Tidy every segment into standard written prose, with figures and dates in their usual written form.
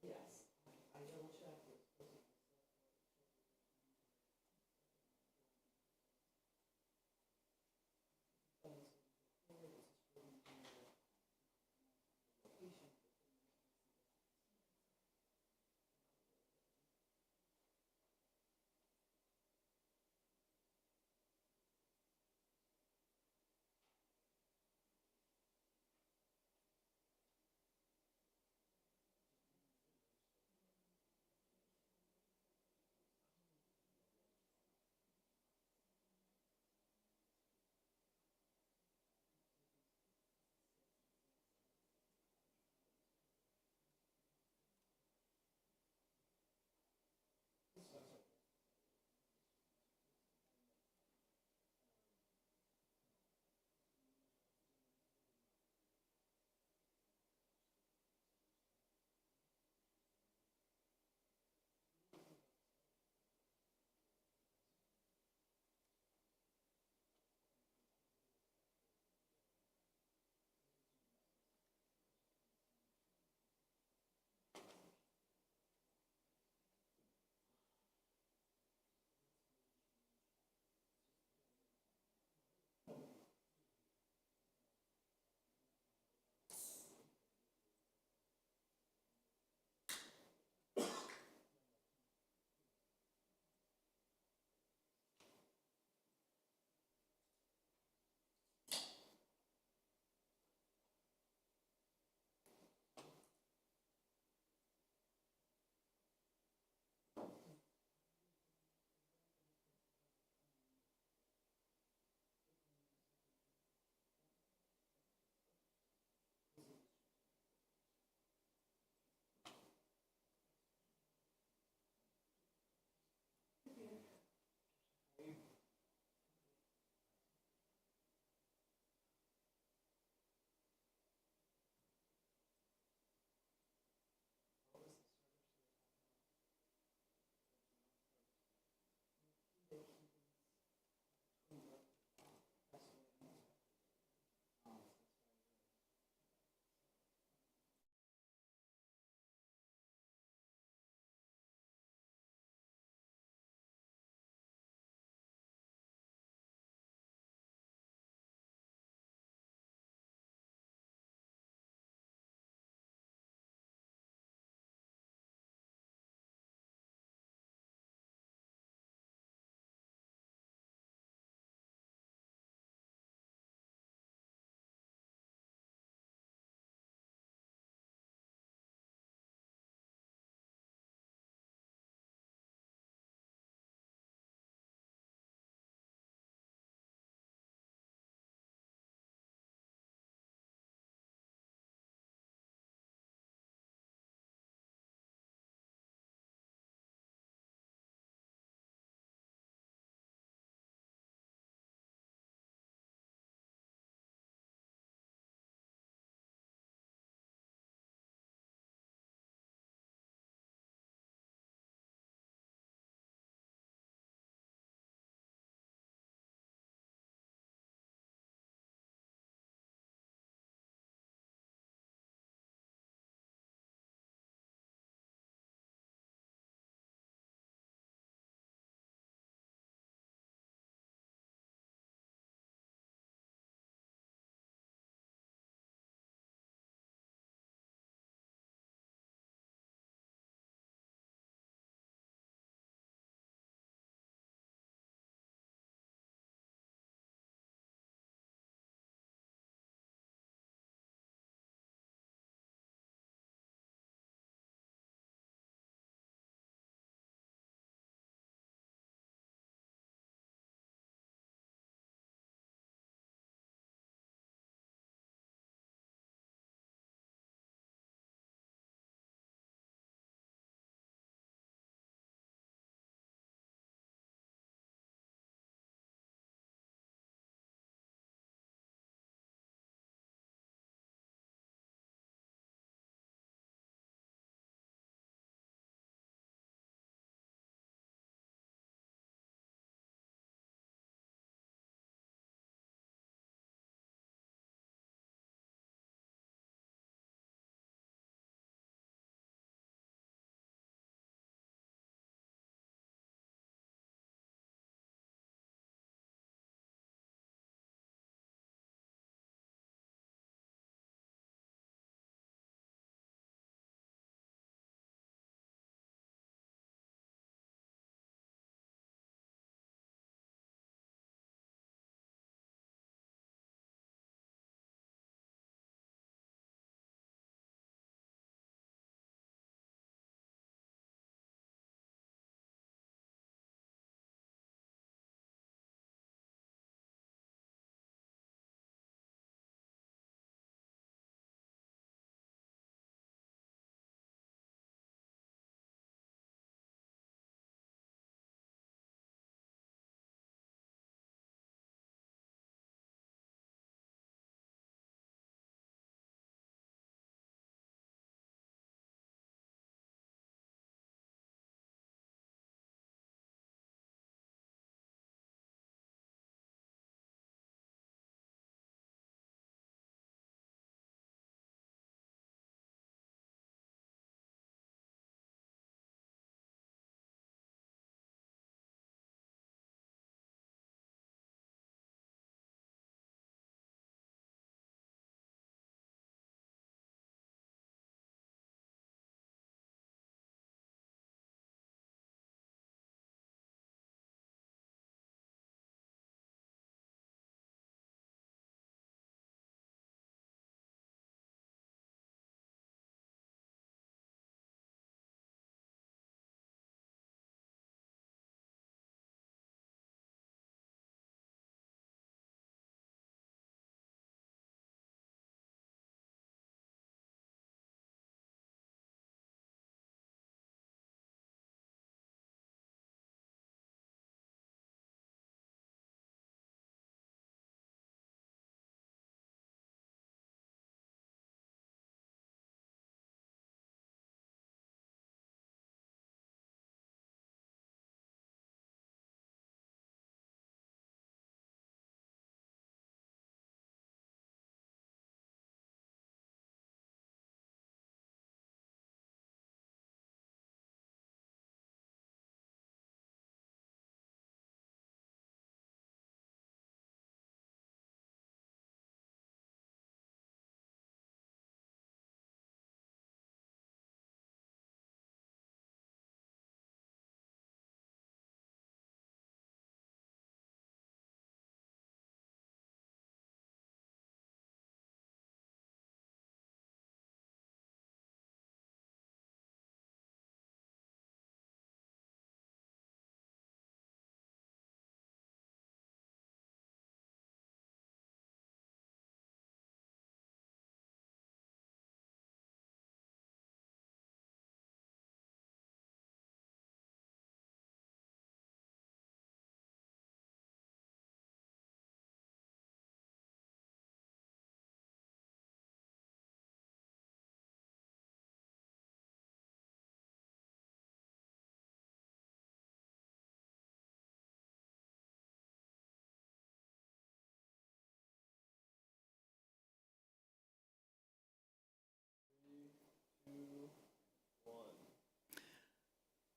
Yes, I double checked it.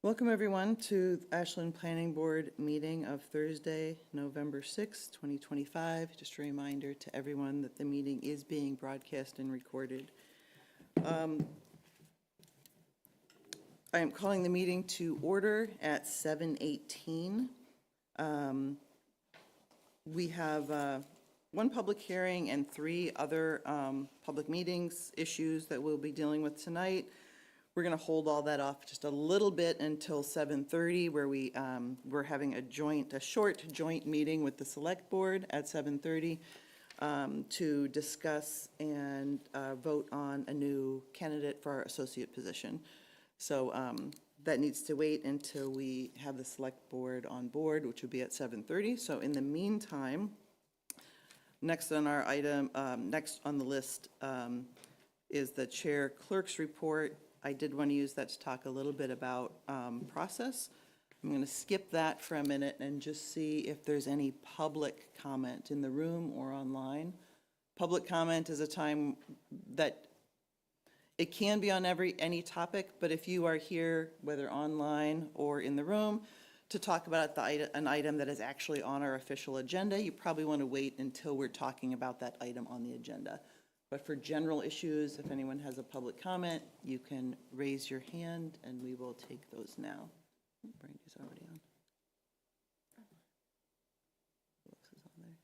Welcome everyone to Ashland Planning Board meeting of Thursday, November 6th, 2025. Just a reminder to everyone that the meeting is being broadcast and recorded. I am calling the meeting to order at 7:18. We have one public hearing and 3 other public meetings issues that we'll be dealing with tonight. We're going to hold all that off just a little bit until 7:30, where we're having a short joint meeting with the Select Board at 7:30 to discuss and vote on a new candidate for our associate position. So that needs to wait until we have the Select Board on board, which will be at 7:30. So in the meantime, next on our item, next on the list is the Chair Clerk's report. I did want to use that to talk a little bit about process. I'm going to skip that for a minute and just see if there's any public comment in the room or online. Public comment is a time that it can be on any topic, but if you are here, whether online or in the room, to talk about an item that is actually on our official agenda, you probably want to wait until we're talking about that item on the agenda. But for general issues, if anyone has a public comment, you can raise your hand and we will take those now. Brandy's already on. Who else is on there?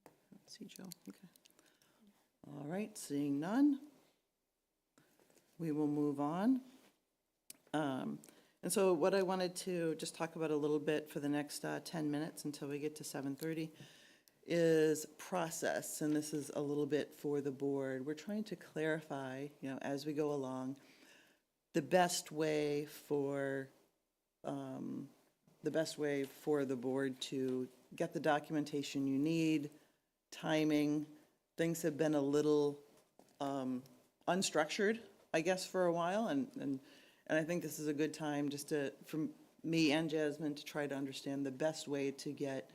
I don't see Joe. Okay. All right, seeing none, we will move on. And so what I wanted to just talk about a little bit for the next 10 minutes until we get to 7:30 is process, and this is a little bit for the board. We're trying to clarify, as we go along, the best way for the board to get the documentation you need, timing. Things have been a little unstructured, I guess, for a while, and I think this is a good time just for me and Jasmine to try to understand the best way to get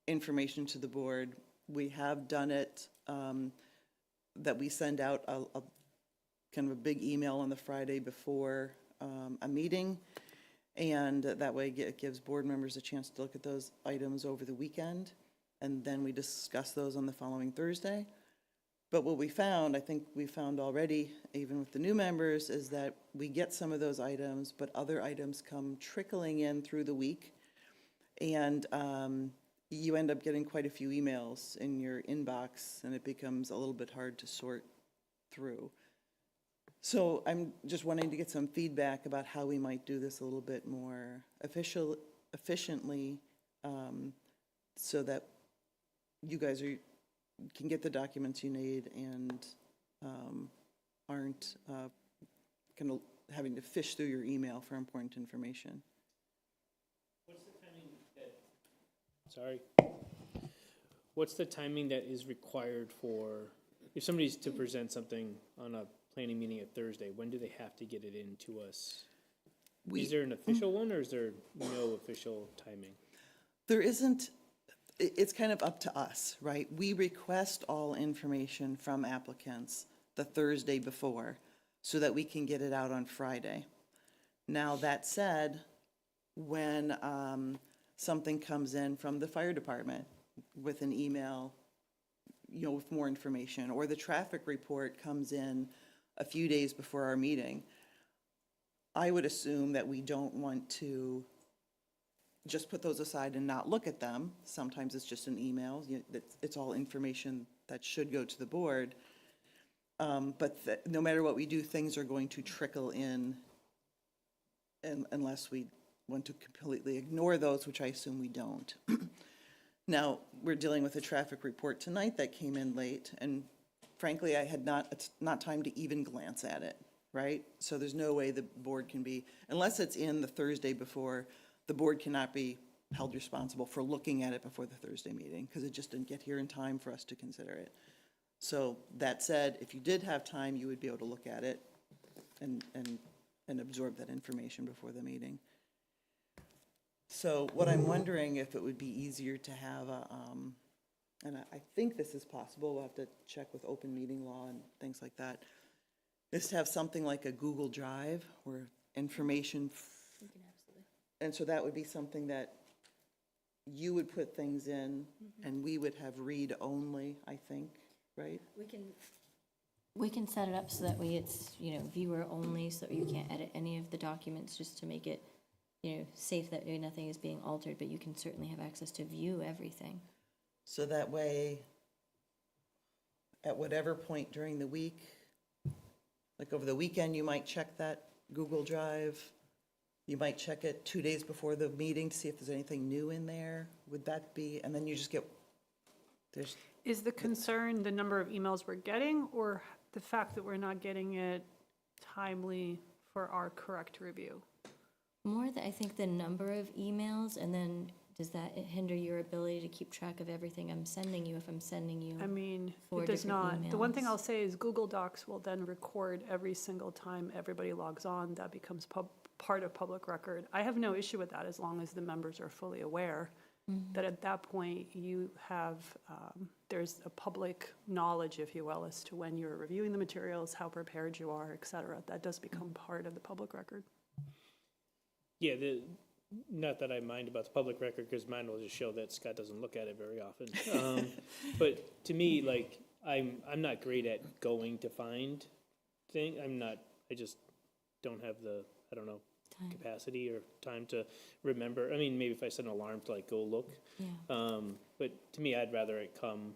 information to the board. We have done it that we send out a kind of a big email on the Friday before a meeting, and that way it gives board members a chance to look at those items over the weekend, and then we discuss those on the following Thursday. But what we found, I think we found already, even with the new members, is that we get some of those items, but other items come trickling in through the week, and you end up getting quite a few emails in your inbox, and it becomes a little bit hard to sort through. So I'm just wanting to get some feedback about how we might do this a little bit more efficiently, so that you guys can get the documents you need and aren't kind of having to fish through your email for important information. What's the timing that is required for, if somebody's to present something on a planning meeting at Thursday, when do they have to get it in to us? Is there an official one, or is there no official timing? There isn't. It's kind of up to us, right? We request all information from applicants the Thursday before so that we can get it out on Friday. Now, that said, when something comes in from the fire department with an email, with more information, or the traffic report comes in a few days before our meeting, I would assume that we don't want to just put those aside and not look at them. Sometimes it's just an email. It's all information that should go to the board. But no matter what we do, things are going to trickle in unless we want to completely ignore those, which I assume we don't. Now, we're dealing with a traffic report tonight that came in late, and frankly, it's not time to even glance at it, right? So there's no way the board can be, unless it's in the Thursday before, the board cannot be held responsible for looking at it before the Thursday meeting, because it just didn't get here in time for us to consider it. So that said, if you did have time, you would be able to look at it and absorb that information before the meeting. So what I'm wondering if it would be easier to have and I think this is possible, we'll have to check with open meeting law and things like that, is to have something like a Google Drive where information, and so that would be something that you would put things in, and we would have read only, I think, right? We can set it up so that way it's, viewer only, so that you can't edit any of the documents, just to make it, safe that nothing is being altered, but you can certainly have access to view everything. So that way, at whatever point during the week, like over the weekend, you might check that Google Drive. You might check it 2 days before the meeting to see if there's anything new in there. Would that be, and then you just get, there's, Is the concern the number of emails we're getting, or the fact that we're not getting it timely for our correct review? More that I think the number of emails, and then does that hinder your ability to keep track of everything I'm sending you if I'm sending you? I mean, Four it does different not. The one thing emails. I'll say is Google Docs will then record every single time everybody logs on. That becomes part of public record. I have no issue with that as long as the members are fully aware that at that point you have, there's a public knowledge, if you will, as to when you're reviewing the materials, how prepared you are, et cetera. That does become part of the public record. Yeah, not that I mind about the public record, because mine will just show that Scott doesn't look at it very often. But to me, like, I'm not great at going to find thing. I just don't have the, I don't know, Time. capacity or time to remember. I mean, maybe if I set an alarm to like go look. Yeah. But to me, I'd rather it come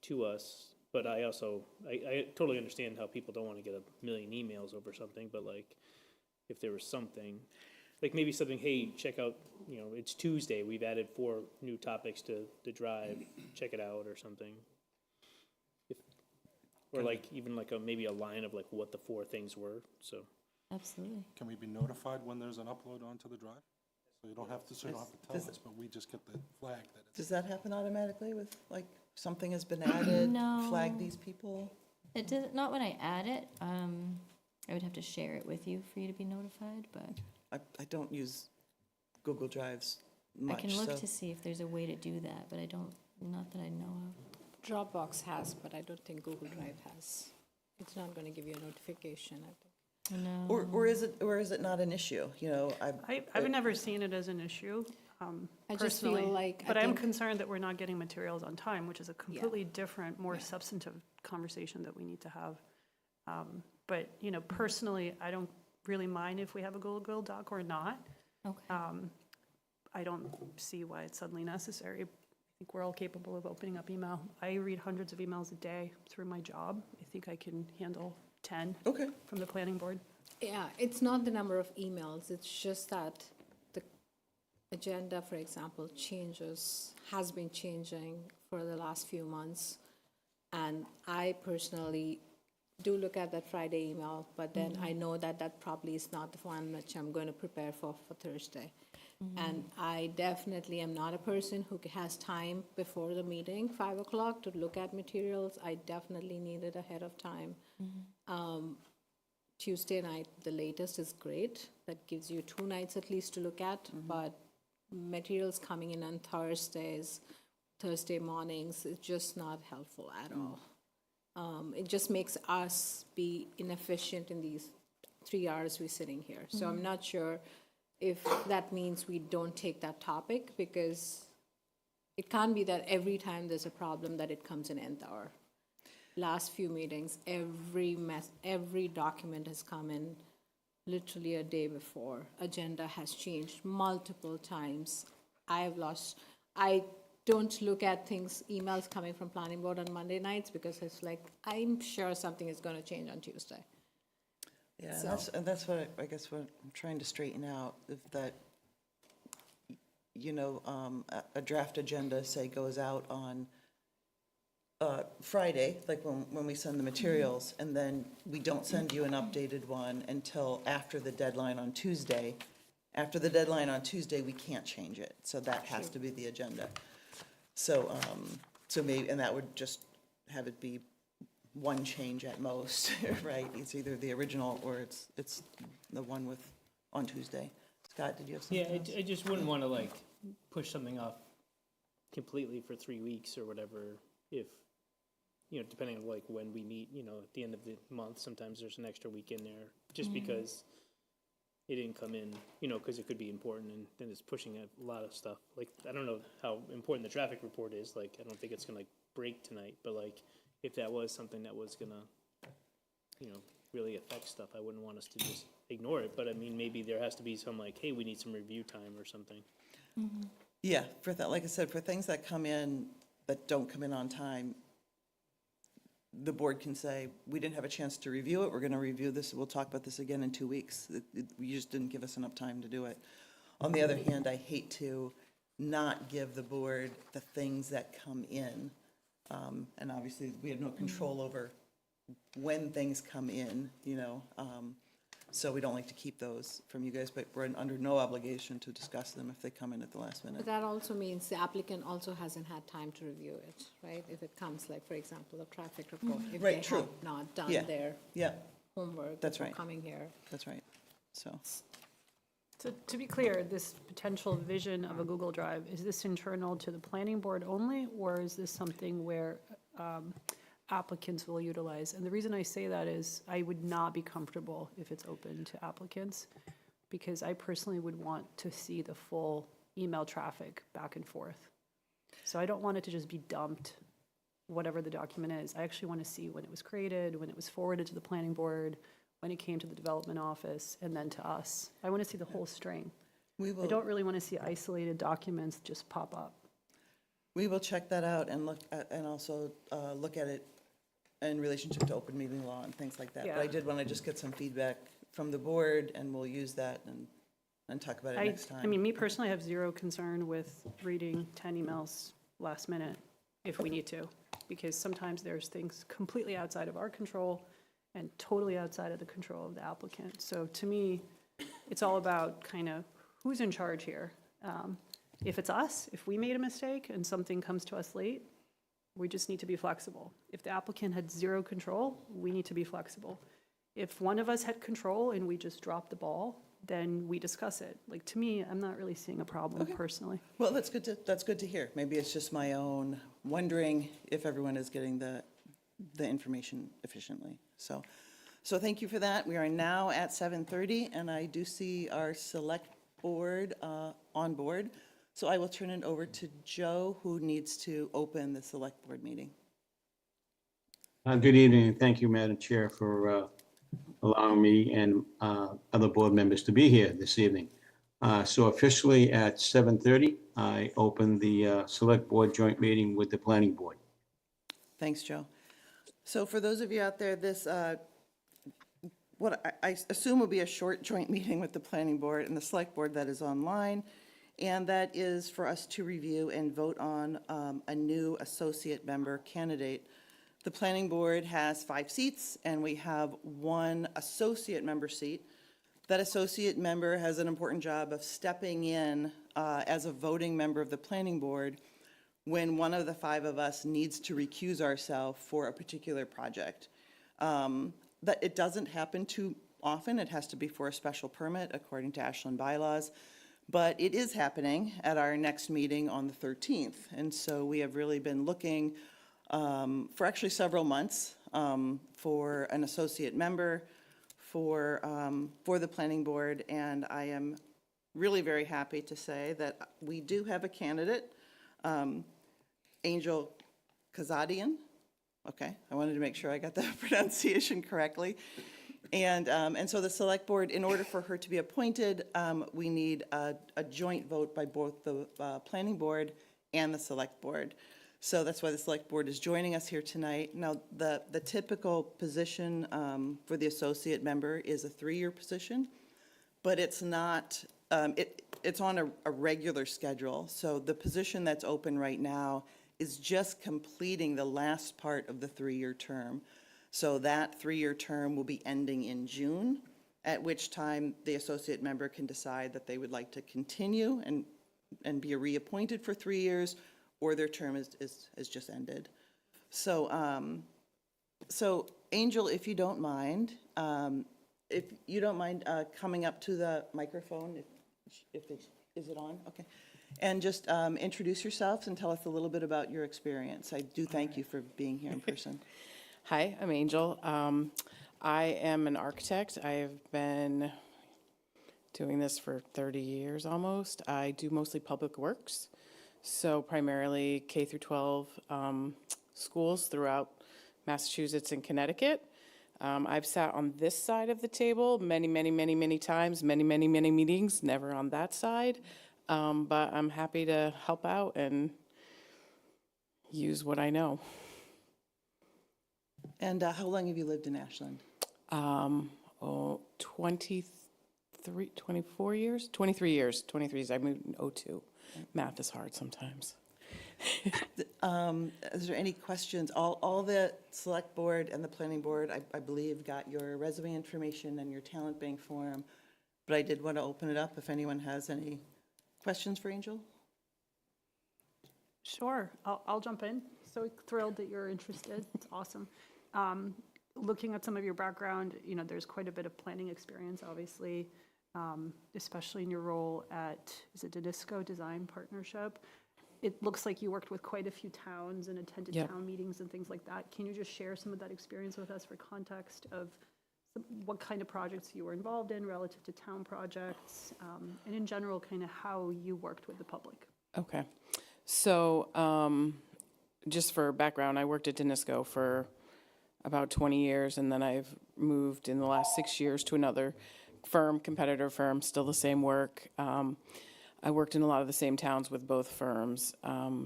to us. But I also, I totally understand how people don't want to get a million emails over something, but like, if there was something, like maybe something, hey, check out, it's Tuesday, we've added 4 new topics to the drive, check it out or something. Or like, even like maybe a line of like what the 4 things were, so. Absolutely. Can we be notified when there's an upload onto the drive? So you don't have to tell us, but we just get the flag that it's. does that happen automatically with, like, something has been added? No. Flag these people? It does, not when I add it. I would have to share it with you for you to be notified, but I don't use Google Drives much, I can look so- to see if there's a way to do that, but I don't, not that I know of. Dropbox has, but I don't think Google Drive has. It's not going to give you a notification, I think. No. Or is it not an issue? I've never seen it as an issue, I just feel personally. like, But I I'm think, concerned that we're not getting materials on time, which is a completely different, more substantive conversation that we need to have. But, personally, I don't really mind if we have a Google Doc or not. Okay. I don't see why it's suddenly necessary. I think we're all capable of opening up email. I read hundreds of emails a day through my job. I think I can handle 10 Okay, from the planning board. yeah, it's not the number of emails, it's just that the agenda, for example, has been changing for the last few months. And I personally do look at that Friday email, but then I know that that probably is not the one which I'm going to prepare for Thursday. And I definitely am not a person who has time before the meeting, 5 o'clock, to look at materials. I definitely need it ahead of time. Tuesday night, the latest, is great. That gives you 2 nights at least to look at, but materials coming in on Thursday mornings, is just not helpful at all. It just makes us be inefficient in these 3 hours we're sitting here. So I'm not sure if that means we don't take that topic, because it can't be that every time there's a problem that it comes in nth hour. Last few meetings, every document has come in literally a day before. Agenda has changed multiple times. I don't look at emails coming from planning board on Monday nights, because it's like, I'm sure something is going to change on Tuesday. yeah, and that's what, I guess what I'm trying to straighten out, if that, a draft agenda, say, goes out on Friday, like when we send the materials, and then we don't send you an updated one until after the deadline on Tuesday. After the deadline on Tuesday, we can't change it, so that has to be the agenda. So, maybe, and that would just have it be one change at most, right? It's either the original or it's the one on Tuesday. Scott, did you have something else? I just wouldn't want to like push something off completely for 3 weeks or whatever, if you know, depending on like when we meet, you know, at the end of the month, sometimes there's an extra week in there, just because it didn't come in, you know, because it could be important, and then it's pushing a lot of stuff. Like, I don't know how important the traffic report is, like, I don't think it's gonna like break tonight, but like, if that was something that was gonna, you know, really affect stuff, I wouldn't want us to just ignore it, but I mean, maybe there has to be some like, hey, we need some review time or something. Yeah, for that, like I said, for things that come in, that don't come in on time, the board can say, we didn't have a chance to review it, we're gonna review this, we'll talk about this again in 2 weeks. You just didn't give us enough time to do it. On the other hand, I hate to not give the board the things that come in. And obviously, we have no control over when things come in, you know, so we don't like to keep those from you guys, but we're under no obligation to discuss them if they come in at the last minute. But that also means the applicant also hasn't had time to review it, right? If it comes, like, for example, a traffic report, if Right, they true. have not done Yeah. their Yeah, homework That's before right. coming here. that's right, so. So to be clear, this potential vision of a Google Drive, is this internal to the planning board only, or is this something where applicants will utilize? And the reason I say that is I would not be comfortable if it's open to applicants, because I personally would want to see the full email traffic back and forth. So I don't want it to just be dumped, whatever the document is. I actually want to see when it was created, when it was forwarded to the planning board, when it came to the development office, and then to us. I want to see the whole string. We I will, don't really want to see isolated documents just pop up. we will check that out and look at, and also look at it in relationship to open meeting law and things like that. But I Yeah. did want to just get some feedback from the board, and we'll use that and talk about it next time. I mean, me personally, I have zero concern with reading 10 emails last minute if we need to, because sometimes there's things completely outside of our control and totally outside of the control of the applicant. So to me, it's all about kind of who's in charge here. If it's us, if we made a mistake and something comes to us late, we just need to be flexible. If the applicant had zero control, we need to be flexible. If one of us had control and we just dropped the ball, then we discuss it. Like, to me, I'm not really seeing a problem personally. Well, that's good to hear. Maybe it's just my own wondering if everyone is getting the information efficiently. So thank you for that. We are now at 7:30, and I do see our select board on board. So I will turn it over to Joe, who needs to open the select board meeting. Good evening, and thank you, Madam Chair, for allowing me and other board members to be here this evening. So officially at 7:30, I open the Select Board joint meeting with the Planning Board. Thanks, Joe. So for those of you out there, this, what I assume will be a short joint meeting with the planning board and the select board that is online, and that is for us to review and vote on a new associate member candidate. The planning board has 5 seats, and we have 1 associate member seat. That associate member has an important job of stepping in as a voting member of the planning board when one of the 5 of us needs to recuse ourselves for a particular project. That it doesn't happen too often. It has to be for a special permit according to Ashland bylaws. But it is happening at our next meeting on the 13th. And so we have really been looking for actually several months for an associate member for the planning board. And I am really very happy to say that we do have a candidate, Angel Kazadian. Okay, I wanted to make sure I got the pronunciation correctly. And so the select board, in order for her to be appointed, we need a joint vote by both the planning board and the select board. So that's why the select board is joining us here tonight. Now, the typical position for the associate member is a 3-year position, but it's not, it's on a regular schedule. So the position that's open right now is just completing the last part of the 3-year term. So that 3-year term will be ending in June, at which time the associate member can decide that they would like to continue and be reappointed for 3 years, or their term is just ended. So, so Angel, if you don't mind, coming up to the microphone, is it on? Okay. And just introduce yourselves and tell us a little bit about your experience. I do thank you for being here in person. Hi, I'm Angel. I am an architect. I've been doing this for 30 years almost. I do mostly public works, so primarily K through 12 schools throughout Massachusetts and Connecticut. I've sat on this side of the table many times, many meetings, never on that side. But I'm happy to help out and use what I know. And how long have you lived in Ashland? 23 years. 23 years. I moved in 2002. Math is hard sometimes. Is there any questions? All the select board and the planning board, I believe, got your resume information and your talent bank form. But I did want to open it up if anyone has any questions for Angel. Sure, I'll jump in. So thrilled that you're interested. It's awesome. Looking at some of your background, you know, there's quite a bit of planning experience, obviously, especially in your role at, is it Danisco Design Partnership? It looks like you worked with quite a few towns and attended Yep. town meetings and things like that. Can you just share some of that experience with us for context of what kind of projects you were involved in relative to town projects, and in general, kind of how you worked with the public? Okay. So just for background, I worked at Danisco for about 20 years, and then I've moved in the last 6 years to another firm, competitor firm, still the same work. I worked in a lot of the same towns with both firms.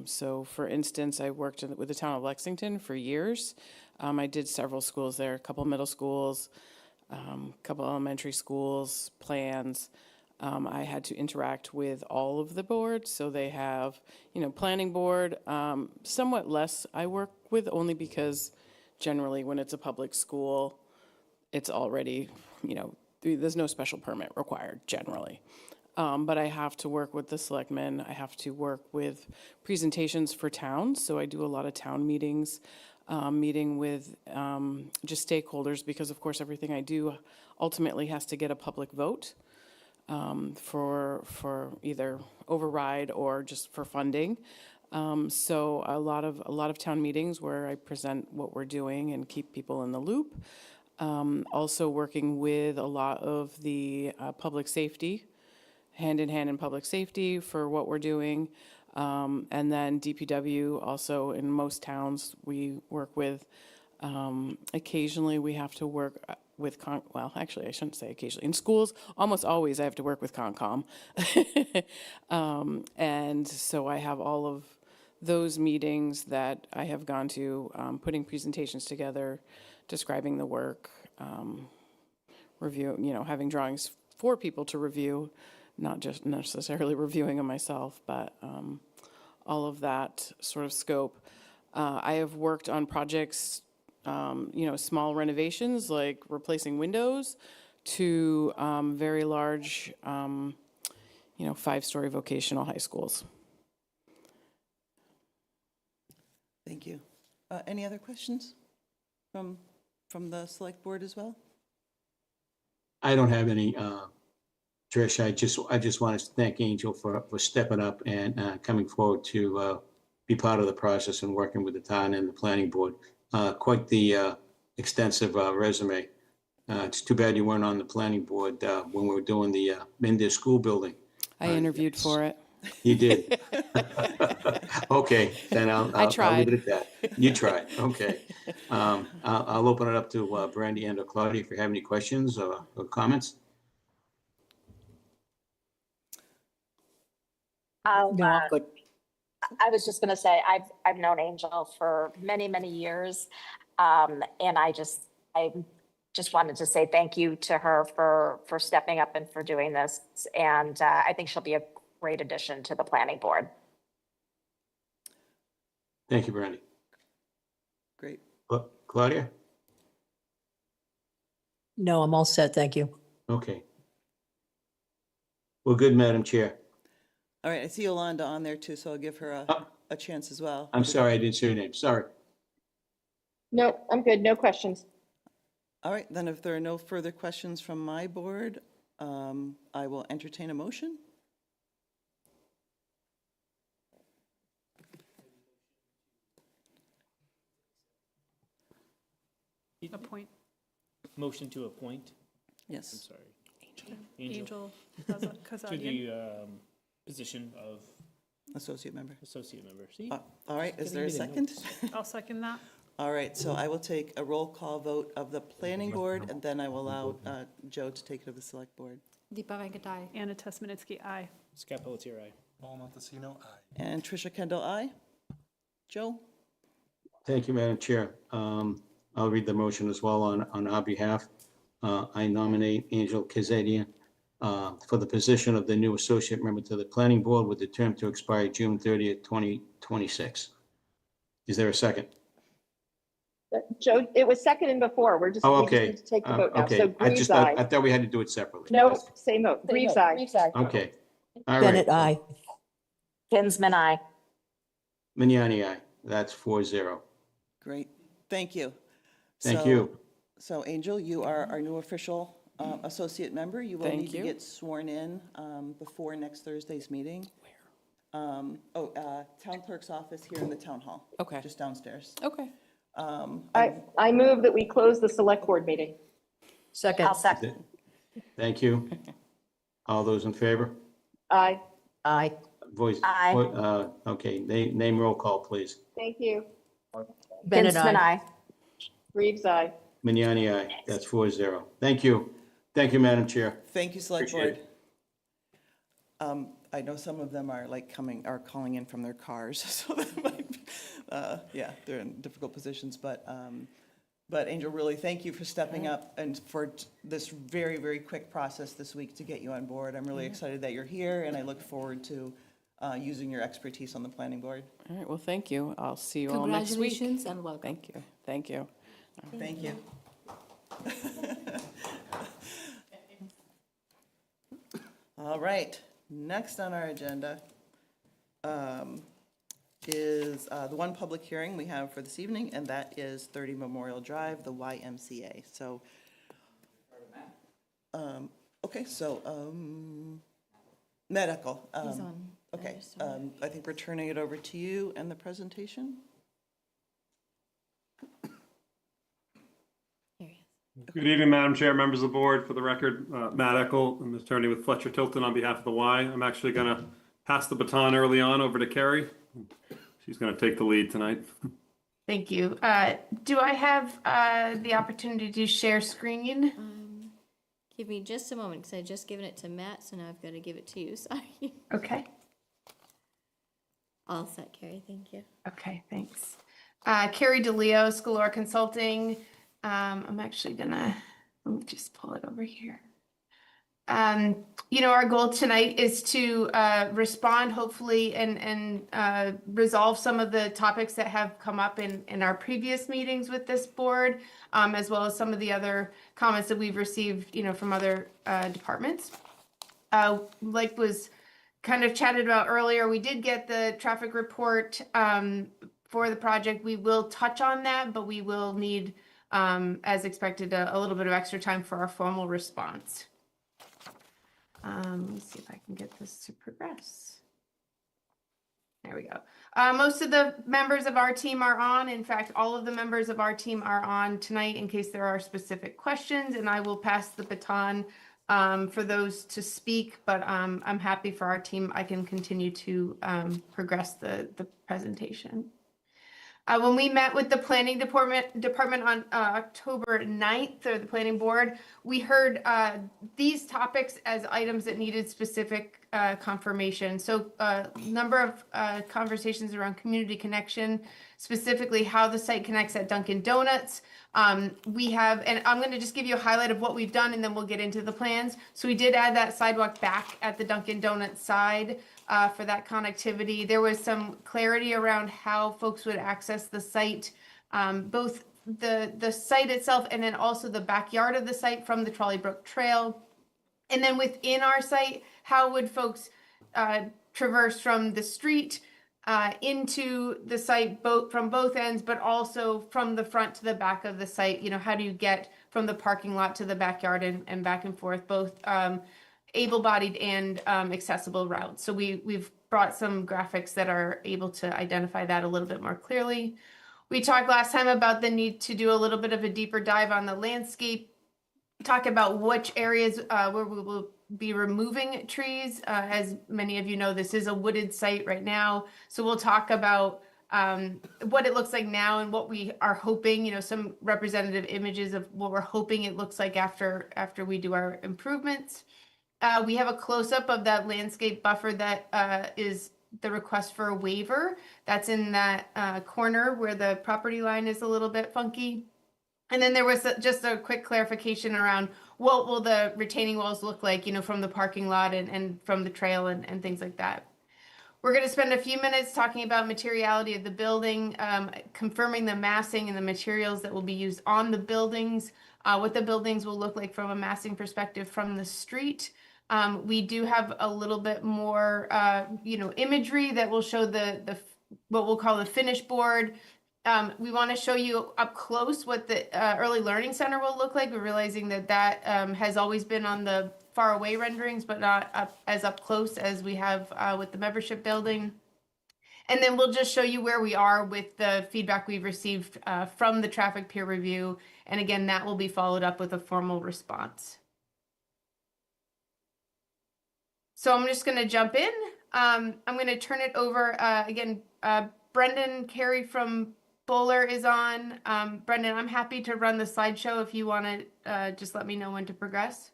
So for instance, I worked with the town of Lexington for years. I did several schools there, a couple middle schools, a couple elementary schools, plans. I had to interact with all of the boards, so they have, you know, planning board, somewhat less I work with, only because generally when it's a public school, it's already, you know, there's no special permit required generally. But I have to work with the selectmen. I have to work with presentations for towns, so I do a lot of town meetings, meeting with just stakeholders, because of course everything I do ultimately has to get a public vote for either override or just for funding. So a lot of town meetings where I present what we're doing and keep people in the loop. Also working with a lot of the public safety, hand in hand in public safety for what we're doing. And then DPW also in most towns we work with. Occasionally we have to work with, well, actually I shouldn't say occasionally. In schools, almost always I have to work with Concom. And so I have all of those meetings that I have gone to, putting presentations together, describing the work, review, you know, having drawings for people to review, not just necessarily reviewing them myself, but all of that sort of scope. I have worked on projects, you know, small renovations like replacing windows to very large, you know, 5-story vocational high schools. Thank you. Any other questions from the select board as well? I don't have any, Trish. I just want to thank Angel for stepping up and coming forward to be part of the process and working with the town and the planning board. Quite the extensive resume. It's too bad you weren't on the planning board when we were doing the Mendez School building. I interviewed for it. You did? Okay, then I'll leave tried. it at that. You tried, okay. I'll open it up to Brandy and or Claudia if you have any questions or comments. Good. I was just going to say, I've known Angel for many years. And I just wanted to say thank you to her for stepping up and for doing this. And I think she'll be a great addition to the planning board. Thank you, Brandy. Great. Claudia? No, I'm all set, thank you. Okay. Well, good, Madam Chair. All right, I see Yolanda on there too, so I'll give her a chance as well. I'm sorry, I didn't see your name. Sorry. No, I'm good. No questions. All right, then if there are no further questions from my board, I will entertain a motion. Appoint Motion to appoint, I'm Yes. sorry. Angel. Angel To Kazadian. the position of Associate member. associate member. See? All right, is Giving there a me the second? notes. I'll second that. All right, so I will take a roll call vote of the planning board, and then I will allow Joe to take it of the select board. Deepa Venkatai. Anna Tesmanitsky, aye. Scott Pelletier, aye. Paul Montesino, aye. And Tricia Kendall, aye. Joe? Thank you, Madam Chair. I'll read the motion as well on our behalf. I nominate Angel Kazadian for the position of the new associate member to the planning board with the term to expire June 30th, 2026. Is there a second? Joe, it was seconded before. We just Okay. need to take the vote now. Okay, So I Greaves, just thought, I aye. thought we had to do it separately. No, same vote. Greaves, aye. Okay. All right. Bennett, aye. Kinsman, aye. Mignani, aye. That's 4-0. Great, thank you. Thank So- you. So Angel, you are our new official associate member. You will Thank need to you. get sworn in before next Thursday's meeting. Town clerk's office here in the town hall. Okay. Just downstairs. Okay. I move that we close the select board meeting. Second, I'll second. Thank you. All those in favor? Aye. aye. Voice. Aye. Okay, name roll call, please. Thank you. Bennett, Kinsman, aye. aye. Greaves, aye. Mignani, aye. That's 4-0. Thank you. Thank you, Madam Chair. Thank you, Select Appreciate Board. I know some of them are calling in from their cars, so that might, yeah, they're in difficult positions, but Angel, really, thank you for stepping up and for this very, very quick process this week to get you on board. I'm really excited that you're here, and I look forward to using your expertise on the planning board. All right, well, thank you. I'll see you all next week. Congratulations and welcome. Thank you. Thank you. Thank you. All right, next on our agenda is the one public hearing we have for this evening, and that is 30 Memorial Drive, the YMCA. So, okay, so medical. He's on. Okay, There's someone. I think we're turning it over to you and the presentation. Here he is. Good evening, Madam Chair, members of the board. For the record, Matt Eckel, I'm attorney with Fletcher Tilton on behalf of the Y. I'm actually going to pass the baton early on over to Carrie. She's going to take the lead tonight. Thank you. Do I have the opportunity to share screen? Give me just a moment, because I just given it to Matt, so now I've got to give it to you. Sorry. Okay. All set, Carrie. Thank you. Okay, thanks. Carrie DeLeo, Scalora Consulting. I'm actually gonna, let me just pull it over here. Our goal tonight is to respond hopefully and resolve some of the topics that have come up in our previous meetings with this board, as well as some of the other comments that we've received, from other departments. Like was kind of chatted about earlier, we did get the traffic report for the project. We will touch on that, but we will need, as expected, a little bit of extra time for our formal response. Let me see if I can get this to progress. There we go. Most of the members of our team are on. In fact, all of the members of our team are on tonight in case there are specific questions, and I will pass the baton for those to speak, but I'm happy for our team. I can continue to progress the presentation. When we met with the planning department on October 9th, or the planning board, we heard these topics as items that needed specific confirmation. So a number of conversations around community connection, specifically how the site connects at Dunkin' Donuts. We have, and I'm going to just give you a highlight of what we've done, and then we'll get into the plans. So we did add that sidewalk back at the Dunkin' Donuts side for that connectivity. There was some clarity around how folks would access the site, both the site itself and then also the backyard of the site from the Trolley Brook Trail. And then within our site, how would folks traverse from the street into the site, from both ends, but also from the front to the back of the site? How do you get from the parking lot to the backyard and back and forth, both able-bodied and accessible routes? So we've brought some graphics that are able to identify that a little bit more clearly. We talked last time about the need to do a little bit of a deeper dive on the landscape, talk about which areas where we will be removing trees. As many of you know, this is a wooded site right now. So we'll talk about what it looks like now and what we are hoping, you know, some representative images of what we're hoping it looks like after we do our improvements. We have a close-up of that landscape buffer that is the request for a waiver. That's in that corner where the property line is a little bit funky. And then there was just a quick clarification around what will the retaining walls look like, you know, from the parking lot and from the trail and things like that. We're going to spend a few minutes talking about materiality of the building, confirming the massing and the materials that will be used on the buildings, what the buildings will look like from a massing perspective from the street. We do have a little bit more, you know, imagery that will show the what we'll call the finish board. We want to show you up close what the Early Learning Center will look like. We're realizing that that has always been on the far away renderings, but not as up close as we have with the membership building. And then we'll just show you where we are with the feedback we've received from the traffic peer review. And again, that will be followed up with a formal response. So I'm just going to jump in. I'm going to turn it over again. Brendan Carey from Bowler is on. Brendan, I'm happy to run the slideshow if you want to just let me know when to progress.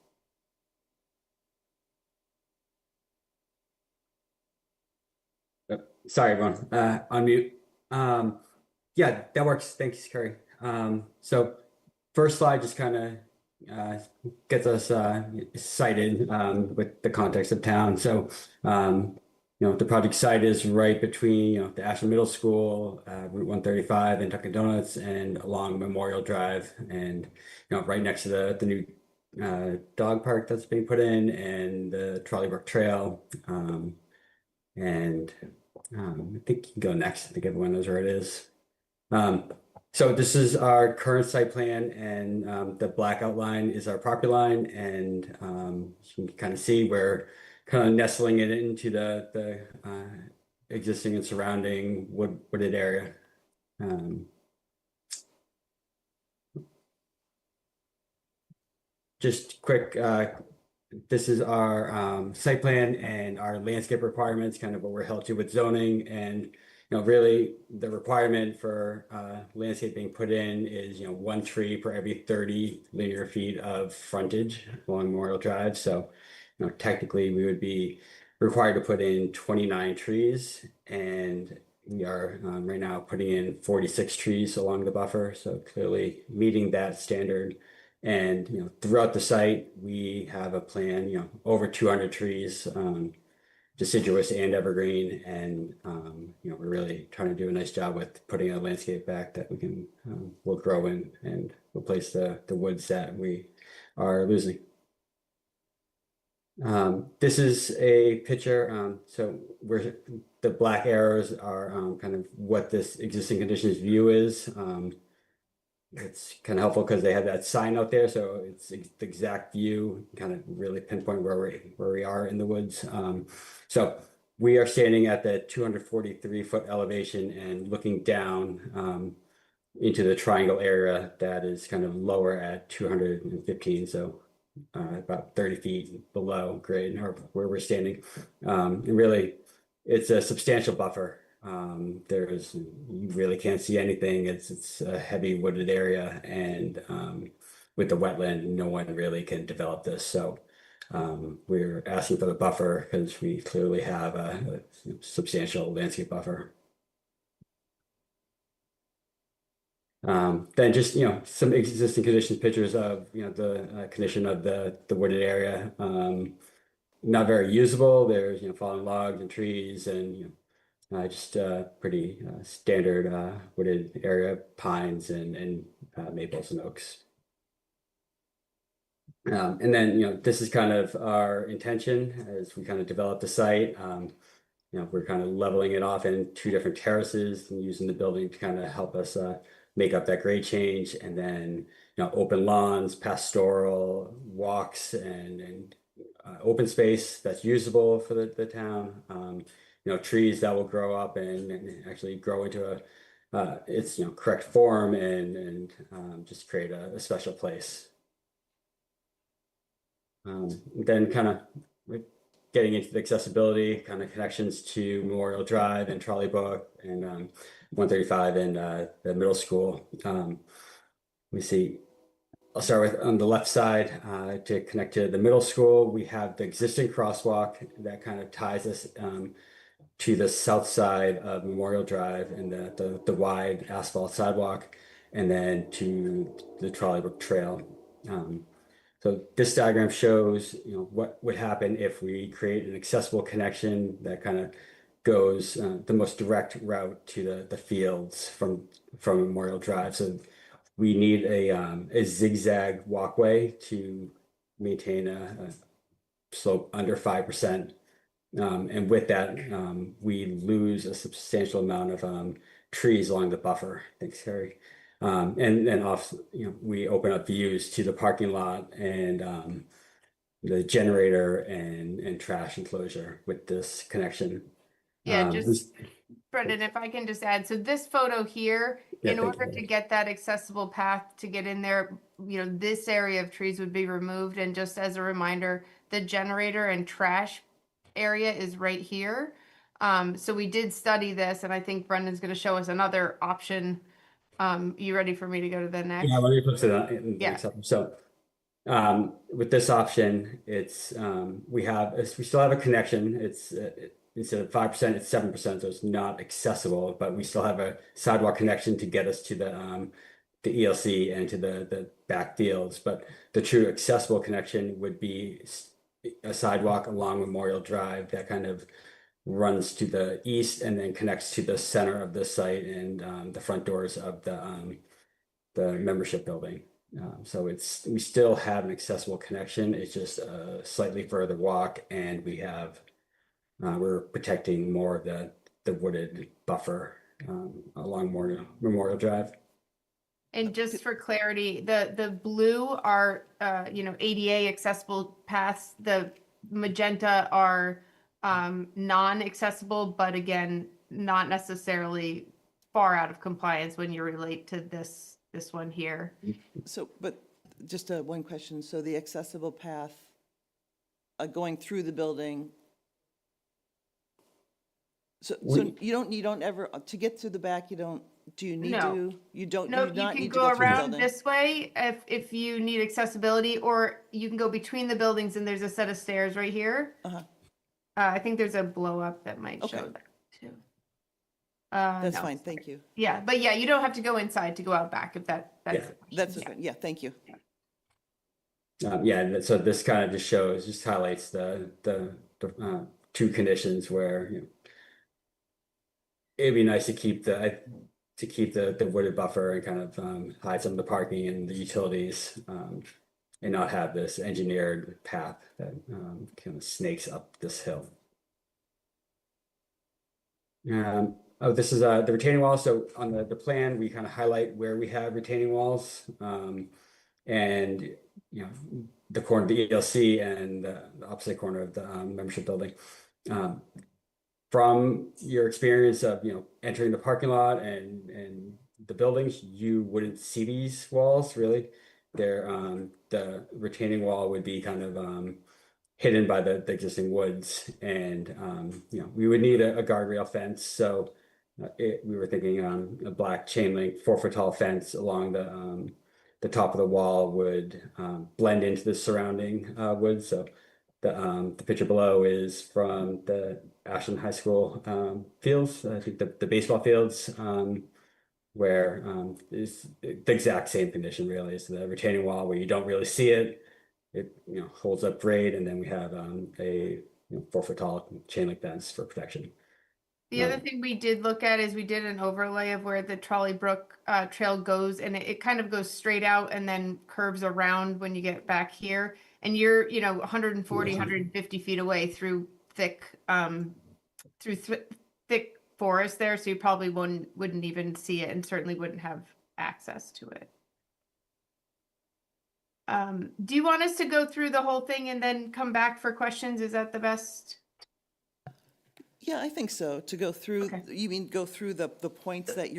Sorry, everyone. On mute. Yeah, that works. Thanks, Carrie. So first slide just kind of gets us cited with the context of town. So, you know, the project site is right between, you know, the Ashland Middle School, Route 135 and Dunkin' Donuts, and along Memorial Drive, and, you know, right next to the new dog park that's being put in, and the Trolley Brook Trail. And I think you can go next. I think everyone knows where it is. So this is our current site plan, and the black outline is our property line, and you can kind of see we're kind of nestling it into the existing and surrounding wooded area. Just quick, this is our site plan and our landscape requirements, kind of what we're held to with zoning. And, you know, really the requirement for landscape being put in is, you know, 1 tree per every 30 linear feet of frontage along Memorial Drive. So, you know, technically we would be required to put in 29 trees, and we are right now putting in 46 trees along the buffer. So clearly meeting that standard. And, you know, throughout the site, we have a plan, you know, over 200 trees, deciduous and evergreen. And, you know, we're really trying to do a nice job with putting a landscape back that we can, will grow in and replace the woods that we are losing. This is a picture. So the black arrows are kind of what this existing conditions view is. It's kind of helpful because they have that sign out there, so it's the exact view, kind of really pinpoint where we are in the woods. So we are standing at the 243-foot elevation and looking down into the triangle area that is kind of lower at 215, so about 30 feet below grade or where we're standing. And really, it's a substantial buffer. You really can't see anything. It's a heavy wooded area, and with the wetland, no one really can develop this. So we're asking for the buffer because we clearly have a substantial landscape buffer. Then just, you know, some existing conditions pictures of, you know, the condition of the wooded area. Not very usable. There's, you know, fallen logs and trees, and, you know, just pretty standard wooded area, pines and maples and oaks. And then, you know, this is kind of our intention as we kind of develop the site. You know, we're kind of leveling it off in 2 different terraces and using the building to kind of help us make up that grade change. And then, you know, open lawns, pastoral walks, and open space that's usable for the town. You know, trees that will grow up and actually grow into its correct form and just create a special place. Then kind of getting into the accessibility kind of connections to Memorial Drive and Trolley Book and 135 and the middle school. Let me see. I'll start with on the left side to connect to the middle school. We have the existing crosswalk that kind of ties us to the south side of Memorial Drive and the wide asphalt sidewalk, and then to the Trolley Brook Trail. So this diagram shows what would happen if we create an accessible connection that kind of goes the most direct route to the fields from Memorial Drive. So we need a zigzag walkway to maintain a slope under 5%. And with that, we lose a substantial amount of trees along the buffer. Thanks, Harry. And then we open up views to the parking lot and the generator and trash enclosure with this connection. Yeah, Brendan, if I can just add, so this photo here, in order to get that accessible path to get in there, this area of trees would be removed. And just as a reminder, the generator and trash area is right here. So we did study this, and I think Brendan's going to show us another option. You ready for me to go to the next? Yeah, let me flip to that. Yeah. So with this option, it's we still have a connection. It's instead of 5%, it's 7%, so it's not accessible, but we still have a sidewalk connection to get us to the ELC and to the back fields. But the true accessible connection would be a sidewalk along Memorial Drive that kind of runs to the east and then connects to the center of the site and the front doors of the membership building. So we still have an accessible connection. It's just a slightly further walk, and we're protecting more of the wooded buffer along Memorial Drive. And just for clarity, the blue are ADA accessible paths. The magenta are non-accessible, but again, not necessarily far out of compliance when you relate to this one here. So, but just one question. So the accessible path going through the building. So you don't ever, to get to the back, do you need No. to, you don't, No, you do not you need can to go go through the around building? this way if you need accessibility, or you can go between the buildings and there's a set of stairs right here. I think there's a blow up that might show that too. That's no. fine, thank you. Yeah, but yeah, you don't have to go inside to go out back if that's the question. That's okay, yeah, thank you. So this kind of just highlights the two conditions where it'd be nice to keep the wooded buffer and kind of hide some of the parking and the utilities and not have this engineered path that kind of snakes up this hill. This is the retaining wall. So on the plan, we kind of highlight where we have retaining walls, and the corner of the ELC and the opposite corner of the membership building. From your experience of entering the parking lot and the buildings, you wouldn't see these walls really. They're the retaining wall would be kind of hidden by the existing woods, and we would need a guardrail fence. So we were thinking a black chain link 4-foot tall fence along the top of the wall would blend into the surrounding woods. So the picture below is from the Ashland High School fields. I think the baseball fields, where is the exact same condition really. It's the retaining wall where you don't really see it. It holds up great, and then we have a 4-foot tall chain link fence for protection. The other thing we did look at is we did an overlay of where the Trolley Brook Trail goes, and it kind of goes straight out and then curves around when you get back here. And you're 140, 150 feet away through thick forest there, so you probably wouldn't even see it, and certainly wouldn't have access to it. Do you want us to go through the whole thing and then come back for questions? Is that the best? Yeah, I think so, to go through, you mean go through the points that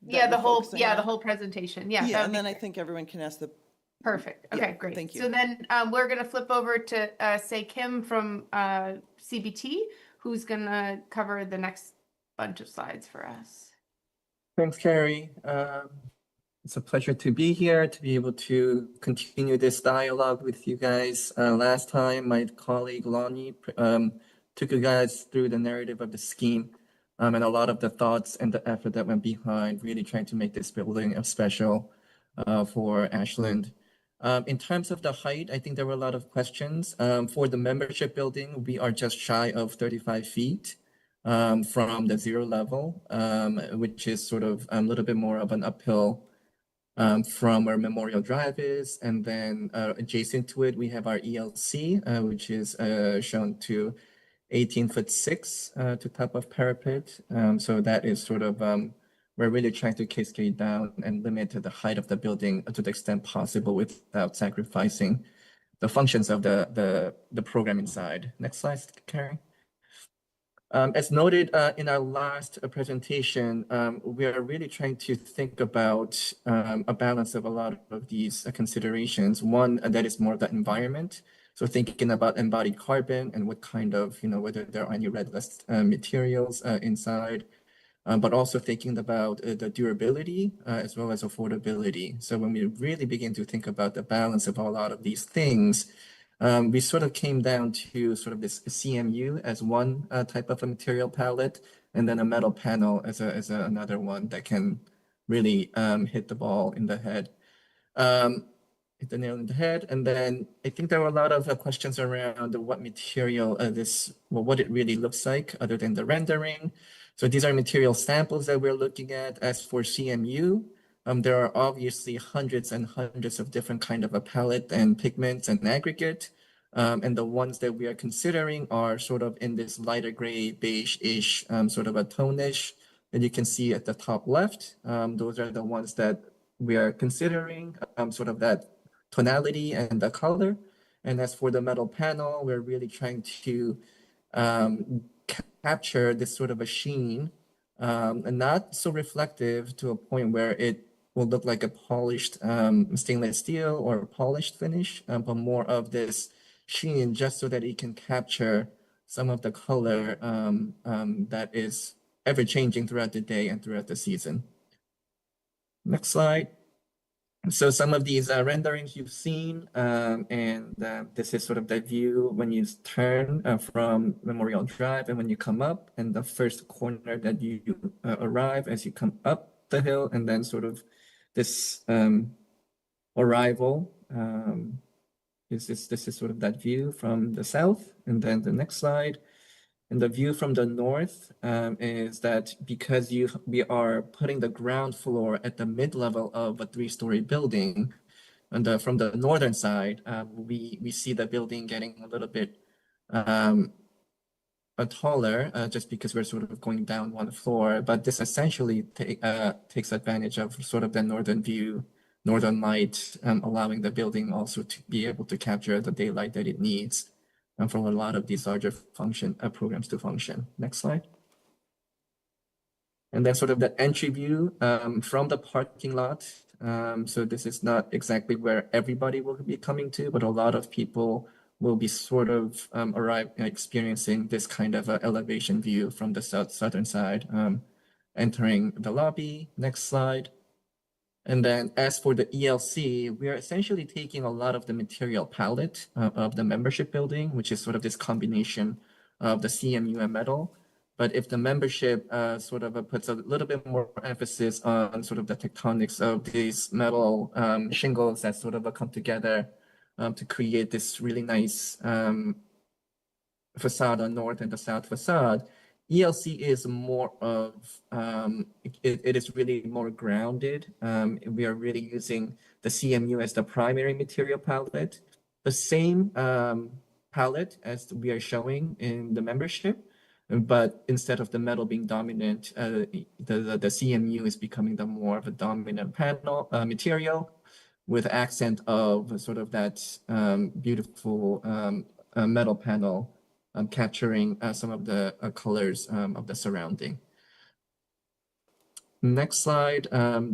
Yeah, you're the whole, focusing yeah, the on? whole presentation. Yeah. that Yeah, would and be then I great. think everyone can ask the, Perfect. Yeah, Okay, great. thank you. So then we're going to flip over to say Kim from CBT, who's going to cover the next bunch of slides for us. Thanks, Carrie. It's a pleasure to be here, to be able to continue this dialogue with you guys. Last time, my colleague Lonnie took you guys through the narrative of the scheme and a lot of the thoughts and the effort that went behind really trying to make this building special for Ashland. In terms of the height, I think there were a lot of questions. For the membership building, we are just shy of 35 feet from the zero level, which is sort of a little bit more of an uphill from where Memorial Drive is. And then adjacent to it, we have our ELC, which is shown to 18'6" to top of parapet. So that is sort of, we're really trying to cascade down and limit the height of the building to the extent possible without sacrificing the functions of the program inside. Next slide, Carrie. As noted in our last presentation, we are really trying to think about a balance of a lot of these considerations. One that is more of the environment. So thinking about embodied carbon and what kind of, whether there are any red list materials inside, but also thinking about the durability as well as affordability. So when we really begin to think about the balance of a lot of these things, we sort of came down to sort of this CMU as one type of a material palette, and then a metal panel as another one that can really hit the ball in the head, hit the nail in the head. And then I think there were a lot of questions around what material what it really looks like other than the rendering. So these are material samples that we're looking at. As for CMU, there are obviously hundreds and hundreds of different kind of a palette and pigments and aggregate. And the ones that we are considering are sort of in this lighter gray, beige-ish, sort of a tone-ish that you can see at the top left. Those are the ones that we are considering, sort of that tonality and the color. And as for the metal panel, we're really trying to capture this sort of a sheen, and not so reflective to a point where it will look like a polished stainless steel or polished finish, but more of this sheen just so that it can capture some of the color that is ever changing throughout the day and throughout the season. Next slide. So some of these renderings you've seen, and this is sort of the view when you turn from Memorial Drive and when you come up, and the first corner that you arrive as you come up the hill, and then sort of this arrival. This is sort of that view from the south, and then the next slide. And the view from the north is that because we are putting the ground floor at the mid-level of a 3-story building, and from the northern side, we see the building getting a little bit taller just because we're sort of going down one floor. But this essentially takes advantage of sort of the northern view, northern light, allowing the building also to be able to capture the daylight that it needs for a lot of these larger programs to function. Next slide. And then sort of the entry view from the parking lot. So this is not exactly where everybody will be coming to, but a lot of people will be sort of experiencing this kind of elevation view from the southern side, entering the lobby. Next slide. And then as for the ELC, we are essentially taking a lot of the material palette of the membership building, which is sort of this combination of the CMU and metal. But if the membership sort of puts a little bit more emphasis on sort of the tectonics of these metal shingles that sort of come together to create this really nice facade on north and the south facade, ELC is more of, it is really more grounded. We are really using the CMU as the primary material palette. The same palette as we are showing in the membership, but instead of the metal being dominant, the CMU is becoming the more of a dominant panel material with accent of sort of that beautiful metal panel capturing some of the colors of the surrounding. Next slide.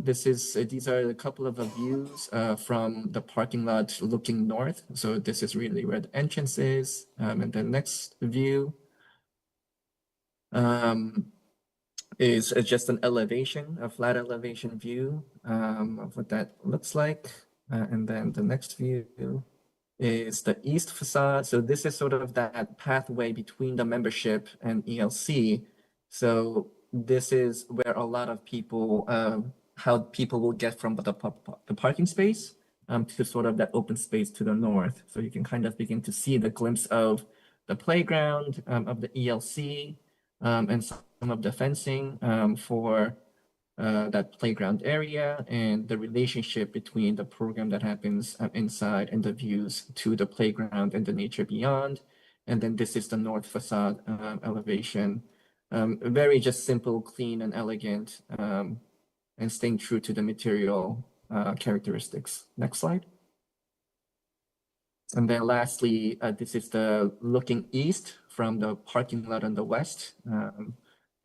These are a couple of views from the parking lot looking north. So this is really where the entrance is. And the next view is just an elevation, a flat elevation view of what that looks like. And then the next view is the east facade. So this is sort of that pathway between the membership and ELC. So this is where a lot of people, how people will get from the parking space to sort of that open space to the north. So you can kind of begin to see the glimpse of the playground of the ELC and some of the fencing for that playground area and the relationship between the program that happens inside and the views to the playground and the nature beyond. And then this is the north facade elevation. Very just simple, clean, and elegant, and staying true to the material characteristics. Next slide. And then lastly, this is the looking east from the parking lot on the west.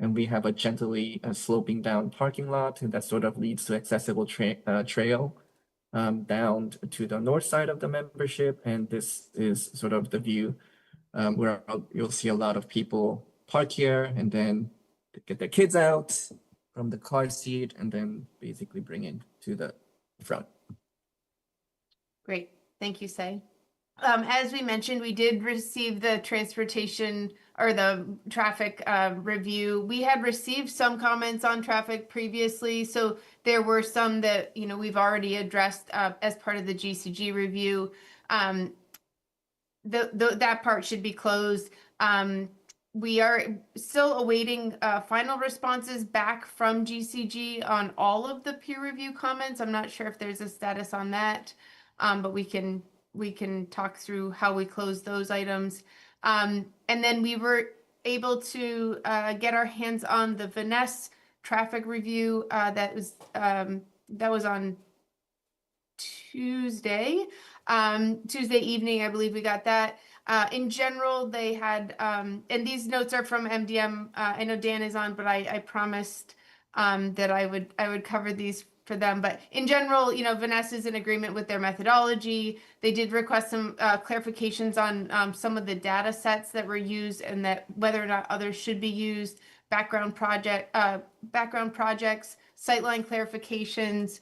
And we have a gently sloping down parking lot that sort of leads to accessible trail down to the north side of the membership. And this is sort of the view where you'll see a lot of people park here and then get their kids out from the car seat and then basically bring it to the front. Great, thank you, Say. As we mentioned, we did receive the transportation or the traffic review. We had received some comments on traffic previously, so there were some that we've already addressed as part of the GCG review. That part should be closed. We are still awaiting final responses back from GCG on all of the peer review comments. I'm not sure if there's a status on that, but we can talk through how we close those items. And then we were able to get our hands on the Vanessa traffic review that was on Tuesday. Tuesday evening, I believe we got that. In general, they had, and these notes are from MDM. I know Dan is on, but I promised that I would cover these for them. But in general, Vanessa is in agreement with their methodology. They did request some clarifications on some of the data sets that were used and that whether or not others should be used, background projects, sightline clarifications,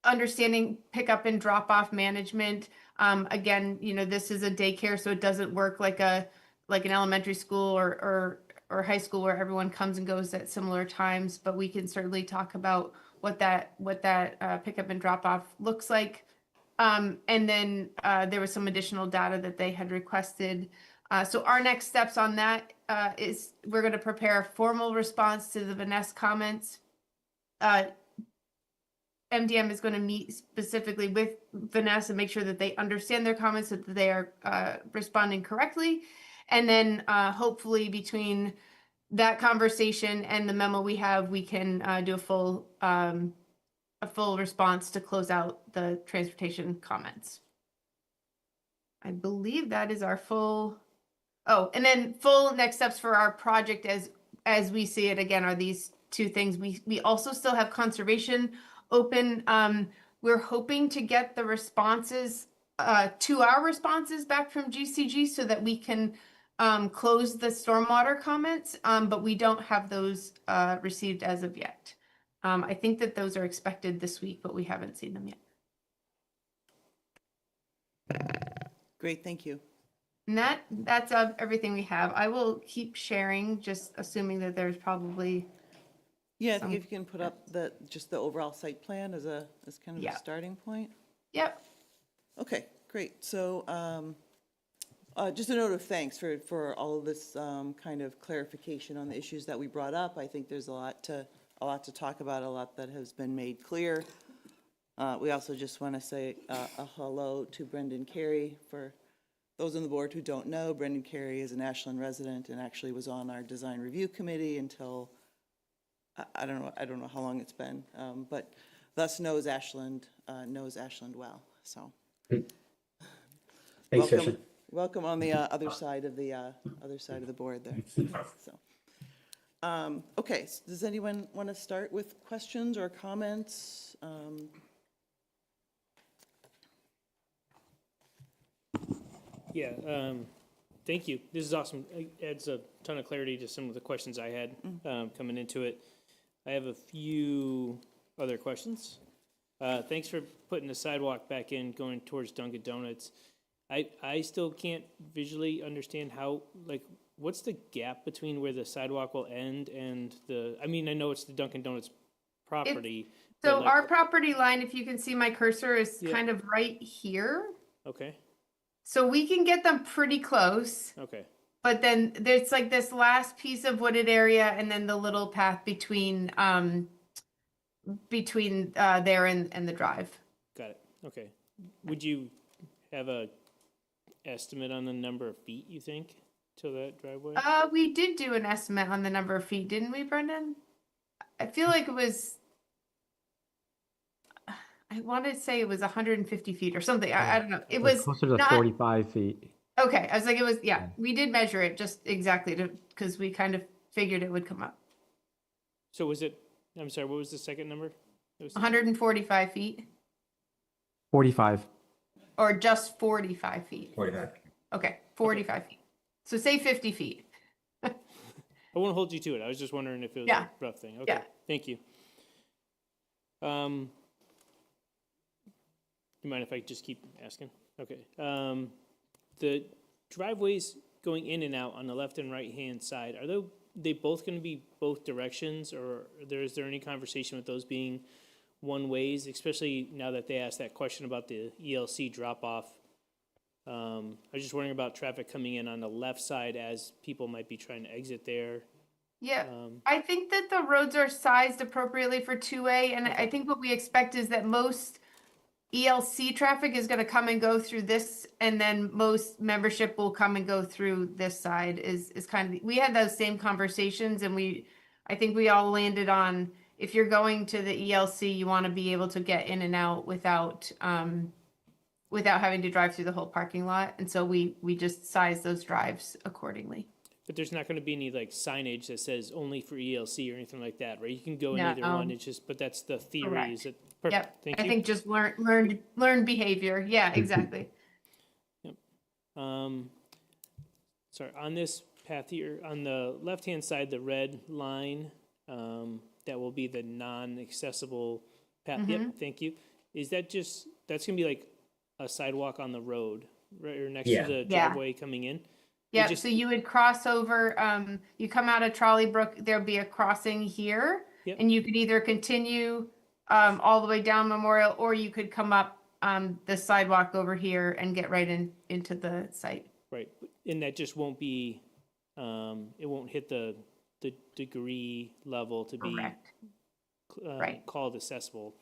understanding pickup and drop off management. Again, this is a daycare, so it doesn't work like an elementary school or high school where everyone comes and goes at similar times, but we can certainly talk about what that pickup and drop off looks like. And then there was some additional data that they had requested. So our next steps on that is we're going to prepare a formal response to the Vanessa comments. MDM is going to meet specifically with Vanessa and make sure that they understand their comments, so that they are responding correctly. And then hopefully between that conversation and the memo we have, we can do a full response to close out the transportation comments. I believe that is our full. Oh, and then full next steps for our project as we see it again are these two things. We also still have conservation open. We're hoping to get the responses, 2 hour responses back from GCG so that we can close the stormwater comments, but we don't have those received as of yet. I think that those are expected this week, but we haven't seen them yet. Great, thank you. And that's everything we have. I will keep sharing, just assuming that there's probably. Yeah, I think if you can put up just the overall site plan as kind of a starting point. Yep. Okay, great. So just a note of thanks for all of this kind of clarification on the issues that we brought up. I think there's a lot to talk about, a lot that has been made clear. We also just want to say a hello to Brendan Carey. For those on the board who don't know, Brendan Carey is an Ashland resident and actually was on our design review committee until I don't know how long it's been, but thus knows Ashland well. So, Thanks, Tricia. Welcome on the other side of the board there. So, Okay, does anyone want to start with questions or comments? Yeah, thank you. This is awesome. It adds a ton of clarity to some of the questions I had coming into it. I have a few other questions. Thanks for putting the sidewalk back in, going towards Dunkin' Donuts. I still can't visually understand how, like, what's the gap between where the sidewalk will end and I mean, I know it's the Dunkin' Donuts property. So but, like, our property line, if you can see my cursor, is Yeah. kind of right here. Okay, So we can get them pretty close, okay, but then there's like this last piece of wooded area and then the little path between there and the drive. got it, okay. Would you have a estimate on the number of feet, you think, to that driveway? We did do an estimate on the number of feet, didn't we, Brendan? I feel like it was, I want to say it was 150 feet or something. I don't know. It was closer to not 45 feet. okay. I was like, it was, yeah, we did measure it just exactly because we kind of figured it would come up. So was it, I'm sorry, what was the second number? It was 145 feet 45. or just 45 feet? 45. Okay, 45 feet. So say 50 feet. I won't hold you to it. I was just wondering if it was Yeah. a rough thing. Okay, Yeah. thank you. You mind if I just keep asking? Okay. The driveways going in and out on the left and right-hand side, are they both going to be both directions, or is there any conversation with those being one ways, especially now that they asked that question about the ELC drop-off? I was just wondering about traffic coming in on the left side as people might be trying to exit there. Yeah, I think that the roads are sized appropriately for 2A, and I think what we expect is that most ELC traffic is going to come and go through this, and then most membership will come and go through this side. Is kind of we had those same conversations, and I think we all landed on if you're going to the ELC, you want to be able to get in and out without having to drive through the whole parking lot, and so we just size those drives accordingly. But there's not going to be any like signage that says only for ELC or anything like that, right? You can go in either one. It's just, but that's the theory. Correct. Is it perfect? Yep. Thank I you. think just learn behavior. Yeah, exactly. Yep. Sorry, on this path here, on the left-hand side, the red line, that will be the non-accessible path. Yep. Thank you. Is that that's going to be like a sidewalk on the road, right, or next to the driveway coming in? Yeah, so you would cross over, you come out of Trolley Brook, there'll be a crossing here. Yep. And you could either continue all the way down Memorial, or you could come up the sidewalk over here and get right into the site. Right, and that just won't be, it won't hit the degree level to be Right. called accessible.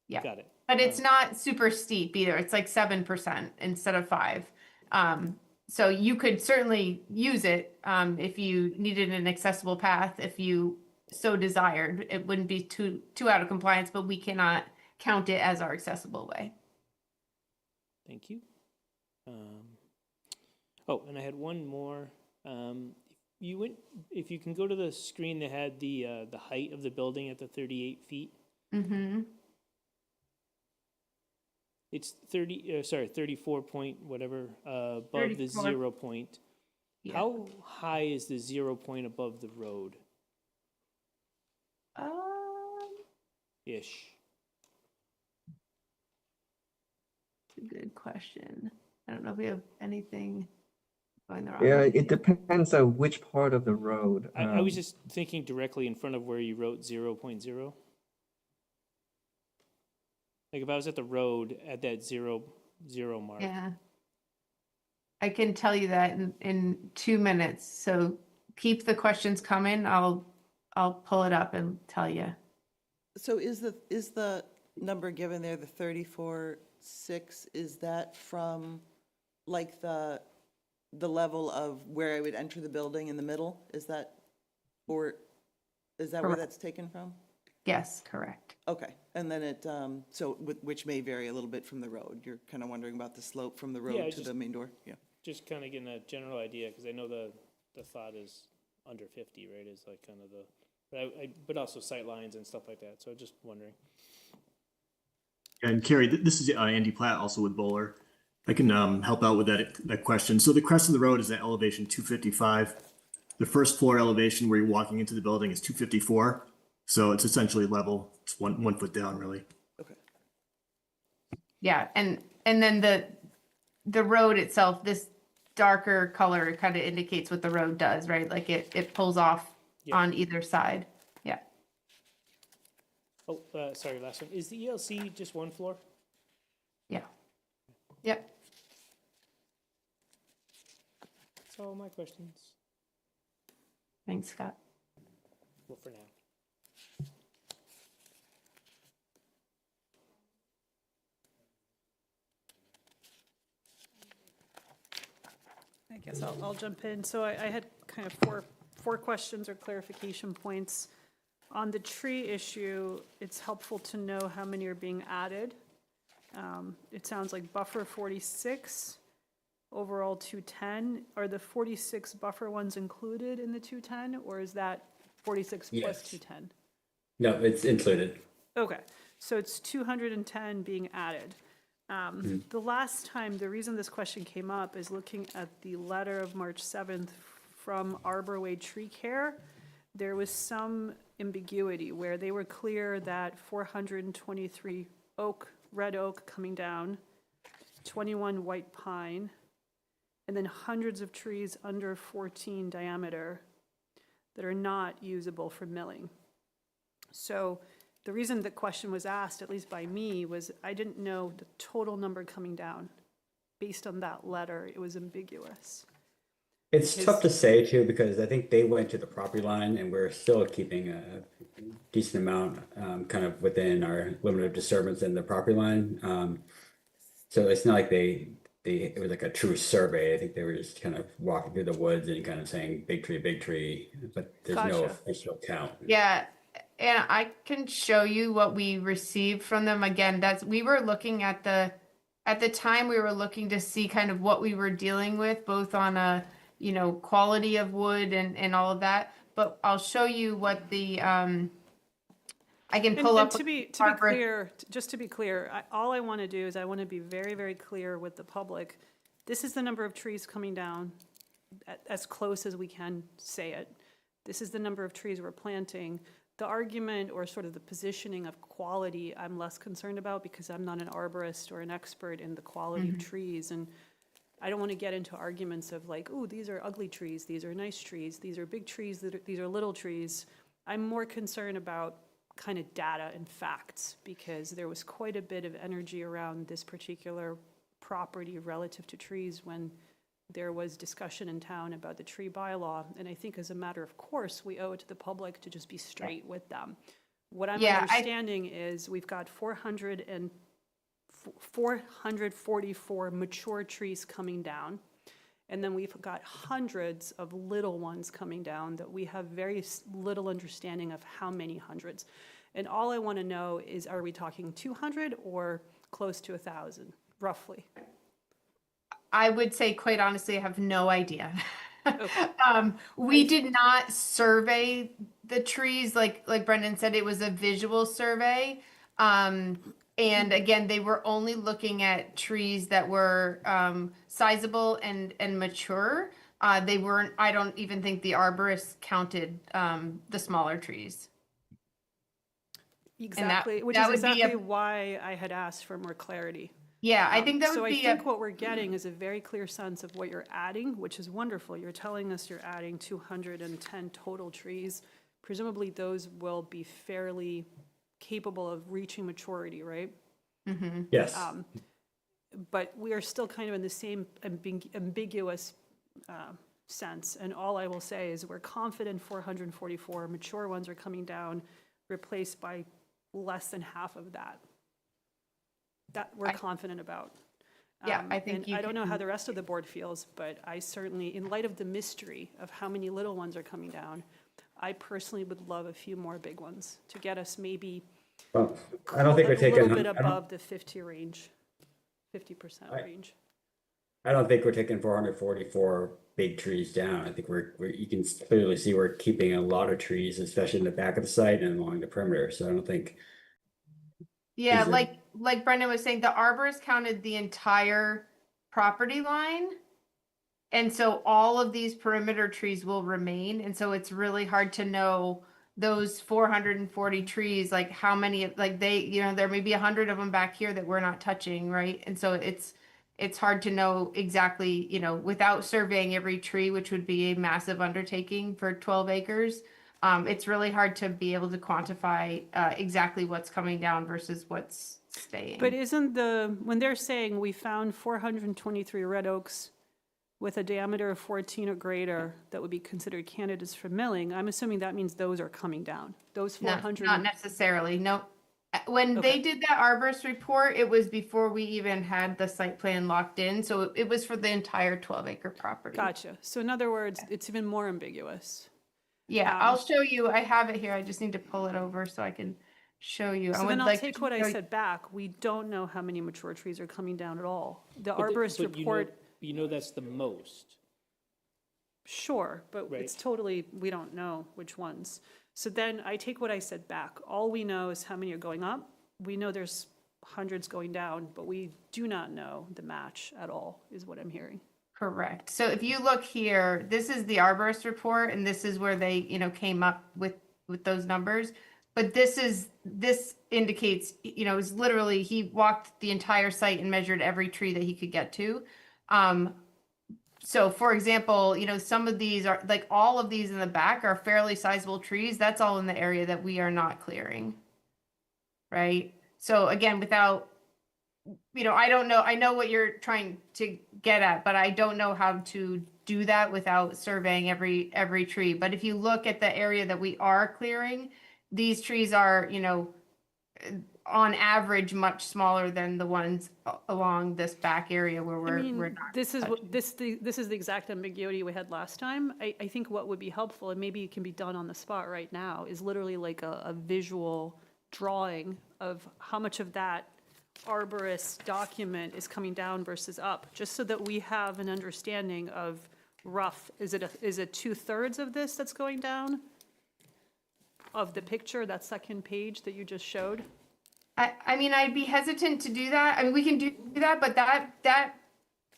Yeah. Got it. But it's not super steep either. It's like 7% instead of 5%. So you could certainly use it if you needed an accessible path, if you so desired. It wouldn't be too out of compliance, but we cannot count it as our accessible way. Thank you. And I had one more. If you can go to the screen that had the height of the building at the 38 feet. Mm-hmm. It's 34 point whatever, above the 0 point. Yeah. How high is the 0 point above the road? Ish. Good question. I don't know if we have anything going the wrong Yeah, way. it depends on which part of the road. I was just thinking directly in front of where you wrote 0.0. Like if I was at the road at that 0 mark. Yeah. I can tell you that in 2 minutes. So keep the questions coming. I'll pull it up and tell you. So is the number given there, the 34.6, is that from like the level of where I would enter the building in the middle? Is that where Correct. that's taken from? Yes, correct. Okay, and then which may vary a little bit from the road. You're kind of wondering about the slope from the Yeah, road to the main door? Yeah. Just kind of getting a general idea, because I know the thought is under 50, right, is like kind of the, but also sight lines and stuff like that, so just wondering. And Carrie, this is Andy Platt, also with Bowler. I can help out with that question. So the crest of the road is at elevation 255. The first floor elevation where you're walking into the building is 254. So it's essentially level. It's one foot down, really. Okay. Yeah, and then the road itself, this darker color kind of indicates what the road does, right? Like it pulls off on either side. Yeah. Oh, sorry, last one. Is the ELC just one floor? Yeah. Yep. That's all my questions. Thanks, Scott. Well, for now. I guess I'll jump in. So I had kind of four questions or clarification points. On the tree issue, it's helpful to know how many are being added. It sounds like buffer 46, overall 210. Are the 46 buffer ones included in the 210, or is that 46 plus Yes. 210? No, it's included. Okay, so it's 210 being added. The last time, the reason this question came up is looking at the letter of March 7th from Arborway Tree Care. There was some ambiguity where they were clear that 423 red oak coming down, 21 white pine, and then hundreds of trees under 14 diameter that are not usable for milling. So the reason the question was asked, at least by me, was I didn't know the total number coming down. Based on that letter, it was ambiguous. It's tough to say too, because I think they went to the property line and we're still keeping a decent amount kind of within our limit of disturbance in the property line. So it's not like it was like a true survey. I think they were just kind of walking through the woods and kind of saying big tree, but there's no Gotcha. official count. Yeah, and I can show you what we received from them. Again, we were looking at the time we were looking to see kind of what we were dealing with, both on a, quality of wood and all of that. But I'll show you what the, I can pull up. To be clear, just to be clear, all I want to do is I want to be very, very clear with the public. This is the number of trees coming down, as close as we can say it. This is the number of trees we're planting. The argument or sort of the positioning of quality, I'm less concerned about because I'm not an arborist or an expert in the quality of trees. And I don't want to get into arguments of like, oh, these are ugly trees, these are nice trees, these are big trees, these are little trees. I'm more concerned about kind of data and facts because there was quite a bit of energy around this particular property relative to trees when there was discussion in town about the tree bylaw. And I think as a matter of course, we owe it to the public to just be straight with them. What I'm understanding is we've got 444 mature trees coming down. And then we've got hundreds of little ones coming down that we have very little understanding of how many hundreds. And all I want to know is, are we talking 200 or close to 1,000, roughly? I would say, quite honestly, I have no idea. Okay. We did not survey the trees like Brendan said. It was a visual survey. And again, they were only looking at trees that were sizable and mature. They weren't, I don't even think the arborists counted the smaller trees. Exactly, which is exactly why I had asked for more clarity. Yeah, I think that would so be. So I think what we're getting is a very clear sense of what you're adding, which is wonderful. You're telling us you're adding 210 total trees. Presumably those will be fairly capable of reaching maturity, right? Mm-hmm. Yes. But we are still kind of in the same ambiguous sense. And all I will say is we're confident 444 mature ones are coming down, replaced by less than half of that. That we're confident about. Yeah, I think I don't know how the rest of the board feels, but I certainly, in light of the mystery of how many little ones are coming down, I personally would love a few more big ones to get us maybe Well, I don't think we're taking. a little bit above the 50% range. I don't think we're taking 444 big trees down. I think you can clearly see we're keeping a lot of trees, especially in the back of the site and along the perimeter. So I don't think. Yeah, Is it- like Brendan was saying, the arborist counted the entire property line. And so all of these perimeter trees will remain. And so it's really hard to know those 440 trees, like how many, like there may be 100 of them back here that we're not touching, right? And so it's hard to know exactly, without surveying every tree, which would be a massive undertaking for 12 acres. It's really hard to be able to quantify exactly what's coming down versus what's staying. But when they're saying we found 423 red oaks with a diameter of 14 or greater that would be considered candidates for milling, I'm assuming that means those are coming down. Those 400. Not necessarily, no. When they did that arborist report, it was before we even had the site plan locked in. So it was for the entire 12-acre property. Gotcha. So in other words, it's even more ambiguous. Yeah, I'll show you. I have it here. I just need to pull it over so I can show you. So then I'll take what I said back. We don't know how many mature trees are coming down at all. The arborist report. That's the most. Sure, but it's totally, we don't know which ones. So then I take what I said back. All we know is how many are going up. We know there's hundreds going down, but we do not know the match at all, is what I'm hearing. Correct. So if you look here, this is the arborist report, and this is where they, came up with those numbers. But this indicates, it's literally, he walked the entire site and measured every tree that he could get to. So for example, some of these are like all of these in the back are fairly sizable trees. That's all in the area that we are not clearing. Right. So again, without, I don't know. I know what you're trying to get at, but I don't know how to do that without surveying every tree. But if you look at the area that we are clearing, these trees are, on average much smaller than the ones along this back area where we're not. This is the exact ambiguity we had last time. I think what would be helpful, and maybe it can be done on the spot right now, is literally like a visual drawing of how much of that arborist document is coming down versus up, just so that we have an understanding of rough. Is it 2/3 of this that's going down? Of the picture, that second page that you just showed? I mean, I'd be hesitant to do that. I mean, we can do that, but that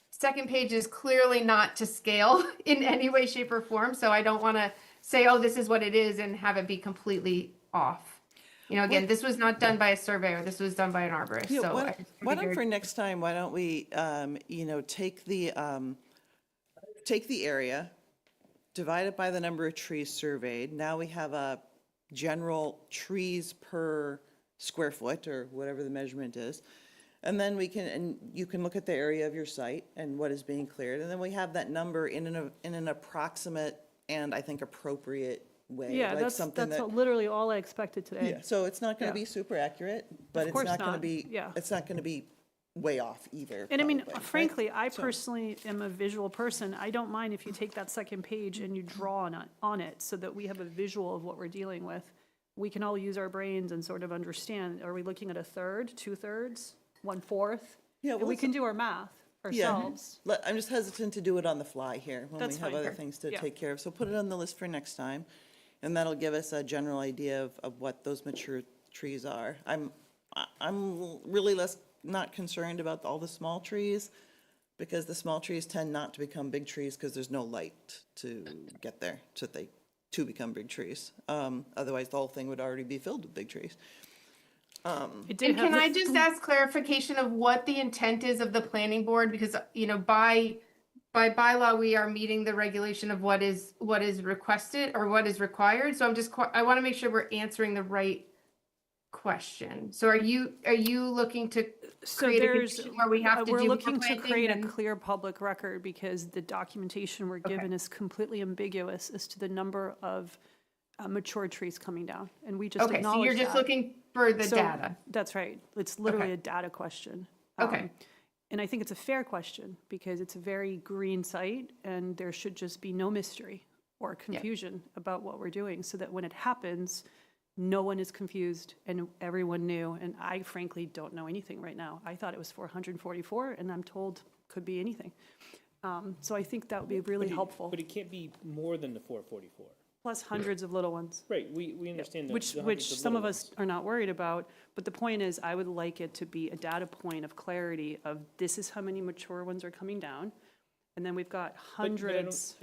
second page is clearly not to scale in any way, shape, or form. So I don't want to say, oh, this is what it is and have it be completely off. Again, this was not done by a surveyor. This was done by an arborist. Yeah, So why don't for next time, why don't we, take the area, divide it by the number of trees surveyed. Now we have a general trees per square foot or whatever the measurement is. And then you can look at the area of your site and what is being cleared. And then we have that number in an approximate and I think appropriate way. Yeah, like that's something literally all I expected today. Yeah, so it's not going to be super accurate, but it's not going to be, it's not going to be way off either. And I mean, probably, frankly, right? I personally am a visual person. I don't mind if you take that second page and you draw on it so that we have a visual of what we're dealing with. We can all use our brains and sort of understand, are we looking at 1/3, 2/3, 1/4? Yeah, And we can do our math ourselves. Yeah, I'm just hesitant to do it on the fly here when That's we have fine. other things to Yeah. take care of. So put it on the list for next time, and that'll give us a general idea of what those mature trees are. I'm really not concerned about all the small trees, because the small trees tend not to become big trees because there's no light to get there to become big trees. Otherwise, the whole thing would already be filled with big trees. And can I just ask clarification of what the intent is of the planning board? Because, by bylaw, we are meeting the regulation of what is requested or what is required. So I want to make sure we're answering the right question. So are you looking to create a condition where we have to do we're more looking to planting create a than- clear public record because the documentation we're given is completely ambiguous as to the number of mature trees coming down, and we just Okay, so acknowledge you're just that. looking for the So, data. That's right. It's literally Okay. a data question. Okay. And I think it's a fair question because it's a very green site and there should just be no mystery or confusion about what we're doing so that when it happens, no one is confused and everyone knew. And I frankly don't know anything right now. I thought it was 444 and I'm told could be anything. So I think that would be really helpful, But it can't be more than the 444. plus hundreds of little ones. Right, we understand that. Which the hundreds of some of little us are not worried about, but the point is, I would like it to be a data point of clarity of this is how many mature ones are coming down, and then we've got hundreds.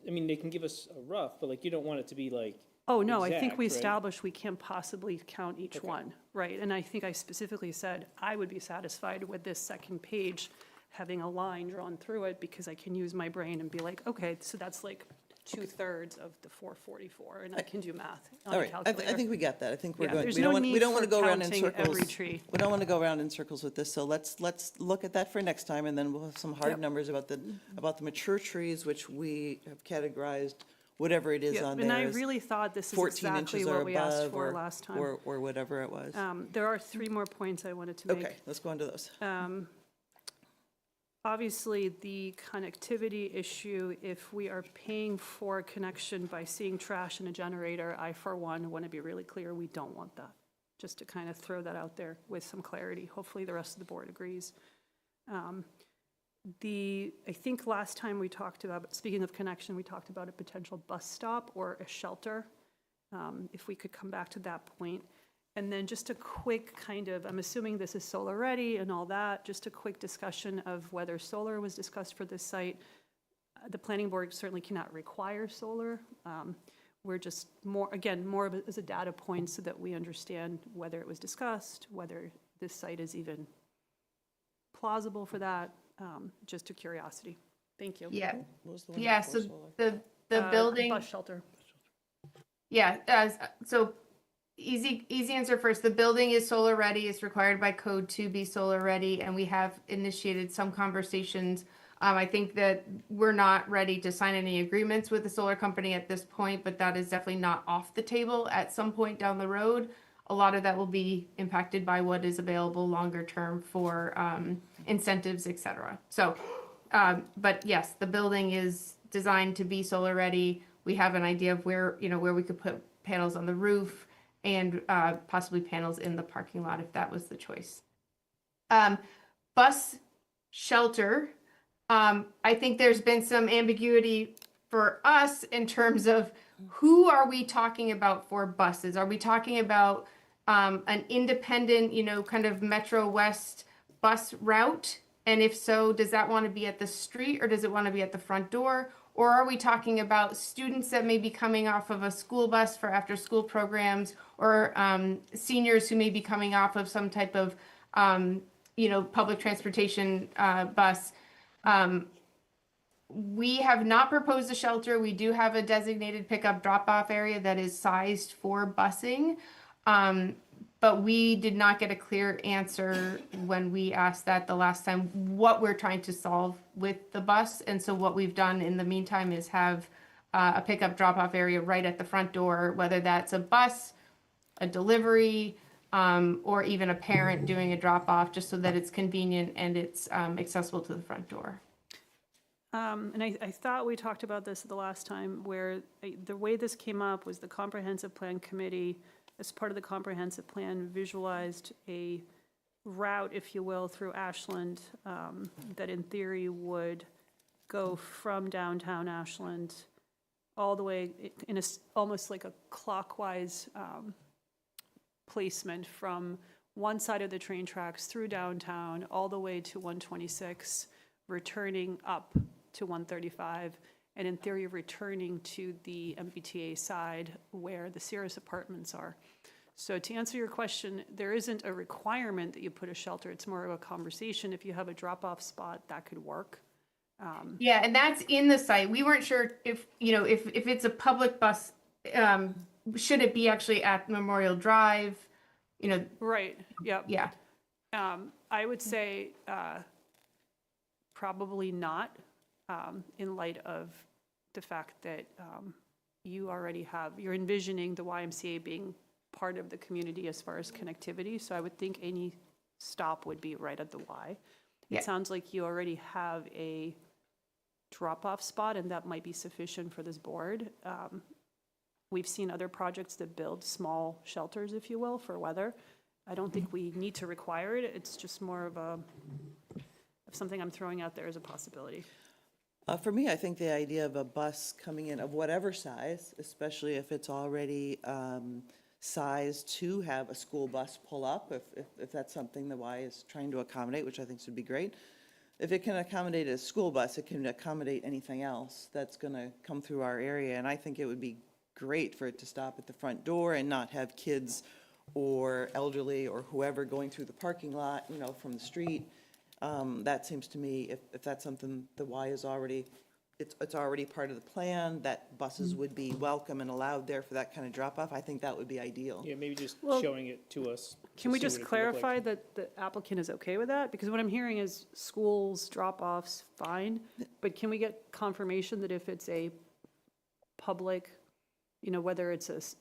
I mean, they can give us a rough, but like, you don't want it to be like. Oh, no, I think exact, we right? established we can't possibly count each one, right? And I think I specifically said I would be satisfied with this second page having a line drawn through it, because I can use my brain and be like, okay, so that's like 2/3 of the 444, and I can do math on All a right, calculator. I think we got that. I think we're Yeah, going, there's we no don't want, we need don't want to for go around in counting circles. every tree. We don't want to go around in circles with this, so let's look at that for next time, and then we'll have some hard Yep. numbers about the mature trees, which we have categorized, whatever it is Yeah, on and there. I is really thought this is 14 exactly inches or what we asked above, for or- last time. Or whatever it was. There are 3 more points I wanted to make. Okay, let's go on to those. Obviously, the connectivity issue, if we are paying for a connection by seeing trash in a generator, I, for one, want to be really clear, we don't want that. Just to kind of throw that out there with some clarity. Hopefully, the rest of the board agrees. I think last time we talked about, speaking of connection, we talked about a potential bus stop or a shelter. If we could come back to that point. And then just a quick kind of, I'm assuming this is solar ready and all that, just a quick discussion of whether solar was discussed for this site. The planning board certainly cannot require solar. We're just more of it as a data point so that we understand whether it was discussed, whether this site is even plausible for that, just a curiosity. Thank you. Yeah, What was the one yeah, before so solar? the building. Bus shelter. Yeah, so easy answer first. The building is solar ready. It's required by code to be solar ready, and we have initiated some conversations. I think that we're not ready to sign any agreements with the solar company at this point, but that is definitely not off the table at some point down the road. A lot of that will be impacted by what is available longer term for incentives, et cetera. So, but yes, the building is designed to be solar ready. We have an idea of where we could put panels on the roof and possibly panels in the parking lot if that was the choice. Bus shelter, I think there's been some ambiguity for us in terms of who are we talking about for buses? Are we talking about an independent, kind of Metro West bus route? And if so, does that want to be at the street or does it want to be at the front door? Or are we talking about students that may be coming off of a school bus for after school programs, or seniors who may be coming off of some type of, public transportation bus? We have not proposed a shelter. We do have a designated pickup drop-off area that is sized for busing. But we did not get a clear answer when we asked that the last time, what we're trying to solve with the bus. And so what we've done in the meantime is have a pickup drop-off area right at the front door, whether that's a bus, a delivery, or even a parent doing a drop-off, just so that it's convenient and it's accessible to the front door. And I thought we talked about this the last time, where the way this came up was the comprehensive plan committee, as part of the comprehensive plan, visualized a route, if you will, through Ashland that in theory would go from downtown Ashland all the way in almost like a clockwise placement from one side of the train tracks through downtown all the way to 126, returning up to 135, and in theory returning to the MBTA side where the Cirrus apartments are. So to answer your question, there isn't a requirement that you put a shelter. It's more of a conversation. If you have a drop-off spot, that could work. Yeah, and that's in the site. We weren't sure if it's a public bus, should it be actually at Memorial Drive? Right, yep. Yeah. I would say probably not, in light of the fact that you're envisioning the YMCA being part of the community as far as connectivity. So I would think any stop would be right at the Y. Yeah. It sounds like you already have a drop-off spot, and that might be sufficient for this board. We've seen other projects that build small shelters, if you will, for weather. I don't think we need to require it. It's just more of something I'm throwing out there as a possibility. For me, I think the idea of a bus coming in of whatever size, especially if it's already sized to have a school bus pull up, if that's something the Y is trying to accommodate, which I think would be great. If it can accommodate a school bus, it can accommodate anything else that's going to come through our area. And I think it would be great for it to stop at the front door and not have kids or elderly or whoever going through the parking lot, you know, from the street. That seems to me, if that's something the Y is already, it's already part of the plan, that buses would be welcome and allowed there for that kind of drop-off, I think that would be ideal. Yeah, maybe just Well, showing it to us. Can we see just what it could look like. clarify that the applicant is okay with that? Because what I'm hearing is schools, drop-offs, fine, but can we get confirmation that if it's a public, you know, whether it's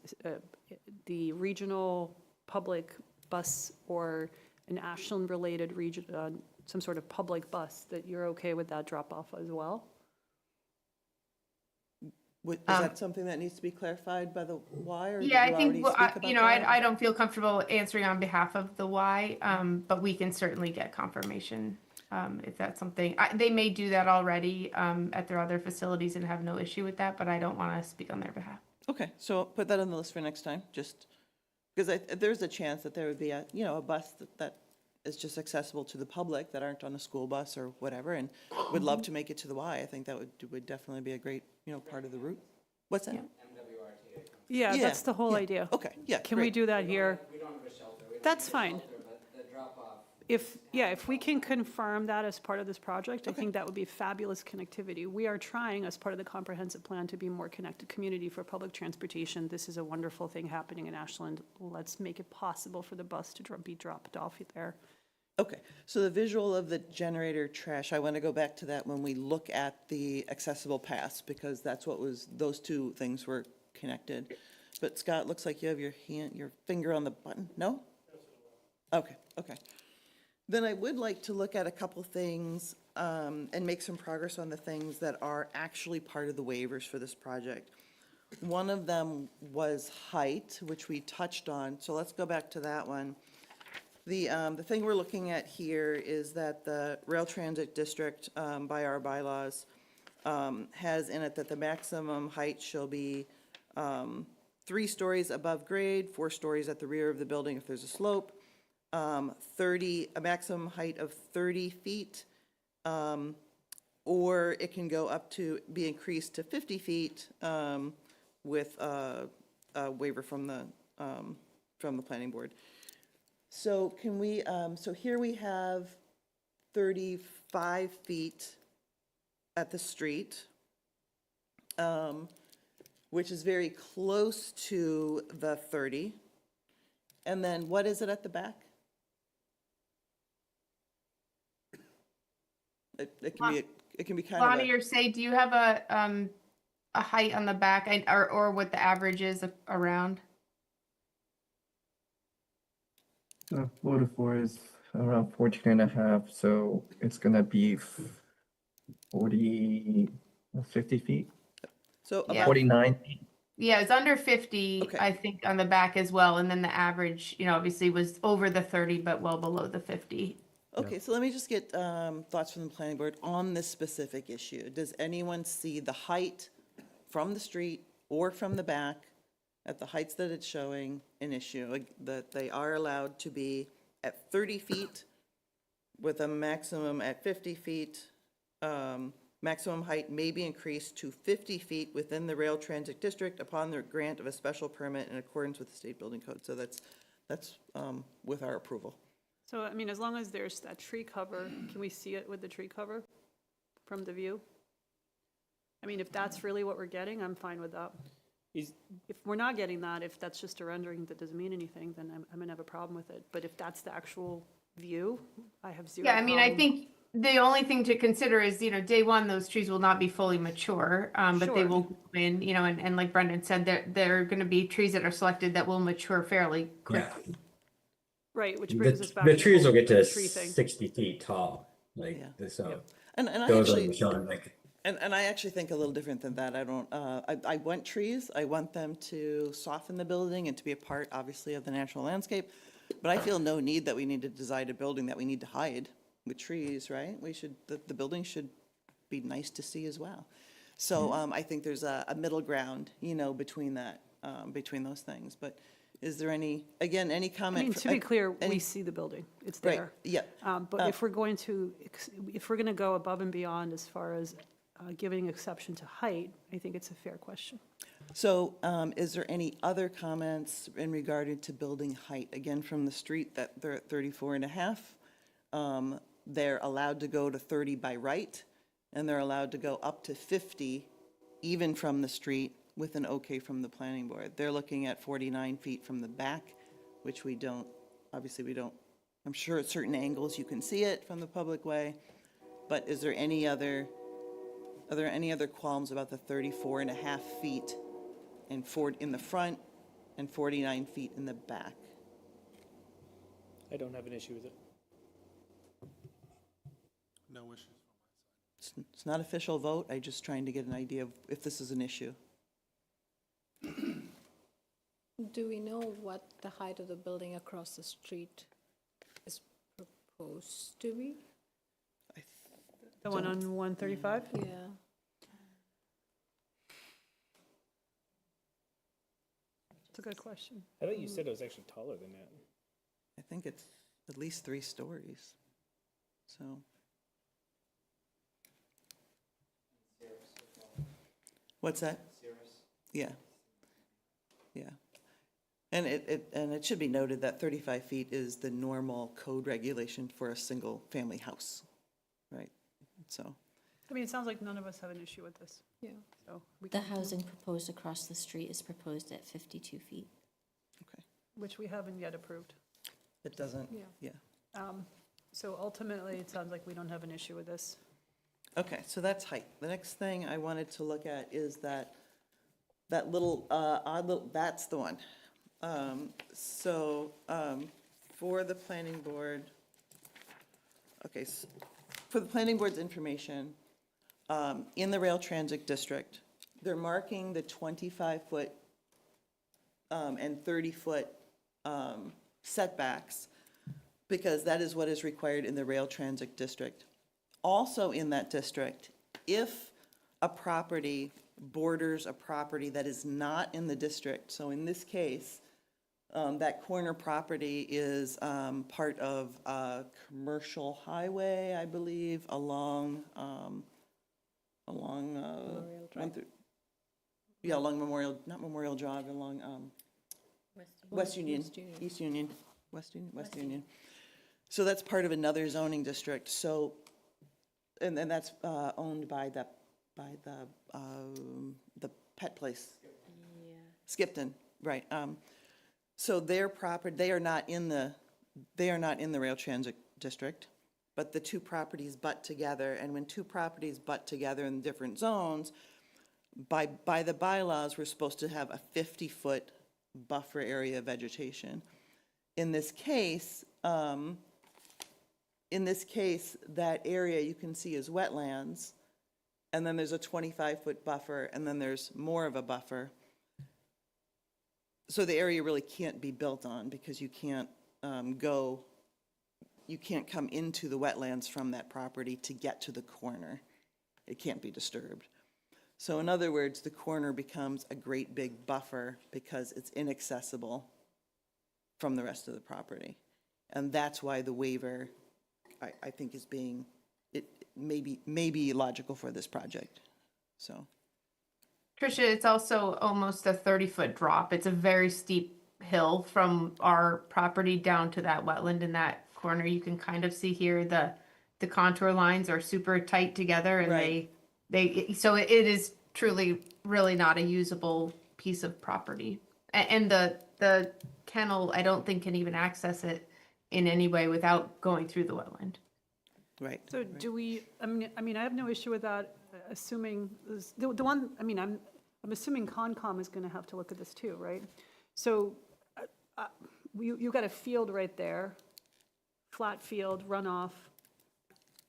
the regional public bus or an Ashland-related region, some sort of public bus, that you're okay with that drop-off as well? Is that something that needs to be clarified by the Y, or did Yeah, you I think, already well, speak about you know, that? I don't feel comfortable answering on behalf of the Y, but we can certainly get confirmation if that's something. They may do that already at their other facilities and have no issue with that, but I don't want to speak on their behalf. Okay, so put that on the list for next time, just, because there's a chance that there would be a, you know, a bus that is just accessible to the public that aren't on a school bus or whatever, and would love to make it to the Y. I think that would definitely be a great, you know, part of the route. What's that? Yeah, that's the whole idea. Okay, yeah, Can we great. do that here? That's fine. If we can confirm that as part of this project, I think that would be fabulous connectivity. We are trying, as part of the comprehensive plan, to be more connected community for public transportation. This is a wonderful thing happening in Ashland. Let's make it possible for the bus to be dropped off there. Okay, so the visual of the generator trash, I want to go back to that when we look at the accessible paths, because that's what was, those two things were connected. But Scott, looks like you have your finger on the button, no? Okay. Then I would like to look at a couple things and make some progress on the things that are actually part of the waivers for this project. One of them was height, which we touched on, so let's go back to that one. The thing we're looking at here is that the Rail Transit District, by our bylaws, has in it that the maximum height shall be 3 stories above grade, 4 stories at the rear of the building if there's a slope, a maximum height of 30 feet, or it can go up to, be increased to 50 feet with a waiver from the planning board. So can we, so here we have 35 feet at the street, which is very close to the 30. And then what is it at the back? It can be kind of Bonnie or Say, do you have a height on the back or what the average is around? 4 to 4 is around 14 and a half, so it's gonna be 50 feet, So Yeah. about 49 feet. Yeah, it's under 50, Okay. I think, on the back as well. And then the average, you know, obviously was over the 30, but well below the 50. Okay, so let me just get thoughts from the planning board on this specific issue. Does anyone see the height from the street or from the back, at the heights that it's showing, an issue? Like, that they are allowed to be at 30 feet with a maximum at 50 feet. Maximum height may be increased to 50 feet within the Rail Transit District upon the grant of a special permit in accordance with the state building code. So that's with our approval. So, I mean, as long as there's that tree cover, can we see it with the tree cover from the view? I mean, if that's really what we're getting, I'm fine with that. If we're not getting that, if that's just a rendering that doesn't mean anything, then I'm gonna have a problem with it. But if that's the actual view, I have zero Yeah, I mean, I problem. think the only thing to consider is, you know, day one, those trees will not be fully mature, but they Sure. will go in, you know, and like Brendan said, there are going to be trees that are selected that will mature fairly quickly. Right, which brings us back The to trees will get to the tree thing. 60 feet tall, like, so. And I Those actually, are showing like, and I actually think a little different than that. I don't, I want trees. I want them to soften the building and to be a part, obviously, of the natural landscape. But I feel no need that we need to design a building that we need to hide with trees, right? We should, the building should be nice to see as well. So I think there's a middle ground, you know, between that, between those things. But is there any, again, any I comment? mean, to be clear, any- we see the building, it's Right, there. yeah. But if we're going to, if we're going to go above and beyond as far as giving exception to height, I think it's a fair question. So is there any other comments in regard to building height? Again, from the street, that they're at 34 and a half. They're allowed to go to 30 by right, and they're allowed to go up to 50, even from the street, with an okay from the planning board. They're looking at 49 feet from the back, which we don't, obviously we don't, I'm sure at certain angles you can see it from the public way, but is there any other, are there any other qualms about the 34 and a half feet in the front and 49 feet in the back? I don't have an issue with it. No issues. It's not official vote, I'm just trying to get an idea of if this is an issue. Do we know what the height of the building across the street is proposed to be? The one on 135? Yeah. It's a good question. I thought you said it was actually taller than that. I think it's at least 3 stories, so. What's that? Yeah. Yeah. And it should be noted that 35 feet is the normal code regulation for a single-family house, right? So, I mean, it sounds like none of us have an issue with this. Yeah. So we The can, housing proposed across the street is proposed at 52 feet. which we haven't yet approved. it doesn't, Yeah. yeah. So ultimately, it sounds like we don't have an issue with this. Okay, so that's height. The next thing I wanted to look at is that little, odd little, that's the one. For the planning board, okay, for the planning board's information, in the rail transit district, they're marking the 25-foot and 30-foot setbacks because that is what is required in the rail transit district. Also in that district, if a property borders a property that is not in the district, so in this case, that corner property is part of a commercial highway, I believe, along Memorial Drive. along Memorial, not Memorial Drive, along West Union, East Union, West Union. So that's part of another zoning district. So, and that's owned by the pet place. Skipton, right. So their property, they are not in the rail transit district, but the two properties butt together, and when two properties butt together in different zones, by the bylaws, we're supposed to have a 50-foot buffer area of vegetation. In this case, that area you can see is wetlands, and then there's a 25-foot buffer, and then there's more of a buffer. So the area really can't be built on because you can't you can't come into the wetlands from that property to get to the corner. It can't be disturbed. So in other words, the corner becomes a great big buffer because it's inaccessible from the rest of the property. And that's why the waiver, I think, is being, it may be logical for this project, so. Tricia, it's also almost a 30-foot drop. It's a very steep hill from our property down to that wetland in that corner. You can kind of see here the contour lines are super tight together, and Right. so it is truly really not a usable piece of property. And the kennel, I don't think, can even access it in any way without going through the wetland. Right. So do we, I mean, I have no issue with that, assuming, the one, I mean, I'm assuming Concom is going to have to look at this too, right? So you've got a field right there, flat field, runoff,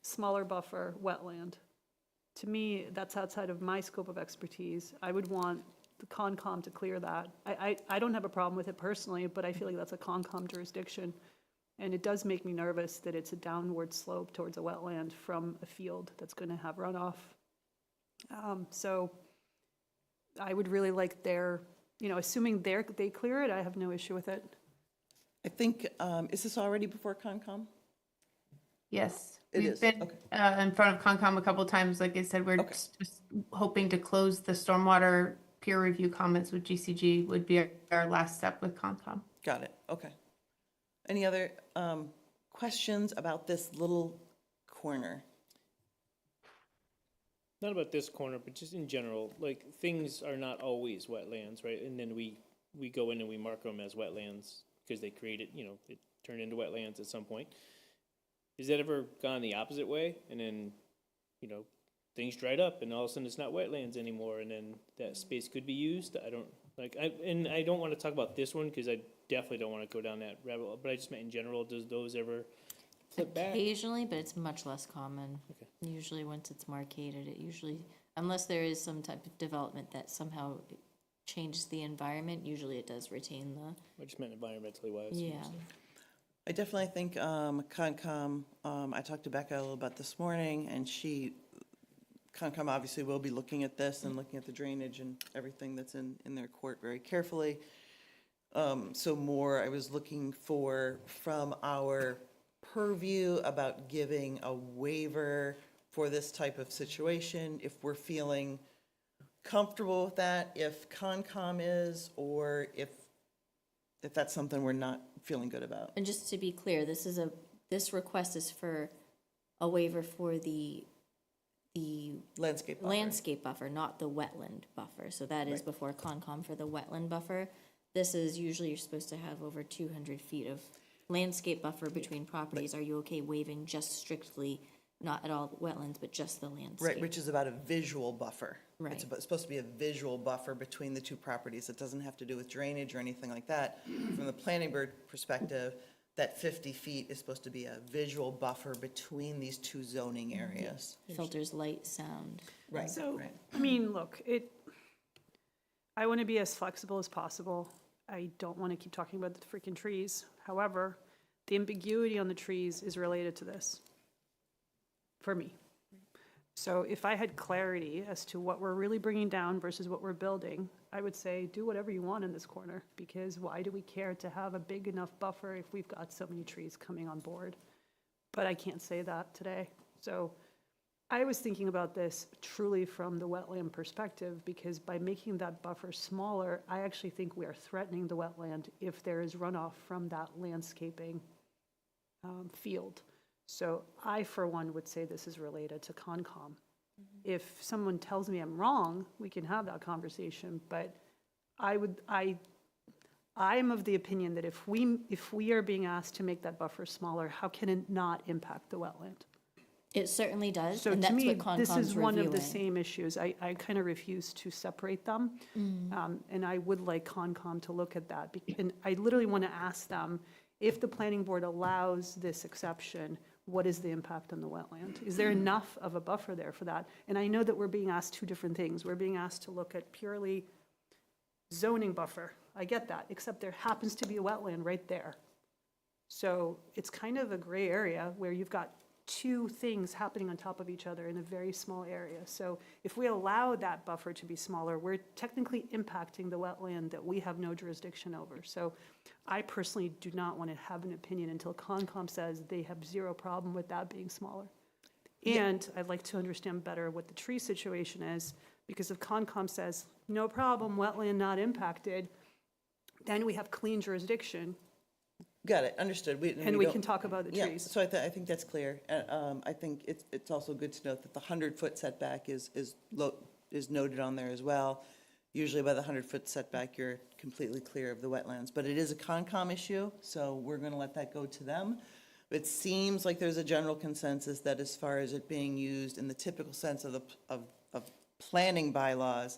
smaller buffer, wetland. To me, that's outside of my scope of expertise. I would want the Concom to clear that. I don't have a problem with it personally, but I feel like that's a Concom jurisdiction. And it does make me nervous that it's a downward slope towards a wetland from a field that's going to have runoff. So I would really like their, assuming they clear it, I have no issue with it. I think, is this already before Concom? Yes, It we've is, been okay. in front of Concom a couple times. Like I said, we're just hoping to close the stormwater peer review comments with GCG would be our last step with Concom. Got it, okay. Any other questions about this little corner? Not about this corner, but just in general, like, things are not always wetlands, right? And then we go in and we mark them as wetlands because they created, it turned into wetlands at some point. Has that ever gone the opposite way? And then, things dried up and all of a sudden it's not wetlands anymore and then that space could be used? I don't want to talk about this one because I definitely don't want to go down that rabbit hole, but I just meant in general, does those ever flip back? Occasionally, but it's much less common. Okay. Usually once it's marcated, it usually, unless there is some type of development that somehow changes the environment, usually it does retain the. I just meant environmentally wise. Yeah. I definitely think Concom, I talked to Becca a little bit this morning, and Concom obviously will be looking at this and looking at the drainage and everything that's in their court very carefully. So more I was looking for from our purview about giving a waiver for this type of situation, if we're feeling comfortable with that, if Concom is, or if that's something we're not feeling good about. And just to be clear, this request is for a waiver for the landscape buffer, not the wetland buffer. So that is Right. before Concom for the wetland buffer. This is usually you're supposed to have over 200 feet of landscape buffer between properties. Are you okay waiving just strictly, not at all wetlands, but just the landscape? Right, which is about a visual buffer. Right. It's supposed to be a visual buffer between the two properties. It doesn't have to do with drainage or anything like that. From the planning board perspective, that 50 feet is supposed to be a visual buffer between these two zoning areas. Filters light, sound. Right, So, right. I mean, look, I want to be as flexible as possible. I don't want to keep talking about the freaking trees. However, the ambiguity on the trees is related to this, for me. So if I had clarity as to what we're really bringing down versus what we're building, I would say, do whatever you want in this corner, because why do we care to have a big enough buffer if we've got so many trees coming on board? But I can't say that today. So I was thinking about this truly from the wetland perspective, because by making that buffer smaller, I actually think we are threatening the wetland if there is runoff from that landscaping field. So I, for one, would say this is related to Concom. If someone tells me I'm wrong, we can have that conversation, but I'm of the opinion that if we are being asked to make that buffer smaller, how can it not impact the wetland? It certainly does, So and to that's me, what Concom's this is one of the reviewing. same issues. I kind of refuse to separate them. And I would like Concom to look at that. And I literally want to ask them, if the planning board allows this exception, what is the impact on the wetland? Is there enough of a buffer there for that? And I know that we're being asked two different things. We're being asked to look at purely zoning buffer. I get that, except there happens to be a wetland right there. So it's kind of a gray area where you've got two things happening on top of each other in a very small area. So if we allow that buffer to be smaller, we're technically impacting the wetland that we have no jurisdiction over. So I personally do not want to have an opinion until Concom says they have zero problem with that being smaller. And I'd like to understand better what the tree situation is, because if Concom says, no problem, wetland not impacted, then we have clean jurisdiction. Got it, understood. And we can talk about the Yeah, trees. so I think that's clear. I think it's also good to note that the 100-foot setback is noted on there as well. Usually by the 100-foot setback, you're completely clear of the wetlands, but it is a Concom issue, so we're going to let that go to them. It seems like there's a general consensus that as far as it being used in the typical sense of planning bylaws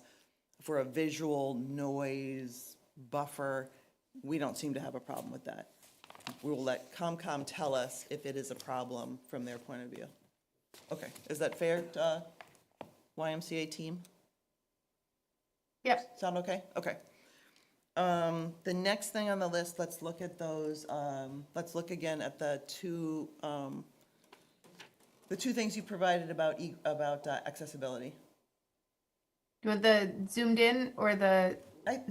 for a visual noise buffer, we don't seem to have a problem with that. We will let COMCOM tell us if it is a problem from their point of view. Okay, is that fair, YMCA team? Yep. Sound okay? Okay. The next thing on the list, let's look at those, let's look again at the two things you provided about, accessibility. You want the zoomed in or the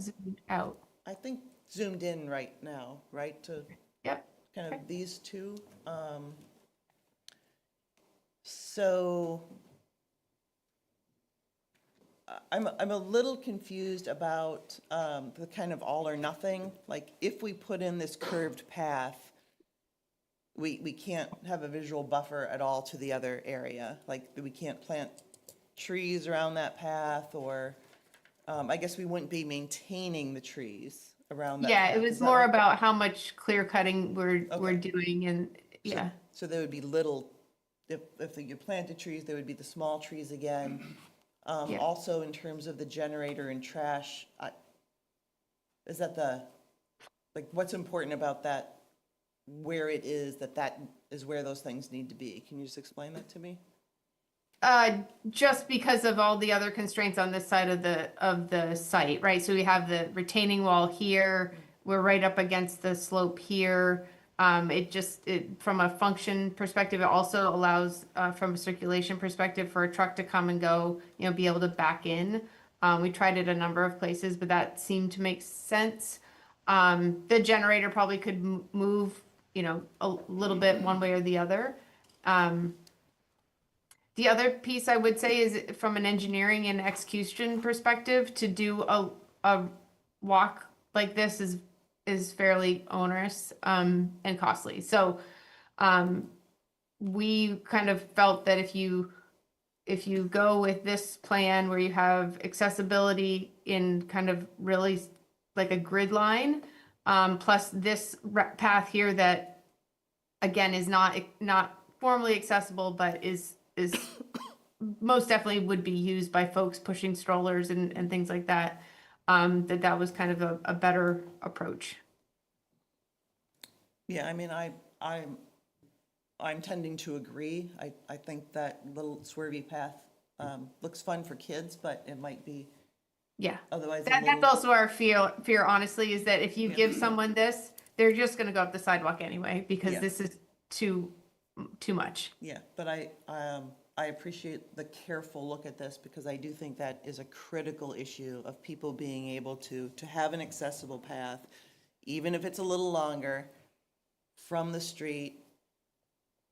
zoomed out? I think zoomed in right now, right, to Yep. kind of these two. So I'm a little confused about the kind of all or nothing. Like, if we put in this curved path, we can't have a visual buffer at all to the other area. Like, we can't plant trees around that path, or I guess we wouldn't be maintaining the trees around that Yeah, path. it was Is that more right? about how much clear cutting we're doing, and yeah. So there would be little, if you planted trees, there would be the small trees again. Yeah. Also, in terms of the generator and trash, is that like, what's important about that, where it is, that is where those things need to be? Can you just explain that to me? Just because of all the other constraints on this side of the site, right? So we have the retaining wall here, we're right up against the slope here. From a function perspective, it also allows, from a circulation perspective, for a truck to come and go, be able to back in. We tried it a number of places, but that seemed to make sense. The generator probably could move, a little bit one way or the other. The other piece I would say is, from an engineering and execution perspective, to do a walk like this is fairly onerous and costly. So we kind of felt that if you go with this plan where you have accessibility in kind of really like a grid line, plus this path here that again is not formally accessible, but is most definitely would be used by folks pushing strollers and things like that, that was kind of a better approach. Yeah, I mean, I'm tending to agree. I think that little swervy path looks fun for kids, but it might be, Yeah. otherwise. That's also our fear, honestly, is that if you give someone this, they're just gonna go up the sidewalk anyway, because this is too much. Yeah, but I appreciate the careful look at this, because I do think that is a critical issue of people being able to have an accessible path, even if it's a little longer, from the street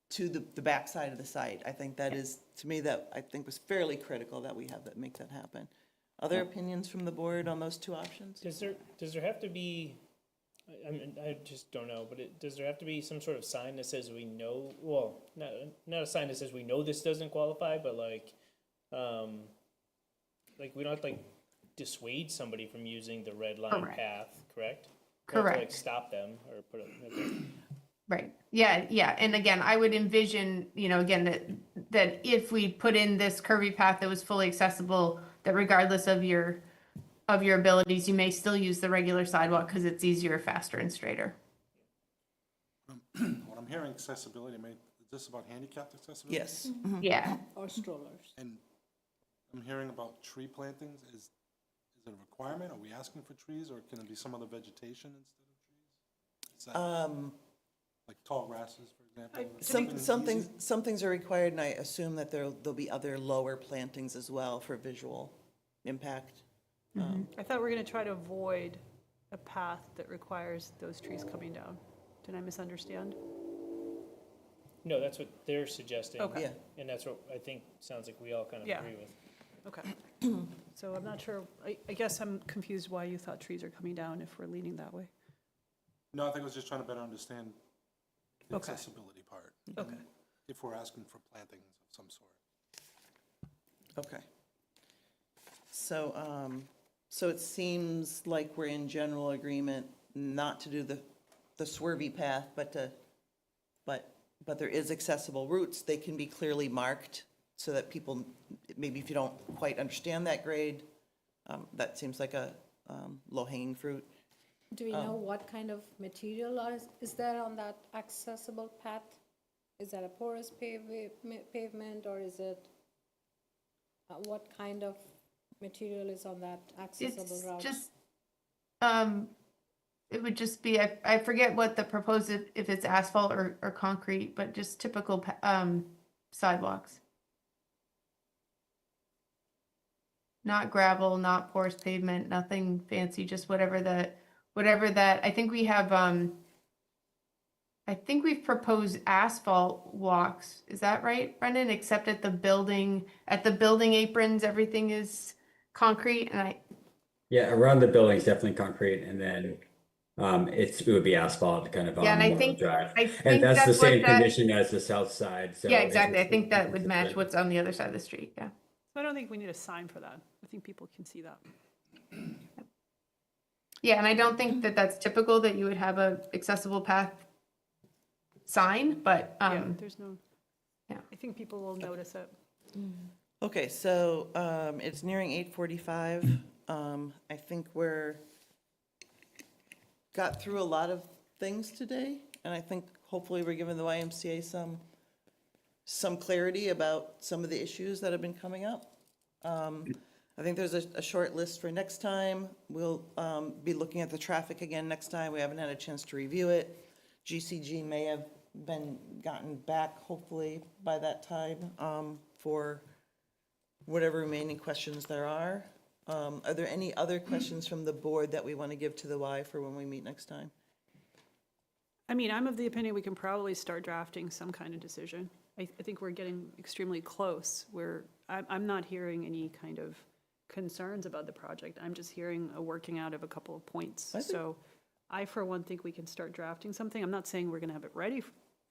to the backside of the site. I think that is, to me, that I think was fairly critical that we have that, make that happen. Other opinions from the board on those two options? Does there have to be, I mean, I just don't know, but does there have to be some sort of sign that says we know, well, not a sign that says we know this doesn't qualify, but like we don't have to like dissuade somebody from using the red line path, correct? We have to, like, stop them or put it. Right. Yeah. And again, I would envision, again, that if we put in this curvy path that was fully accessible, that regardless of your abilities, you may still use the regular sidewalk because it's easier, faster, and straighter. What I'm hearing, accessibility, is this about handicapped accessibility? Yes. Yeah. Or strollers. And I'm hearing about tree plantings. Is it a requirement? Are we asking for trees, or can it be some other vegetation instead of trees? Is that like tall grasses, for example? Some things are required, and I assume that there'll be other lower plantings as well for visual impact. I thought we were going to try to avoid a path that requires those trees coming down. Did I misunderstand? No, that's what they're suggesting. Okay. Yeah. And that's what I think sounds like we all kind of agree with. Okay. So I'm not sure, I guess I'm confused why you thought trees are coming down if we're leaning that way. No, I think I was just trying to better understand the accessibility part. Okay. If we're asking for plantings of some sort. Okay. So it seems like we're in general agreement not to do the swervy path, but there is accessible routes. They can be clearly marked so that people, maybe if you don't quite understand that grade, that seems like a low-hanging fruit. Do we know what kind of material is there on that accessible path? Is that a porous pavement, or is it, what kind of material is on that accessible route? Just it would just be, I forget what the proposed, if it's asphalt or concrete, but just typical sidewalks. Not gravel, not porous pavement, nothing fancy, just whatever that, I think we have, I think we've proposed asphalt walks. Is that right, Brendan? Except at the building aprons, everything is concrete and Yeah, around the building is definitely concrete, and then it would be asphalt kind of on yeah, and I Memorial think, Drive. I And think that's the that's what same that, condition as the south side, so. yeah, exactly. I it's- think that would match what's on the other side of the street, yeah. So I don't think we need a sign for that. I think people can see that. Yeah, and I don't think that that's typical that you would have a accessible path sign, but, Yeah, there's no, yeah. I think people will notice it. Okay, so it's nearing 8:45. I think got through a lot of things today, and I think hopefully we're giving the YMCA some clarity about some of the issues that have been coming up. I think there's a short list for next time. We'll be looking at the traffic again next time. We haven't had a chance to review it. GCG may have gotten back, hopefully, by that time, for whatever remaining questions there are. Are there any other questions from the board that we want to give to the Y for when we meet next time? I mean, I'm of the opinion we can probably start drafting some kind of decision. I think we're getting extremely close. I'm not hearing any kind of concerns about the project. I'm just hearing a working out of a couple of points. So I, for one, think we can start drafting something. I'm not saying we're going to have it ready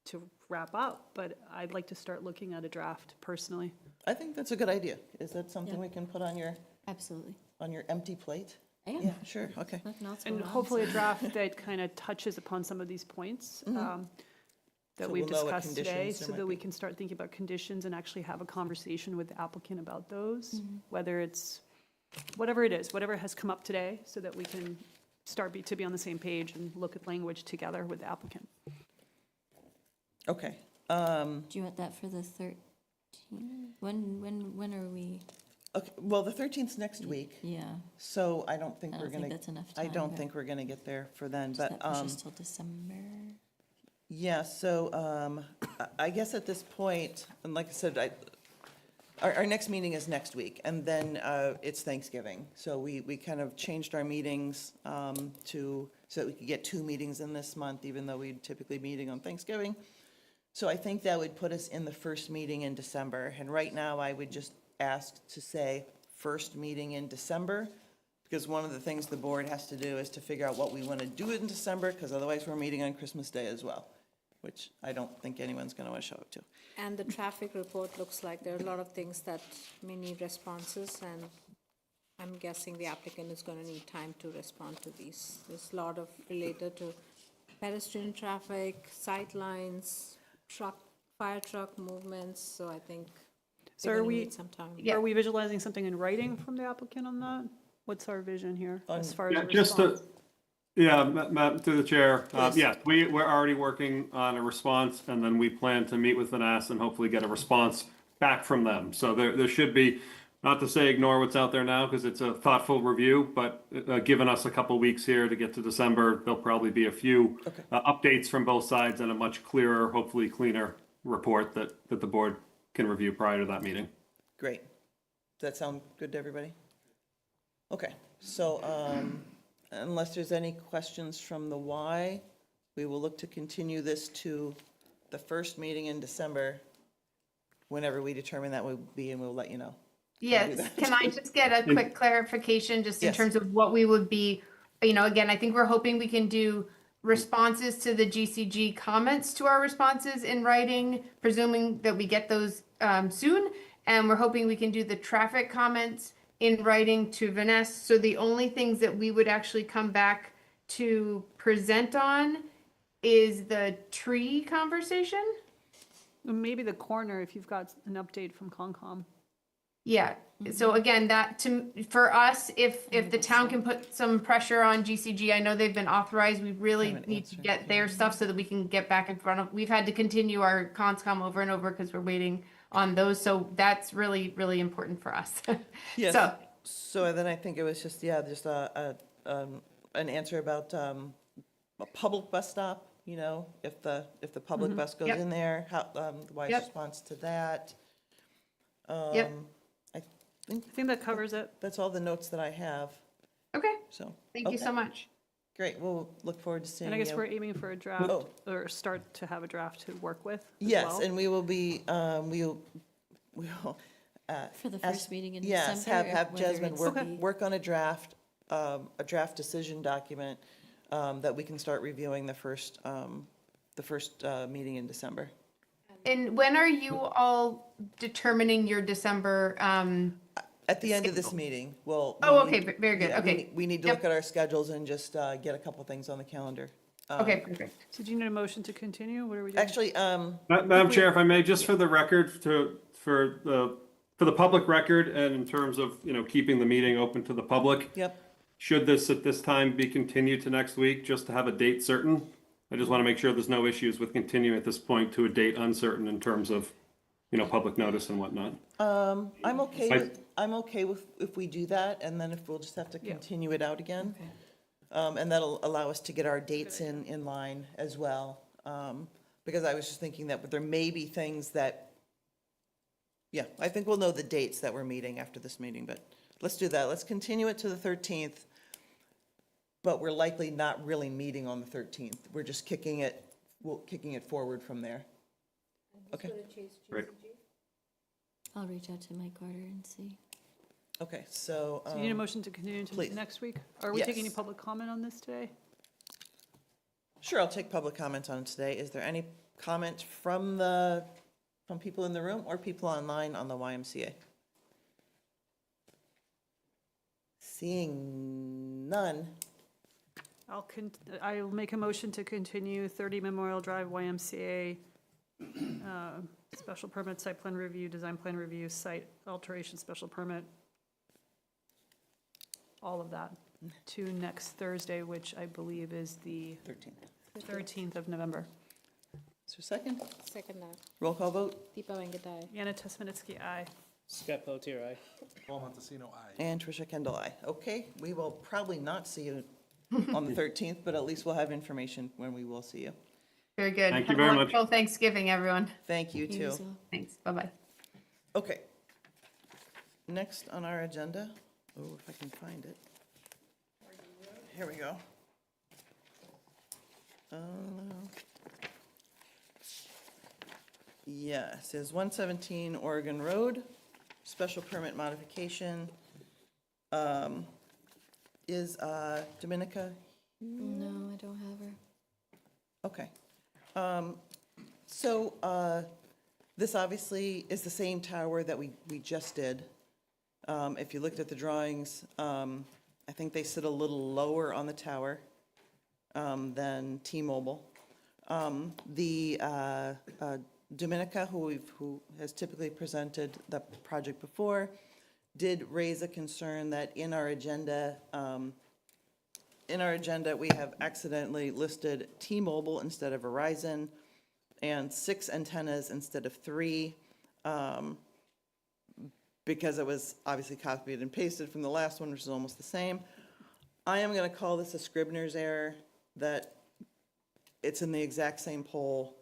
to wrap up, but I'd like to start looking at a draft personally. I think that's a good idea. Is that something we can put on your Absolutely. empty plate? Yeah. Sure, okay. Nothing else And going on, hopefully a so- draft that kind of touches upon some of these points that So we've we'll know what discussed today, conditions there so might that we be. can start thinking about conditions and actually have a conversation with the applicant about those, whether it's, whatever it is, whatever has come up today, so that we can start to be on the same page and look at language together with the applicant. Okay. Do you want that for the 13th? When are we? Okay, well, the 13th's next week, Yeah. so I don't think I we're don't gonna. think that's enough I time, don't but- think we're gonna get there for then, Does but, that push us till December? yeah, so, I guess at this point, and like I said, our next meeting is next week, and then, it's Thanksgiving. So we kind of changed our meetings, so that we could get 2 meetings in this month, even though we'd typically meeting on Thanksgiving. So I think that would put us in the first meeting in December, and right now I would just ask to say first meeting in December, because one of the things the board has to do is to figure out what we want to do in December, because otherwise we're meeting on Christmas Day as well, which I don't think anyone's going to want to show up to. And the traffic report looks like there are a lot of things that may need responses, and I'm guessing the applicant is going to need time to respond to these. There's a lot of related to pedestrian traffic, sight lines, fire truck movements, so I think So they're are going to we, need some time. are we visualizing something in writing from the applicant on that? What's our vision here as far as Yeah, a just response? Matt, through the chair. Please. Yes, we're already working on a response, and then we plan to meet with Vanessa and hopefully get a response back from them. So there should be, not to say ignore what's out there now, because it's a thoughtful review, but given us a couple weeks here to get to December, there'll probably be a few updates from both sides and a much clearer, hopefully cleaner report that the board can review prior to that meeting. Great. Does that sound good to everybody? Okay, so unless there's any questions from the Y, we will look to continue this to the first meeting in December, whenever we determine that will be, and we'll let you know. Yes, can I just get a quick clarification, just in Yes. terms of what we would be, again, I think we're hoping we can do responses to the GCG comments to our responses in writing, presuming that we get those soon. And we're hoping we can do the traffic comments in writing to Vanessa. So the only things that we would actually come back to present on is the tree conversation? Maybe the corner, if you've got an update from Concom. Yeah, so again, for us, if the town can put some pressure on GCG, I know they've been authorized, we really need to get their stuff so that we can get back in front of, we've had to continue our conscom over and over because we're waiting on those, so that's really, really important for us. Yes. So, So then I think it was just, just a an answer about a public bus stop, you know, if the public bus goes Yep. in there, how, the Y's Yep. response to that. Yep. I I think that covers it. that's all the notes that I have, Okay, so. thank you okay. so much. Great, we'll look forward to seeing And you. I guess we're aiming for a draft, Oh. or start to have a draft to work with as Yes, well. and we will be, we'll, For the ask- first meeting in yes, December. have whether Jasmine it's work on a draft decision document that we can start reviewing the first meeting in December. And when are you all determining your December, At the end of this meeting, we'll. Oh, we okay, need- very good, yeah, we okay. need- We need to Yep. look at our schedules and just get a couple things on the calendar. okay, perfect. So do you need a motion to continue? What are we doing? Actually, Madam Chair, if I may, just for the record, for the public record, and in terms of, you know, keeping the meeting open to the public. yep, Should this at this time be continued to next week, just to have a date certain? I just want to make sure there's no issues with continuing at this point to a date uncertain in terms of, you know, public notice and whatnot. I'm okay I- with if we do that, and then if we'll just have to Yeah. continue it out again. And that'll allow us to get our dates in line as well. Because I was just thinking that there may be things that, yeah, I think we'll know the dates that we're meeting after this meeting, but let's do that. Let's continue it to the 13th, but we're likely not really meeting on the 13th. We're just kicking it forward from there. Okay, Great. I'll reach out to Mike Carter and see. okay, so. So you need a motion to continue until please. next week? Are we taking any Yes. public comment on this today? Sure, I'll take public comment on it today. Is there any comment from people in the room or people online on the YMCA? Seeing none, I'll make a motion to continue 30 Memorial Drive YMCA, special permit, site plan review, design plan review, site alteration, special permit, all of that, to next Thursday, which I believe is the 13th of November. is there a second? Second that. Roll call vote? Deepa Venkatai. Yana Tesmanitsky, aye. Scott Pelletier, aye. Paul Montesino, aye. And Tricia Kendall, aye. Okay, we will probably not see you on the 13th, but at least we'll have information when we will see you. Very good. Thank you Have a very much. wonderful Thanksgiving, everyone. Thank you, too. Thanks, bye-bye. Okay. Next on our agenda, oh, if I can find it. Here we go. Yes, is 117 Oregon Road, special permit modification. Is Dominica? No, I don't have her. Okay. So this obviously is the same tower that we just did. If you looked at the drawings, I think they sit a little lower on the tower than T-Mobile. The Dominica, who has typically presented the project before, did raise a concern that in our agenda, we have accidentally listed T-Mobile instead of Verizon, and 6 antennas instead of 3, because it was obviously copied and pasted from the last one, which is almost the same. I am going to call this a Scribner's error, that it's in the exact same pole.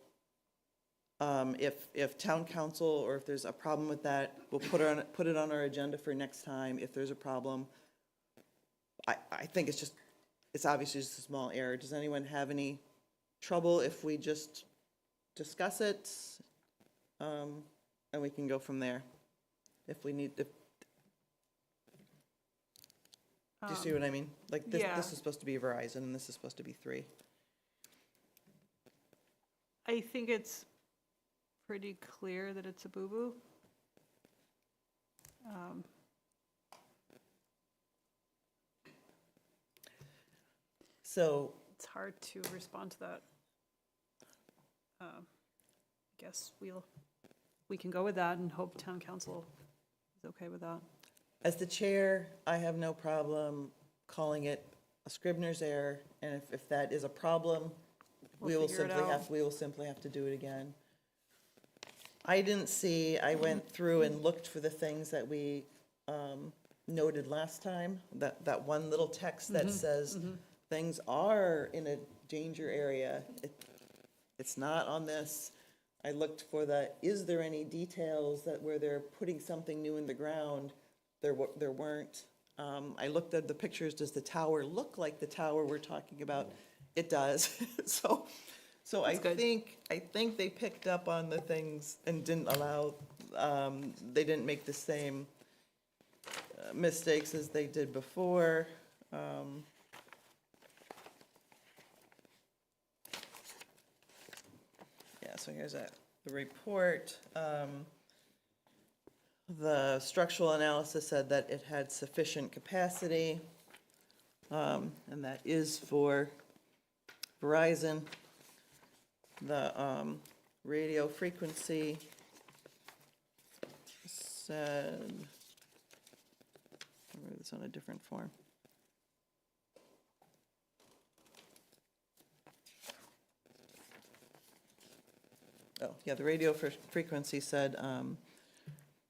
If town council, or if there's a problem with that, we'll put it on our agenda for next time if there's a problem. I think it's obviously just a small error. Does anyone have any trouble if we just discuss it? And we can go from there. If we need, do you see what I mean? Like, Yeah. this is supposed to be Verizon, and this is supposed to be 3. I think it's pretty clear that it's a boo-boo. So, It's hard to respond to that. I guess we can go with that and hope town council is okay with that. as the chair, I have no problem calling it a Scribner's error, and if that is a problem, we We'll will figure it simply have to do it again. I went through and looked for the things that we noted last time, that one little text that says things are in a danger area. It's not on this. I looked for is there any details that where they're putting something new in the ground? There weren't. I looked at the pictures. Does the tower look like the tower we're talking about? It does. So I think they picked up on the things and didn't allow, they didn't make the same mistakes as they did before. Yeah, so here's the report. The structural analysis said that it had sufficient capacity, and that is for Verizon. The radio frequency said, I'll write this on a different form. Oh, yeah, the radio frequency said,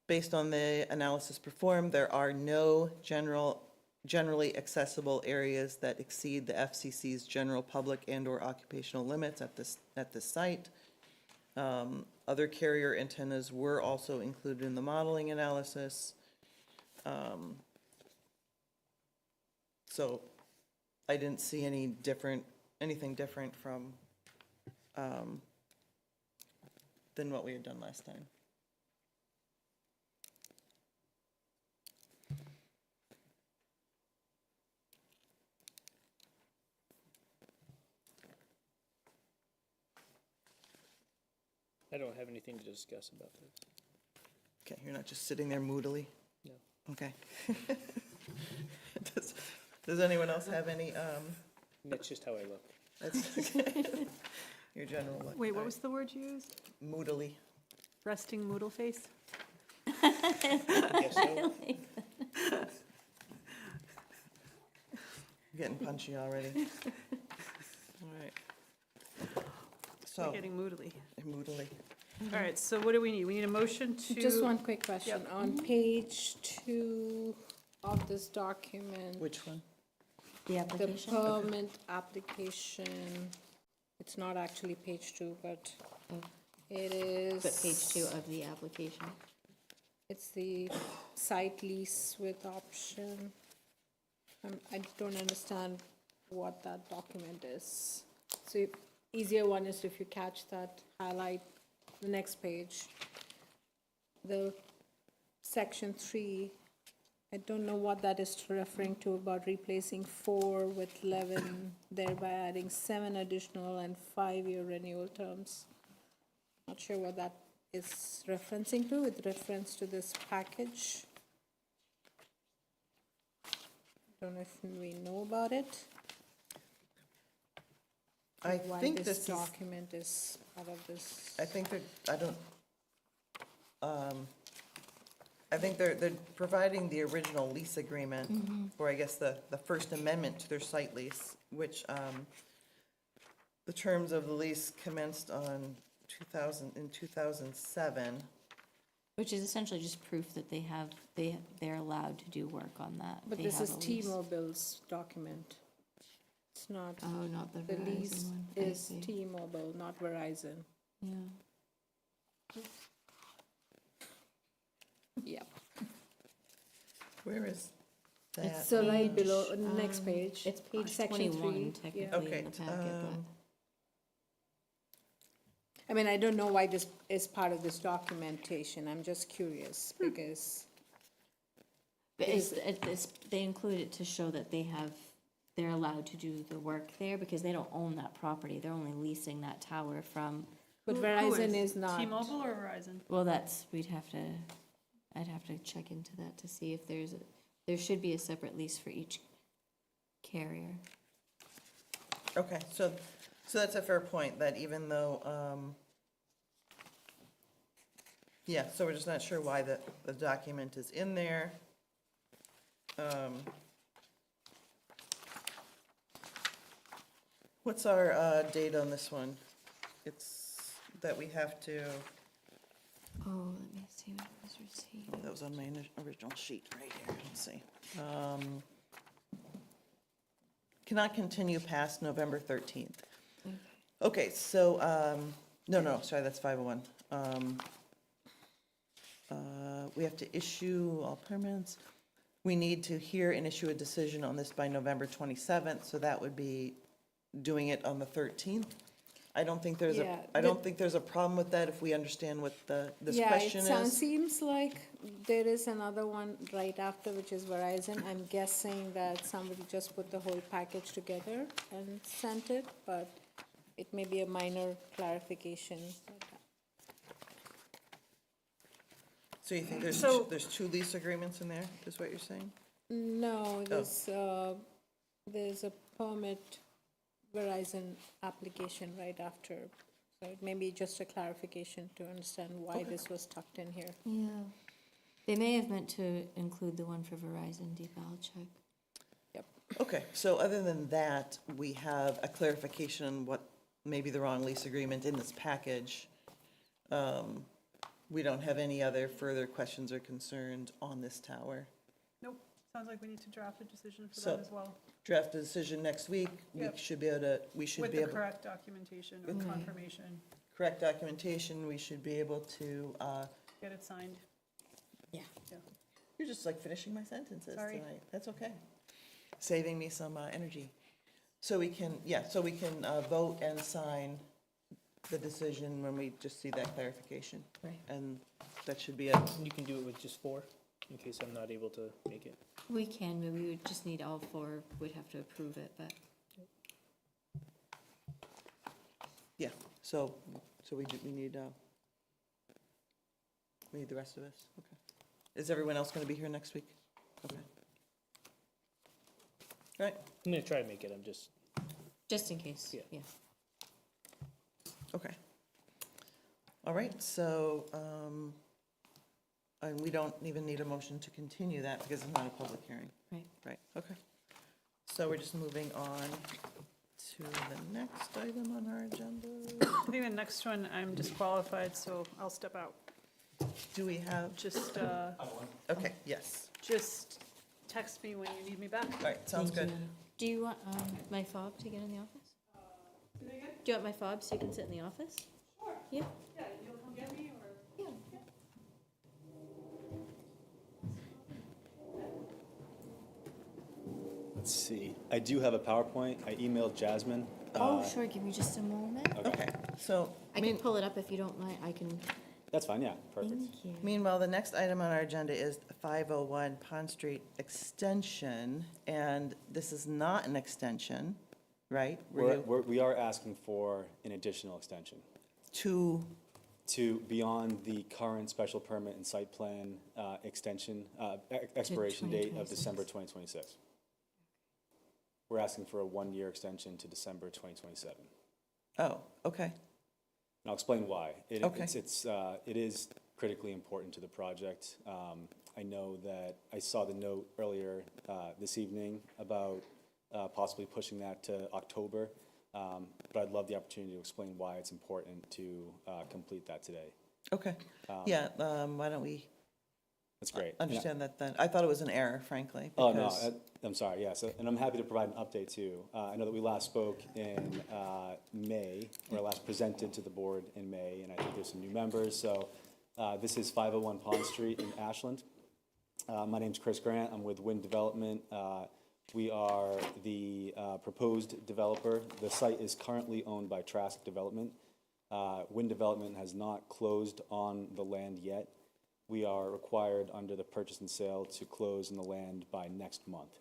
based on the analysis performed, there are no generally accessible areas that exceed the FCC's general public and/or occupational limits at this site. Other carrier antennas were also included in the modeling analysis. So I didn't see anything different from than what we had done last time. I don't have anything to discuss about this. Okay, you're not just sitting there moodily? No. Okay. Does anyone else have any, That's just how I look. that's, okay. Your general look? Wait, what was the word you used? Moodily. Resting moodle face? Guess so. Getting punchy already. All right. We're So, getting moodily. moodily. All right, so what do we need? We need a motion to. Just one quick question. On page 2 of this document, Which one? The the application? permit application, it's not actually page 2, but it is. But page 2 of the application. It's the site lease with option. I don't understand what that document is. So easier one is if you catch that, highlight the next page. The section 3, I don't know what that is referring to about replacing 4 with 11, thereby adding 7 additional and 5-year renewal terms. Not sure what that is referencing to with reference to this package. Don't know if we know about it. I Why think this this is, document is part of this. I think that, I think they're providing the original lease agreement, or I guess the first amendment to their site lease, which, the terms of the lease commenced on 2007. Which is essentially just proof that they're allowed to do work on that. But They this have is a lease. T-Mobile's document. It's not, Oh, not the the lease Verizon one. I is see. T-Mobile, not Verizon. Yeah. Yep. Where is that? It's So right page, below, next page. It's page section 21 3, technically yeah. Okay, in the packet, but. I mean, I don't know why this is part of this documentation. I'm just curious because But they include it to show that they're allowed to do the work there because they don't own that property. They're only leasing that tower from, but Who Verizon is not. T-Mobile or Verizon? well, I'd have to check into that to see if there should be a separate lease for each carrier. Okay, so that's a fair point, that even though, yeah, so we're just not sure why the document is in there. What's our date on this one? It's that we have to, Oh, let me see what was received. that was on my original sheet right here, let's see. cannot continue past November 13th. Okay, so, no, sorry, that's 501. We have to issue all permits. We need to hear and issue a decision on this by November 27th, so that would be doing it on the 13th. I don't think there's Yeah, I don't think there's a problem with that if we understand what this Yeah, question it sounds, is. seems like there is another one right after, which is Verizon. I'm guessing that somebody just put the whole package together and sent it, but it may be a minor clarification. So you think there's two lease agreements in there, is what you're saying? No, there's a permit Verizon application right after. So it may be just a clarification to understand why this was tucked in here. Yeah. They may have meant to include the one for Verizon, Deep, I'll check. Yep. Okay, so other than that, we have a clarification on what may be the wrong lease agreement in this package. We don't have any other further questions or concerns on this tower. Nope, sounds like we need to draft a decision for So- that as well. Draft a decision next week. Yep. We should be able to, we should With be the able, correct documentation or confirmation, correct documentation, we should be able to, get it signed. Yeah. you're just like finishing my sentences Sorry. tonight. That's okay. Saving me some energy. So we can, vote and sign the decision when we just see that clarification. Right. And that should be it. You can do it with just 4, in case I'm not able to make it. We can, but we would just need all 4, we'd have to approve it, but. Yeah, so we need the rest of us, okay. Is everyone else gonna be here next week? Okay. All right, I'm gonna try to make it, I'm just, Just in case, Yeah. yeah. okay. All right, so, and we don't even need a motion to continue that because it's not a public hearing. Right. Right, okay. So we're just moving on to the next item on our agenda. I think the next one, I'm disqualified, so I'll step out. Do we have, Just, okay, yes, just text me when you need me back. all right, sounds Thank good. you. Do you want my fob to get in the office? Do you want my fob so you can sit in the office? Sure. Yeah. Yeah, you'll come get me, or? Yeah. Let's see. I do have a PowerPoint. I emailed Jasmine. Oh, sure, give me just a moment. Okay, so, I can pull it up if you don't mind, I can, That's fine, yeah, perfect. thank you. meanwhile, the next item on our agenda is 501 Pond Street Extension, and this is not an extension, right? We are asking for an additional extension To, to beyond the current special permit and site plan extension, expiration date of 2026. December 2026. We're asking for a 1-year extension to December 2027. oh, okay, And I'll explain why. Okay. It is critically important to the project. I know that I saw the note earlier this evening about possibly pushing that to October, but I'd love the opportunity to explain why it's important to complete that today. okay. Yeah, why don't we That's great. understand that then? I thought it was an error, frankly. Oh, no, because- I'm sorry, yeah, and I'm happy to provide an update too. I know that we last spoke in May, or last presented to the board in May, and I think there's some new members, so this is 501 Pond Street in Ashland. My name's Chris Grant, I'm with Wind Development. We are the proposed developer. The site is currently owned by Trask Development. Wind Development has not closed on the land yet. We are required under the purchase and sale to close on the land by next month.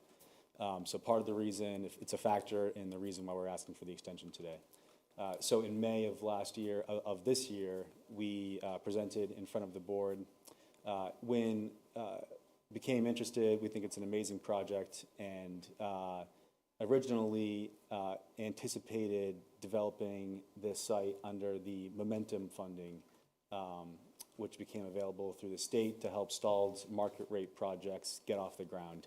So part of the reason, if it's a factor in the reason why we're asking for the extension today. So in May of this year, we presented in front of the board. When became interested, we think it's an amazing project, and originally anticipated developing this site under the Momentum funding, which became available through the state to help stalled market rate projects get off the ground.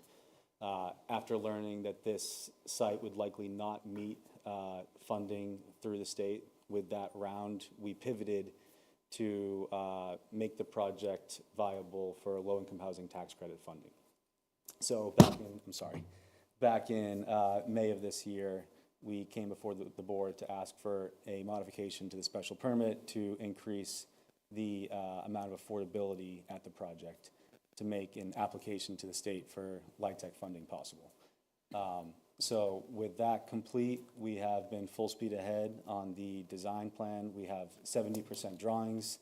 After learning that this site would likely not meet funding through the state with that round, we pivoted to make the project viable for low-income housing tax credit funding. So back in May of this year, we came before the board to ask for a modification to the special permit to increase the amount of affordability at the project to make an application to the state for LIHTC funding possible. So with that complete, we have been full speed ahead on the design plan. We have 70% drawings,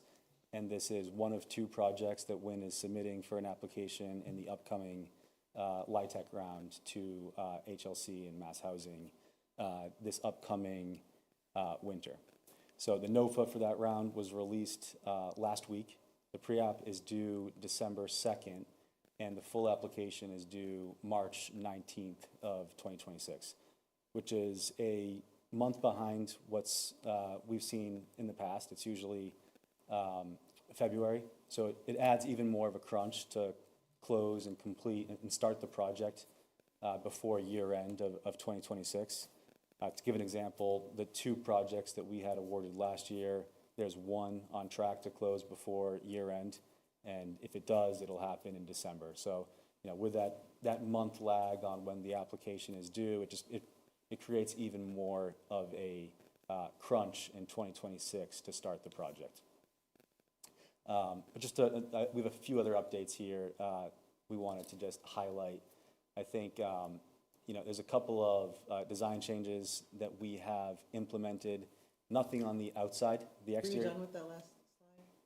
and this is one of 2 projects that WIN is submitting for an application in the upcoming LIHTC round to HLC and Mass Housing this upcoming winter. So the NOFA for that round was released last week. The pre-app is due December 2nd, and the full application is due March 19th of 2026, which is a month behind what's we've seen in the past. It's usually February, so it adds even more of a crunch to close and complete and start the project before year end of 2026. To give an example, the 2 projects that we had awarded last year, there's one on track to close before year end, and if it does, it'll happen in December. So, with that month lag on when the application is due, it creates even more of a crunch in 2026 to start the project. But just we have a few other updates here we wanted to just highlight. I think there's a couple of design changes that we have implemented. Nothing on the outside, the Were exterior. you done with that last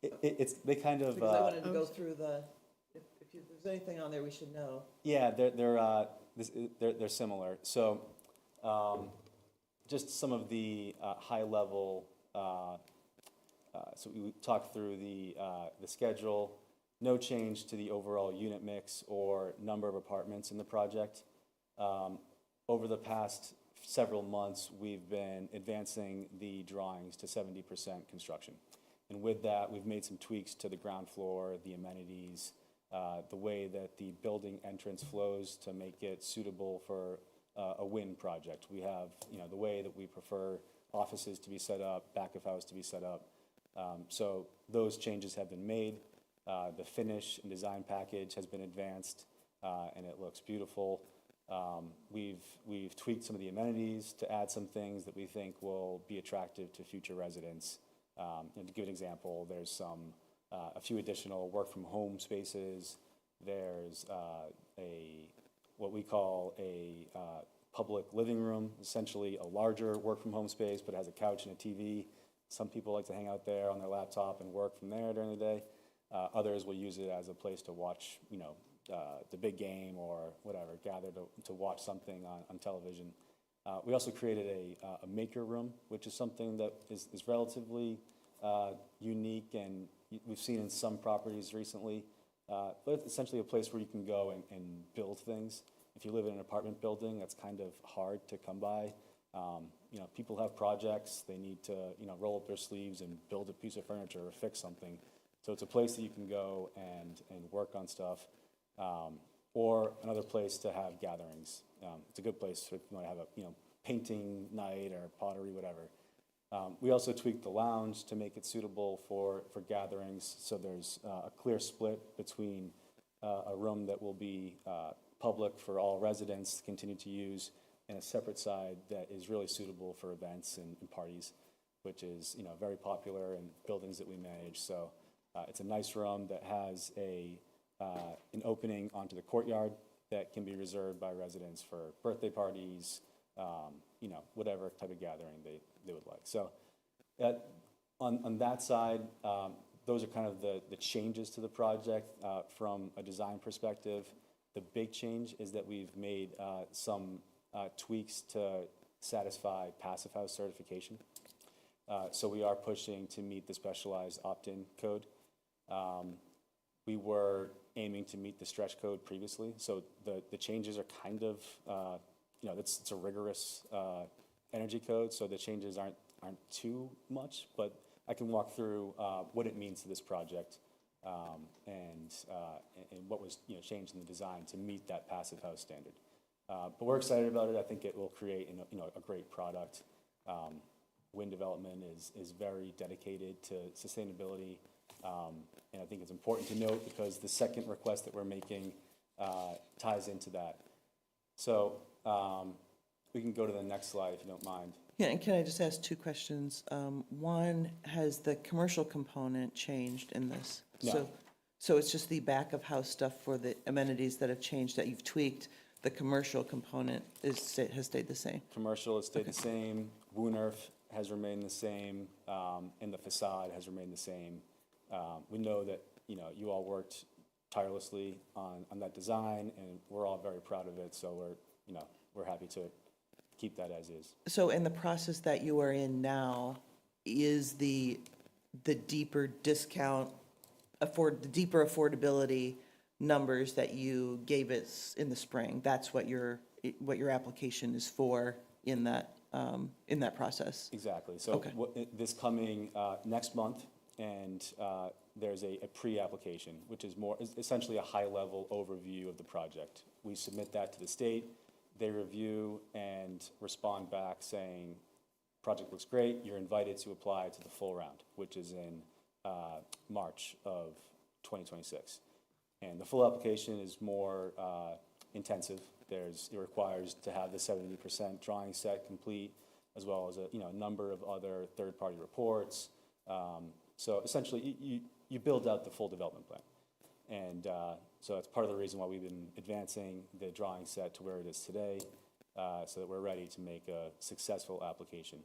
slide? It's they kind of. Because I wanted to go through if there's anything on there we should know. Yeah, they're similar. So, just some of the high level. So we talked through the schedule. No change to the overall unit mix or number of apartments in the project. Over the past several months, we've been advancing the drawings to 70% construction. And with that, we've made some tweaks to the ground floor, the amenities, the way that the building entrance flows to make it suitable for a WIN project. We have, the way that we prefer offices to be set up, back of house to be set up. So those changes have been made. The finish and design package has been advanced, and it looks beautiful. We've tweaked some of the amenities to add some things that we think will be attractive to future residents. And to give an example, there's a few additional work from home spaces. There's what we call a public living room, essentially a larger work from home space, but it has a couch and a TV. Some people like to hang out there on their laptop and work from there during the day. Others will use it as a place to watch, the big game or whatever, gather to watch something on television. We also created a maker room, which is something that is relatively unique and we've seen in some properties recently. But it's essentially a place where you can go and build things. If you live in an apartment building, that's kind of hard to come by. People have projects, they need to, roll up their sleeves and build a piece of furniture or fix something. So it's a place that you can go and work on stuff, or another place to have gatherings. It's a good place if you want to have a painting night or pottery, whatever. We also tweaked the lounge to make it suitable for gatherings. So there's a clear split between a room that will be public for all residents to continue to use, and a separate side that is really suitable for events and parties, which is very popular in buildings that we manage. So it's a nice room that has an opening onto the courtyard that can be reserved by residents for birthday parties, whatever type of gathering they would like. So on that side, those are kind of the changes to the project from a design perspective. The big change is that we've made some tweaks to satisfy passive house certification. So we are pushing to meet the specialized opt-in code. We were aiming to meet the stretch code previously. So the changes are kind of, it's a rigorous energy code. So the changes aren't too much, but I can walk through what it means to this project and what was changed in the design to meet that passive house standard. But we're excited about it. I think it will create a great product. WIN Development is very dedicated to sustainability, and I think it's important to note because the second request that we're making ties into that. So We can go to the next slide if you don't mind. Yeah, and can I just ask two questions? One, has the commercial component changed in this? No. So it's just the back of house stuff for the amenities that have changed, that you've tweaked? The commercial component has stayed the same? Commercial has stayed the same, Woonerf has remained the same, and the facade has remained the same. We know that, you all worked tirelessly on that design, and we're all very proud of it, so we're happy to keep that as is. So in the process that you are in now, is the deeper discount, the deeper affordability numbers that you gave us in the spring, that's what your application is for in that process? Exactly. So Okay. this coming next month, and there's a pre-application, which is essentially a high-level overview of the project. We submit that to the state, they review and respond back saying, project looks great, you're invited to apply to the full round, which is in March of 2026. And the full application is more intensive. It requires to have the 70% drawing set complete, as well as a number of other third-party reports. So essentially, you build out the full development plan. And so that's part of the reason why we've been advancing the drawing set to where it is today, so that we're ready to make a successful application.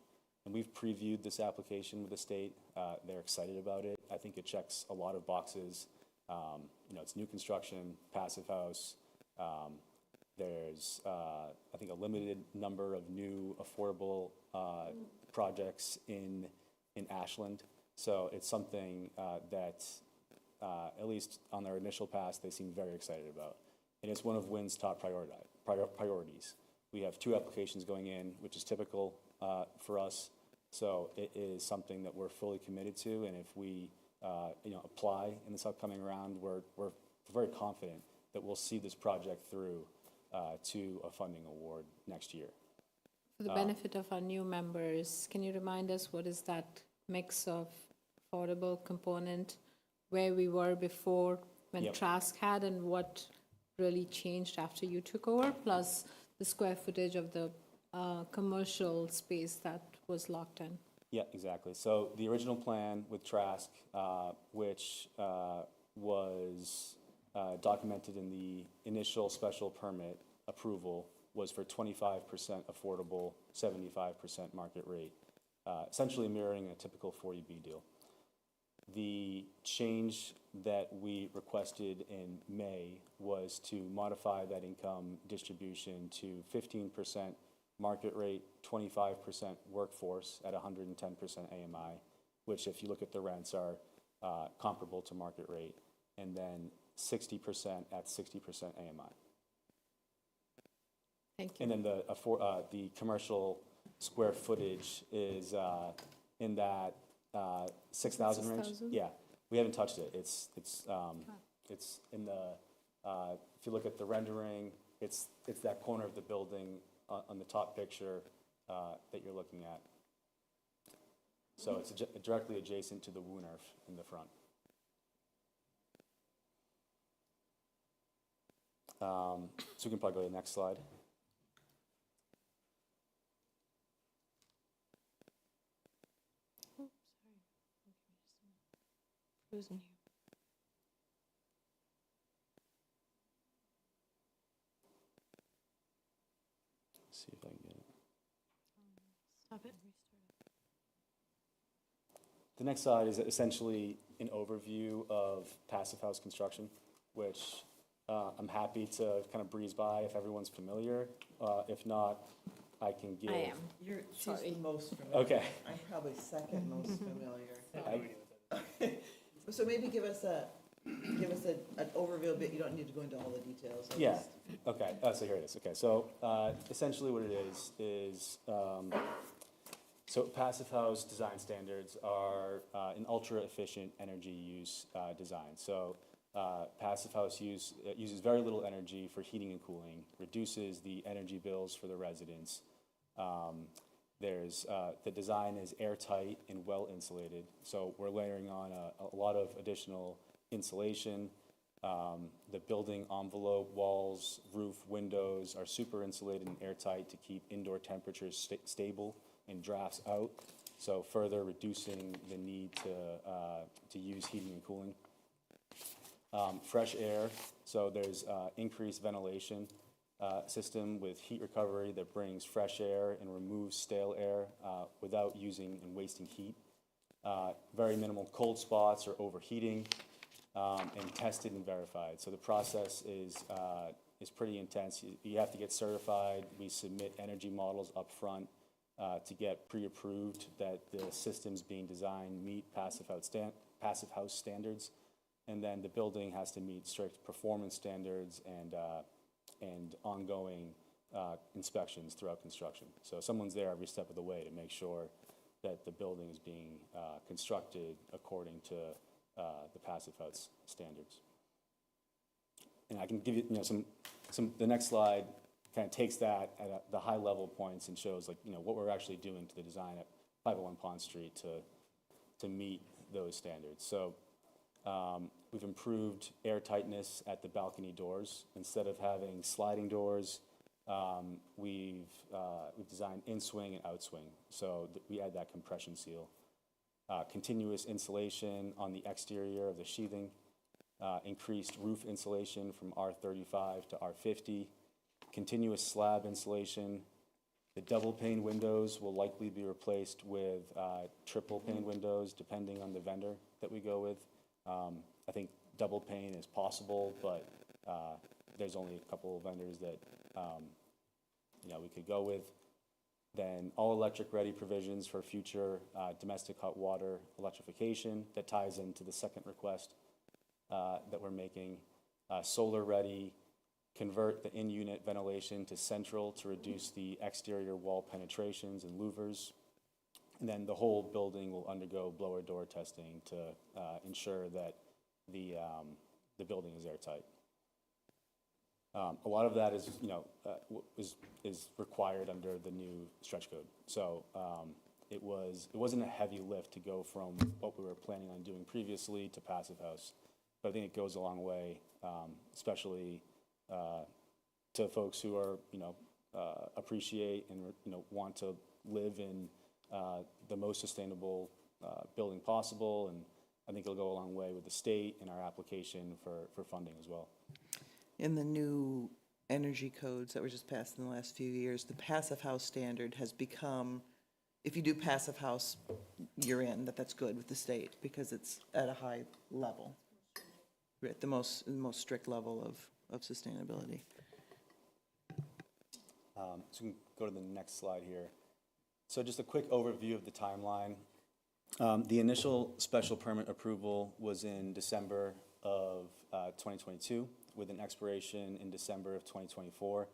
And we've previewed this application with the state. They're excited about it. I think it checks a lot of boxes. It's new construction, passive house. There's, I think, a limited number of new affordable projects in Ashland. So it's something that, at least on their initial pass, they seem very excited about. And it's one of WIN's top priorities. We have 2 applications going in, which is typical for us. So it is something that we're fully committed to. And if we apply in this upcoming round, we're very confident that we'll see this project through to a funding award next year. For the benefit of our new members, can you remind us what is that mix of affordable component, where we were before when Yep. Trask had, and what really changed after you took over, plus the square footage of the commercial space that was locked in? Yeah, exactly. So the original plan with Trask, which was documented in the initial special permit approval, was for 25% affordable, 75% market rate, essentially mirroring a typical 40B deal. The change that we requested in May was to modify that income distribution to 15% market rate, 25% workforce at 110% AMI, which, if you look at the rents, are comparable to market rate, and then 60% at 60% AMI. Thank you. And then the commercial square footage is in that 6,000 range. 6,000? Yeah, we haven't touched it. It's in the if you look at the rendering, it's that corner of the building on the top picture that you're looking at. So it's directly adjacent to the Woonerf in the front. So we can probably go to the next slide. Frozen here. Let's see if I can get it. Stop it. The next slide is essentially an overview of passive house construction, which I'm happy to kind of breeze by if everyone's familiar. If not, I can give. I am. She's the most familiar. Okay. I'm probably second most familiar. So maybe give us an overview, but you don't need to go into all the details. Yeah, okay, so here it is. Okay, so essentially what it is, so passive house design standards are an ultra-efficient energy use design. So passive house uses very little energy for heating and cooling, reduces the energy bills for the residents. The design is airtight and well insulated, so we're layering on a lot of additional insulation. The building envelope, walls, roof, windows are super insulated and airtight to keep indoor temperatures stable and drafts out, so further reducing the need to use heating and cooling. Fresh air, so there's increased ventilation system with heat recovery that brings fresh air and removes stale air without using and wasting heat. Very minimal cold spots or overheating, and tested and verified. So the process is pretty intense. You have to get certified. We submit energy models up front to get pre-approved that the systems being designed meet passive house standards. And then the building has to meet strict performance standards and ongoing inspections throughout construction. So someone's there every step of the way to make sure that the building is being constructed according to the passive house standards. And I can give you, the next slide kind of takes that at the high level points and shows what we're actually doing to the design at 501 Pond Street to meet those standards. So we've improved air tightness at the balcony doors. Instead of having sliding doors, we've designed in-swing and out-swing, so we add that compression seal. Continuous insulation on the exterior of the sheathing, increased roof insulation from R35 to R50, continuous slab insulation. The double pane windows will likely be replaced with triple pane windows depending on the vendor that we go with. I think double pane is possible, but there's only a couple of vendors that we could go with. Then all electric ready provisions for future domestic hot water electrification that ties into the second request that we're making. Solar ready, convert the in-unit ventilation to central to reduce the exterior wall penetrations and louvers. And then the whole building will undergo blower door testing to ensure that the building is airtight. A lot of that is required under the new stretch code. So it wasn't a heavy lift to go from what we were planning on doing previously to passive house, but I think it goes a long way, especially to folks who are appreciate and want to live in the most sustainable building possible, and I think it'll go a long way with the state and our application for funding as well. In the new energy codes that were just passed in the last few years, the passive house standard has become, if you do passive house, you're in, that's good with the state because it's at a high level, at the most strict level of sustainability. So we can go to the next slide here. So just a quick overview of the timeline. The initial special permit approval was in December of 2022 with an expiration in December of 2024.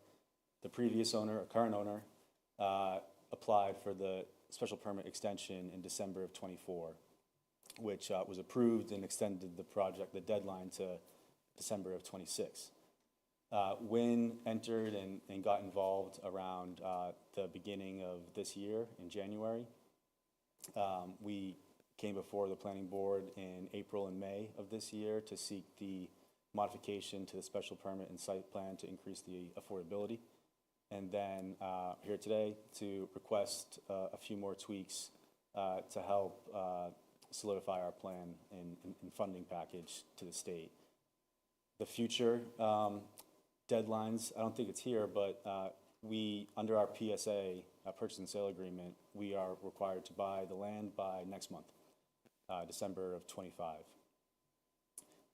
The previous owner, or current owner, applied for the special permit extension in December of 24, which was approved and extended the deadline to December of 26. Wynn entered and got involved around the beginning of this year in January. We came before the planning board in April and May of this year to seek the modification to the special permit and site plan to increase the affordability. And then here today to request a few more tweaks to help solidify our plan and funding package to the state. The future deadlines, I don't think it's here, but we, under our PSA, purchase and sale agreement, we are required to buy the land by next month, December of 25.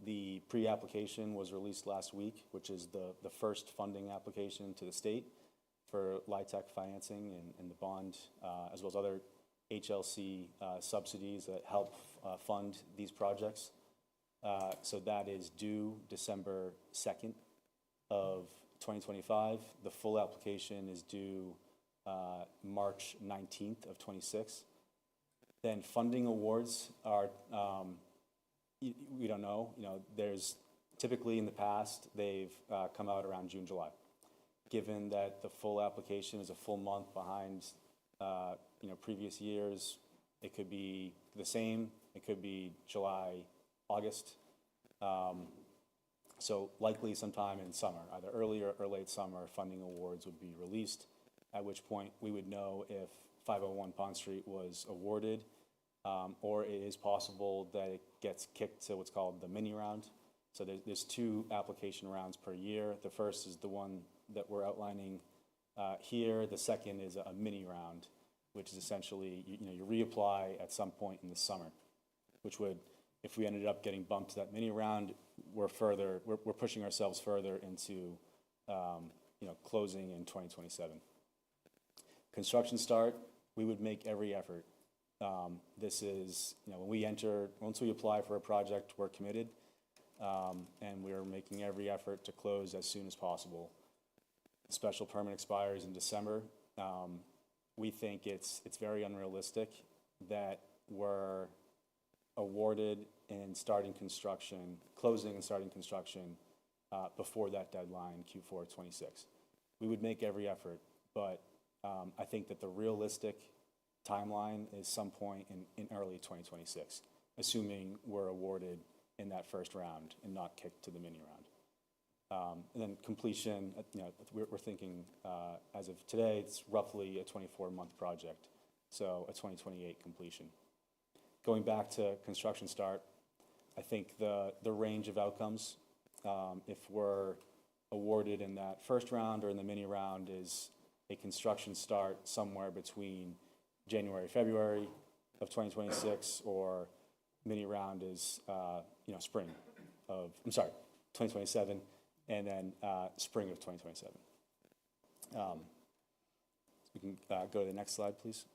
The pre-application was released last week, which is the first funding application to the state for LIHTC financing and the bond, as well as other HLC subsidies that help fund these projects. So that is due December 2nd of 2025. The full application is due March 19th of 26. Then funding awards are, we don't know. There's typically in the past, they've come out around June, July. Given that the full application is a full month behind, previous years, it could be the same. It could be July, August. So likely sometime in summer, either early or late summer, funding awards would be released, at which point we would know if 501 Pond Street was awarded, or it is possible that it gets kicked to what's called the mini round. So there's 2 application rounds per year. The first is the one that we're outlining here. The second is a mini round, which is essentially, you reapply at some point in the summer, which would, if we ended up getting bumped to that mini round, we're pushing ourselves further into, closing in 2027. Construction start, we would make every effort. This is, once we apply for a project, we're committed, and we're making every effort to close as soon as possible. The special permit expires in December. We think it's very unrealistic that we're awarded and closing and starting construction before that deadline, Q4 26. We would make every effort, but I think that the realistic timeline is some point in early 2026, assuming we're awarded in that first round and not kicked to the mini round. And then completion, we're thinking as of today, it's roughly a 24-month project, so a 2028 completion. Going back to construction start, I think the range of outcomes, if we're awarded in that first round or in the mini round, is a construction start somewhere between January, February of 2026, or mini round is, spring of, 2027, and then spring of 2027. We can go to the next slide, please.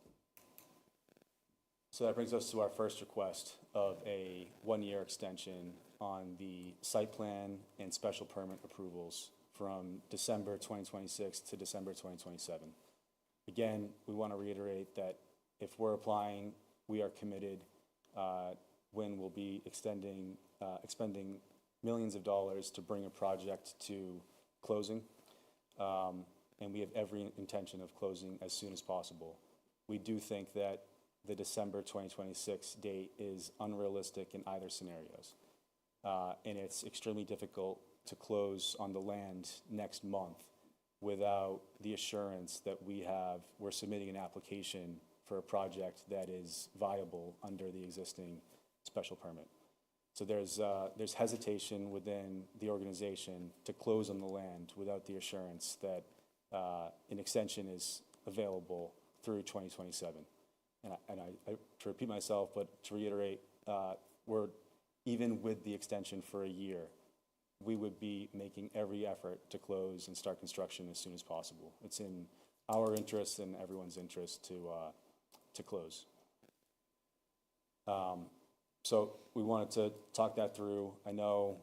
So that brings us to our first request of a 1-year extension on the site plan and special permit approvals from December 2026 to December 2027. Again, we want to reiterate that if we're applying, we are committed. WIN will be expending millions of dollars to bring a project to closing, and we have every intention of closing as soon as possible. We do think that the December 2026 date is unrealistic in either scenarios, and it's extremely difficult to close on the land next month without the assurance that we're submitting an application for a project that is viable under the existing special permit. So there's hesitation within the organization to close on the land without the assurance that an extension is available through 2027. And I to repeat myself, but to reiterate, we're even with the extension for a year, we would be making every effort to close and start construction as soon as possible. It's in our interest and everyone's interest to close. So we wanted to talk that through. I know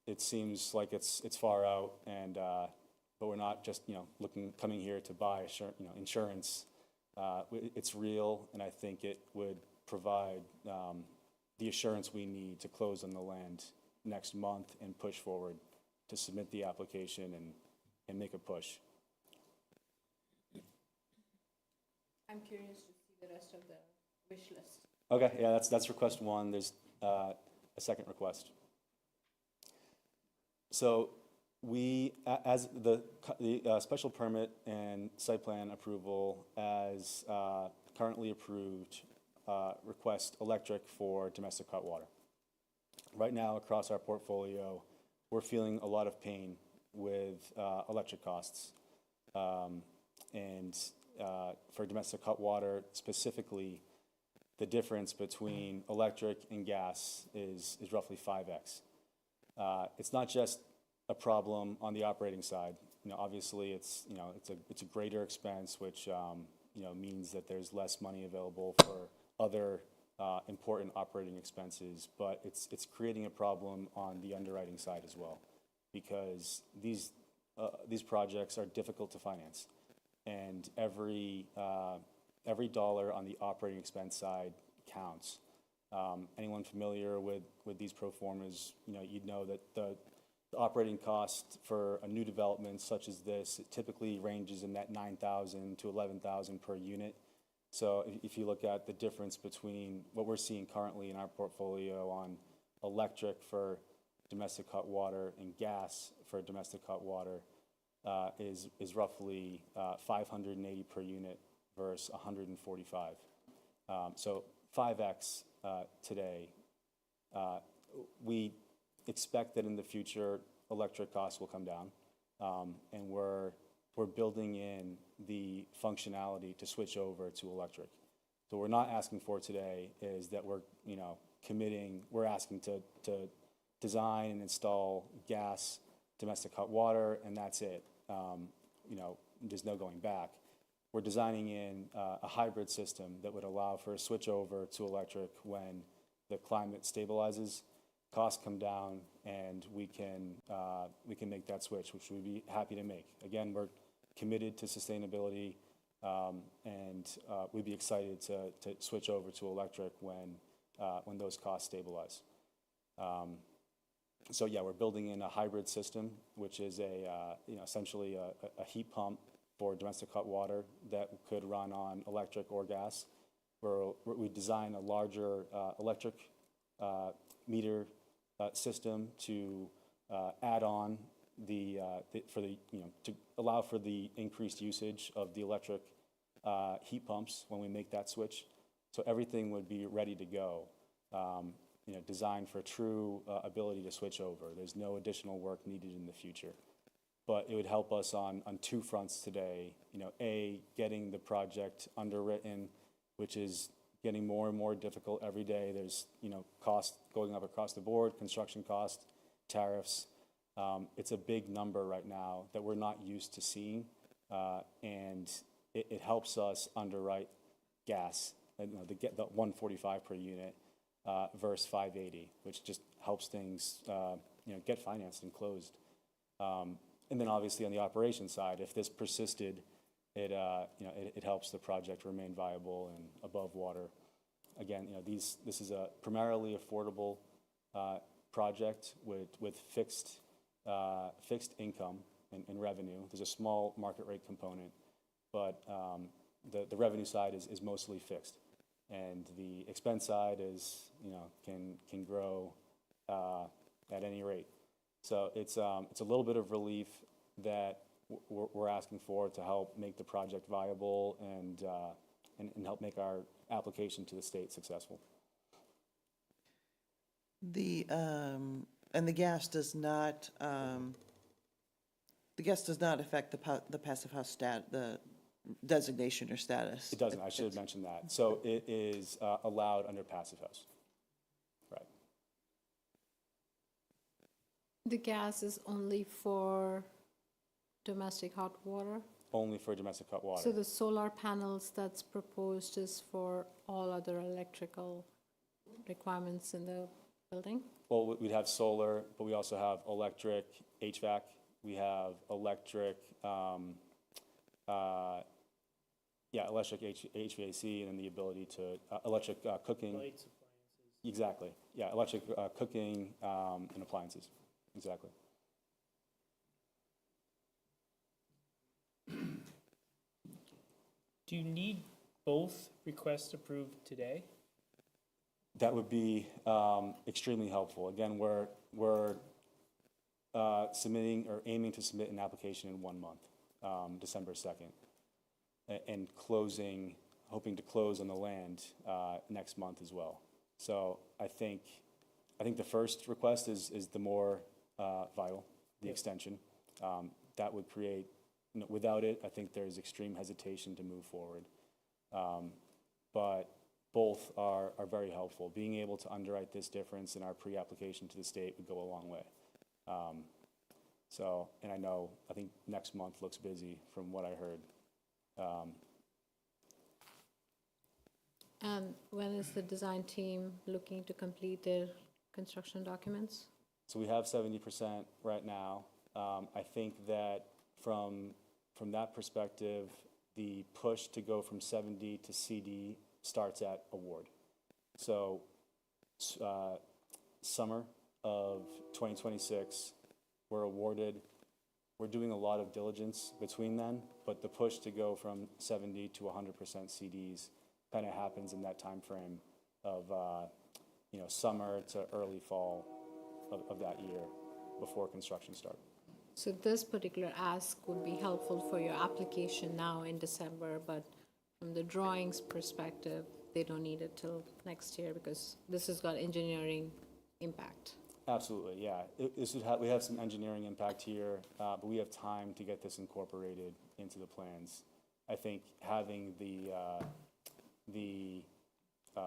it seems like it's far out, and but we're not just coming here to buy insurance. It's real, and I think it would provide the assurance we need to close on the land next month and push forward to submit the application and make a push. I'm curious to see the rest of the wish list. Okay, yeah, that's request 1. There's a second request. So we, as the special permit and site plan approval as currently approved, request electric for domestic hot water. Right now, across our portfolio, we're feeling a lot of pain with electric costs. And for domestic hot water specifically, the difference between electric and gas is roughly 5x. It's not just a problem on the operating side. Obviously, it's a greater expense, which means that there's less money available for other important operating expenses, but it's creating a problem on the underwriting side as well, because these projects are difficult to finance, and every dollar on the operating expense side counts. Anyone familiar with these pro formas, you'd know that the operating cost for a new development such as this, it typically ranges in that $9,000 to $11,000 per unit. So if you look at the difference between what we're seeing currently in our portfolio on electric for domestic hot water and gas for domestic hot water is roughly 580 per unit versus 145. So 5x today. We expect that in the future, electric costs will come down, and we're building in the functionality to switch over to electric. So we're not asking for today is that we're committing. We're asking to design and install gas, domestic hot water, and that's it. There's no going back. We're designing in a hybrid system that would allow for a switch over to electric when the climate stabilizes, costs come down, and we can make that switch, which we'd be happy to make. Again, we're committed to sustainability, and we'd be excited to switch over to electric when those costs stabilize. So yeah, we're building in a hybrid system, which is essentially a heat pump for domestic hot water that could run on electric or gas. We design a larger electric meter system to add on to allow for the increased usage of the electric heat pumps when we make that switch. So everything would be ready to go, designed for true ability to switch over. There's no additional work needed in the future. But it would help us on two fronts today. Getting the project underwritten, which is getting more and more difficult every day. There's costs going up across the board, construction costs, tariffs. It's a big number right now that we're not used to seeing, and it helps us underwrite gas, the 145 per unit versus 580, which just helps things get financed and closed. And then obviously on the operations side, if this persisted, it helps the project remain viable and above water. Again, this is a primarily affordable project with fixed income and revenue. There's a small market rate component, but the revenue side is mostly fixed, and the expense side is can grow at any rate. So it's a little bit of relief that we're asking for to help make the project viable and help make our application to the state successful. And the gas does not affect the passive house the designation or status. It doesn't. I should have mentioned that. So it is allowed under passive house. Right. The gas is only for domestic hot water? Only for domestic hot water. So the solar panels that's proposed is for all other electrical requirements in the building? Well, we'd have solar, but we also have electric HVAC. We have electric, electric HVAC, and then the ability to electric cooking. Lights, appliances. Exactly. Yeah, electric cooking and appliances. Exactly. Do you need both requests approved today? That would be extremely helpful. Again, we're submitting or aiming to submit an application in 1 month, December 2nd, and hoping to close on the land next month as well. So I think the first request is the more vital, the extension. That would create, without it, I think there's extreme hesitation to move forward. But both are very helpful. Being able to underwrite this difference in our pre-application to the state would go a long way. And I think next month looks busy from what I heard. And when is the design team looking to complete their construction documents? So we have 70% right now. I think that from that perspective, the push to go from 70 to CD starts at award. So summer of 2026, we're awarded. We're doing a lot of diligence between then, but the push to go from 70 to 100% CDs kind of happens in that time frame of summer to early fall of that year before construction start. So this particular ask would be helpful for your application now in December, but from the drawings perspective, they don't need it till next year because this has got engineering impact. Absolutely, yeah. We have some engineering impact here, but we have time to get this incorporated into the plans. I think having the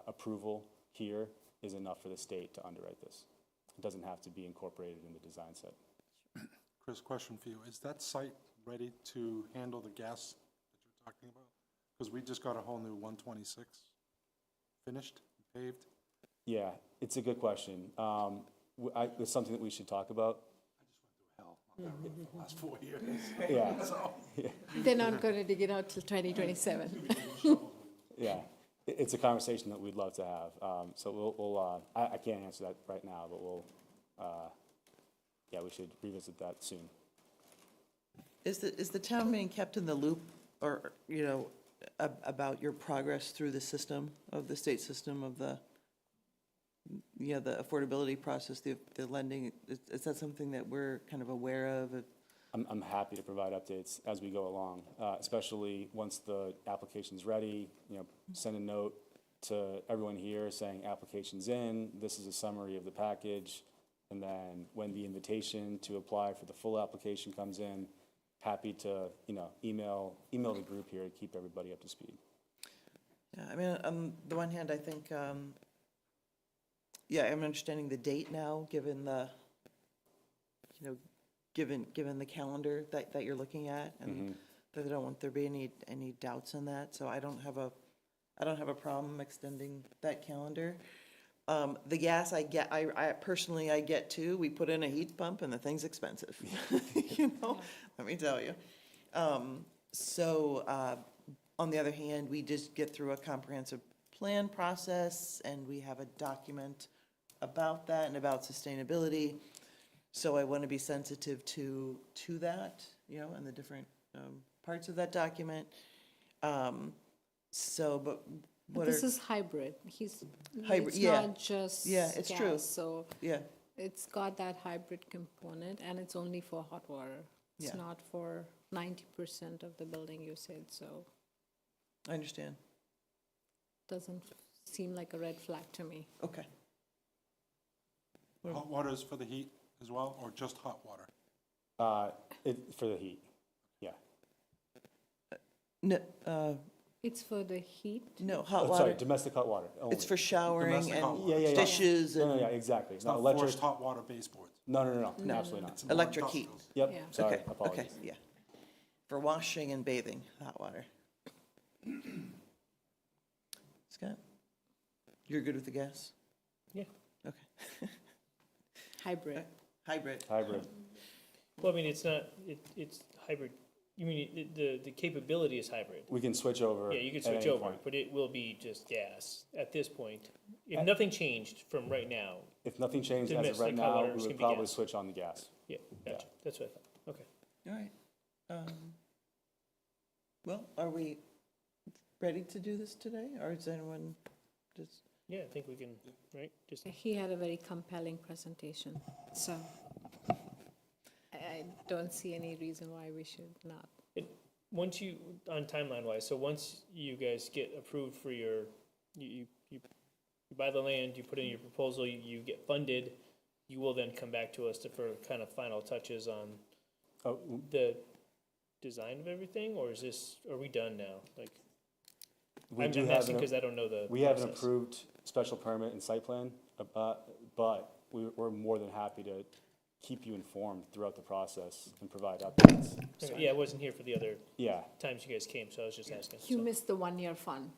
approval here is enough for the state to underwrite this. It doesn't have to be incorporated in the design set. Chris, question for you. Is that site ready to handle the gas that you're talking about? Because we just got a whole new 126 finished, paved. Yeah, it's a good question. It's something that we should talk about. I just went through hell for the last 4 years. Yeah. So, They're not going to dig it out till 2027. Yeah, it's a conversation that we'd love to have. So I can't answer that right now, but we should revisit that soon. Is the town being kept in the loop, or, about your progress through the system, of the state system, of the affordability process, the lending? Is that something that we're kind of aware of? I'm happy to provide updates as we go along, especially once the application's ready. Send a note to everyone here saying application's in, this is a summary of the package, and then when the invitation to apply for the full application comes in, happy to email the group here to keep everybody up to speed. Yeah, I mean, on the one hand, I think, I'm understanding the date now, given the, given the calendar that you're looking at, and that I don't want there to be any doubts in that. So I don't have a problem extending that calendar. The gas I personally get too. We put in a heat pump and the thing's expensive. Let me tell you. On the other hand, we just get through a comprehensive plan process, and we have a document about that and about sustainability. So I want to be sensitive to that, and the different parts of that document. This is hybrid. Hybrid, it's yeah. not just it's gas, true. So yeah, it's got that hybrid component, and it's only for hot water. It's not for 90% of the building usage, so I understand. Doesn't seem like a red flag to me. Okay. hot water is for the heat as well, or just hot water? For the heat, yeah. No, it's for the heat. no, hot Oh, water. sorry, domestic hot water only. It's for showering Domestic hot and water. Yeah. dishes No, and yeah, exactly. It's No, not electric. forced hot water baseboards. No, absolutely not. It's more electric heat. industrials. Yep, Yeah. sorry, Okay, apologies. okay, yeah. For washing and bathing, hot water. Scott, you're good with the gas? Yeah. Okay. Hybrid. Hybrid. Hybrid. Well, I mean, it's not, it's hybrid. You mean the capability is hybrid? We can switch over. Yeah, you can at switch any over, point. but it will be just gas at this point. If nothing changed from right now, If nothing changed as of Domestic right hot now, water we is would gonna be probably gas. switch on the gas. yeah, gotcha. That's what I thought. Okay. All right. Well, are we ready to do this today, or is anyone just? Yeah, I think we can, right? Just He had a very compelling presentation, so I don't see any reason why we should not. once you, on timeline wise, so once you guys get approved for your, you buy the land, you put in your proposal, you get funded, you will then come back to us for kind of final touches on the design of everything, or are we done now? Like, We I'm do have asking because I don't know the We have an process. approved special permit and site plan, but we're more than happy to keep you informed throughout the process and provide updates. Okay, yeah, I wasn't here for the other Yeah. times you guys came, so I was just asking. You so. missed the 1 year fun,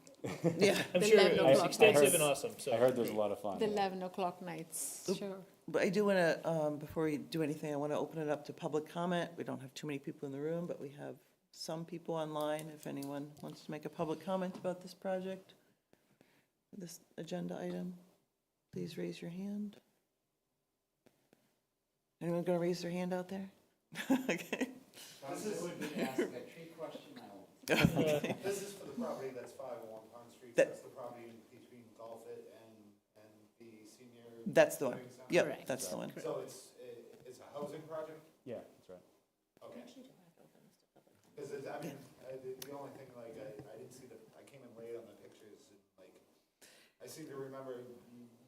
Yeah. I'm the sure 11 it was o'clock. extensive and awesome, so. I heard there's a lot of fun. the 11 o'clock nights, sure. But I do want to, before we do anything, I want to open it up to public comment. We don't have too many people in the room, but we have some people online. If anyone wants to make a public comment about this project, this agenda item, please raise your hand. Anyone going to raise their hand out there? Okay. This is a tree question now. Okay. This is for the property that's 501 Pond Street. That- That's the property between Golfit and the senior. That's the one. Yep, Correct. that's the one. So it's a housing project? Yeah, that's right. Okay. Because I mean, the only thing, like, I didn't see I came in late on the pictures, and, like, I seem to remember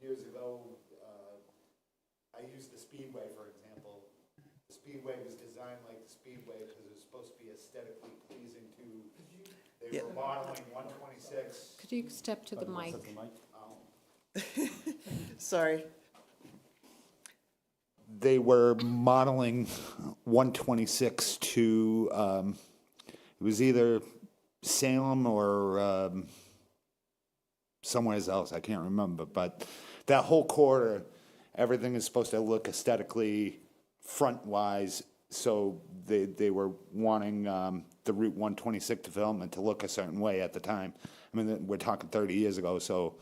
years ago, I used the Speedway, for example. The Speedway was designed like the Speedway because it was supposed to be aesthetically pleasing to, they were modeling 126. Could you step to the mic? Sorry. They were modeling 126 to, it was either Salem or somewhere else, I can't remember, but that whole corridor, everything is supposed to look aesthetically front-wise, so they were wanting the Route 126 development to look a certain way at the time. I mean, we're talking 30 years ago, so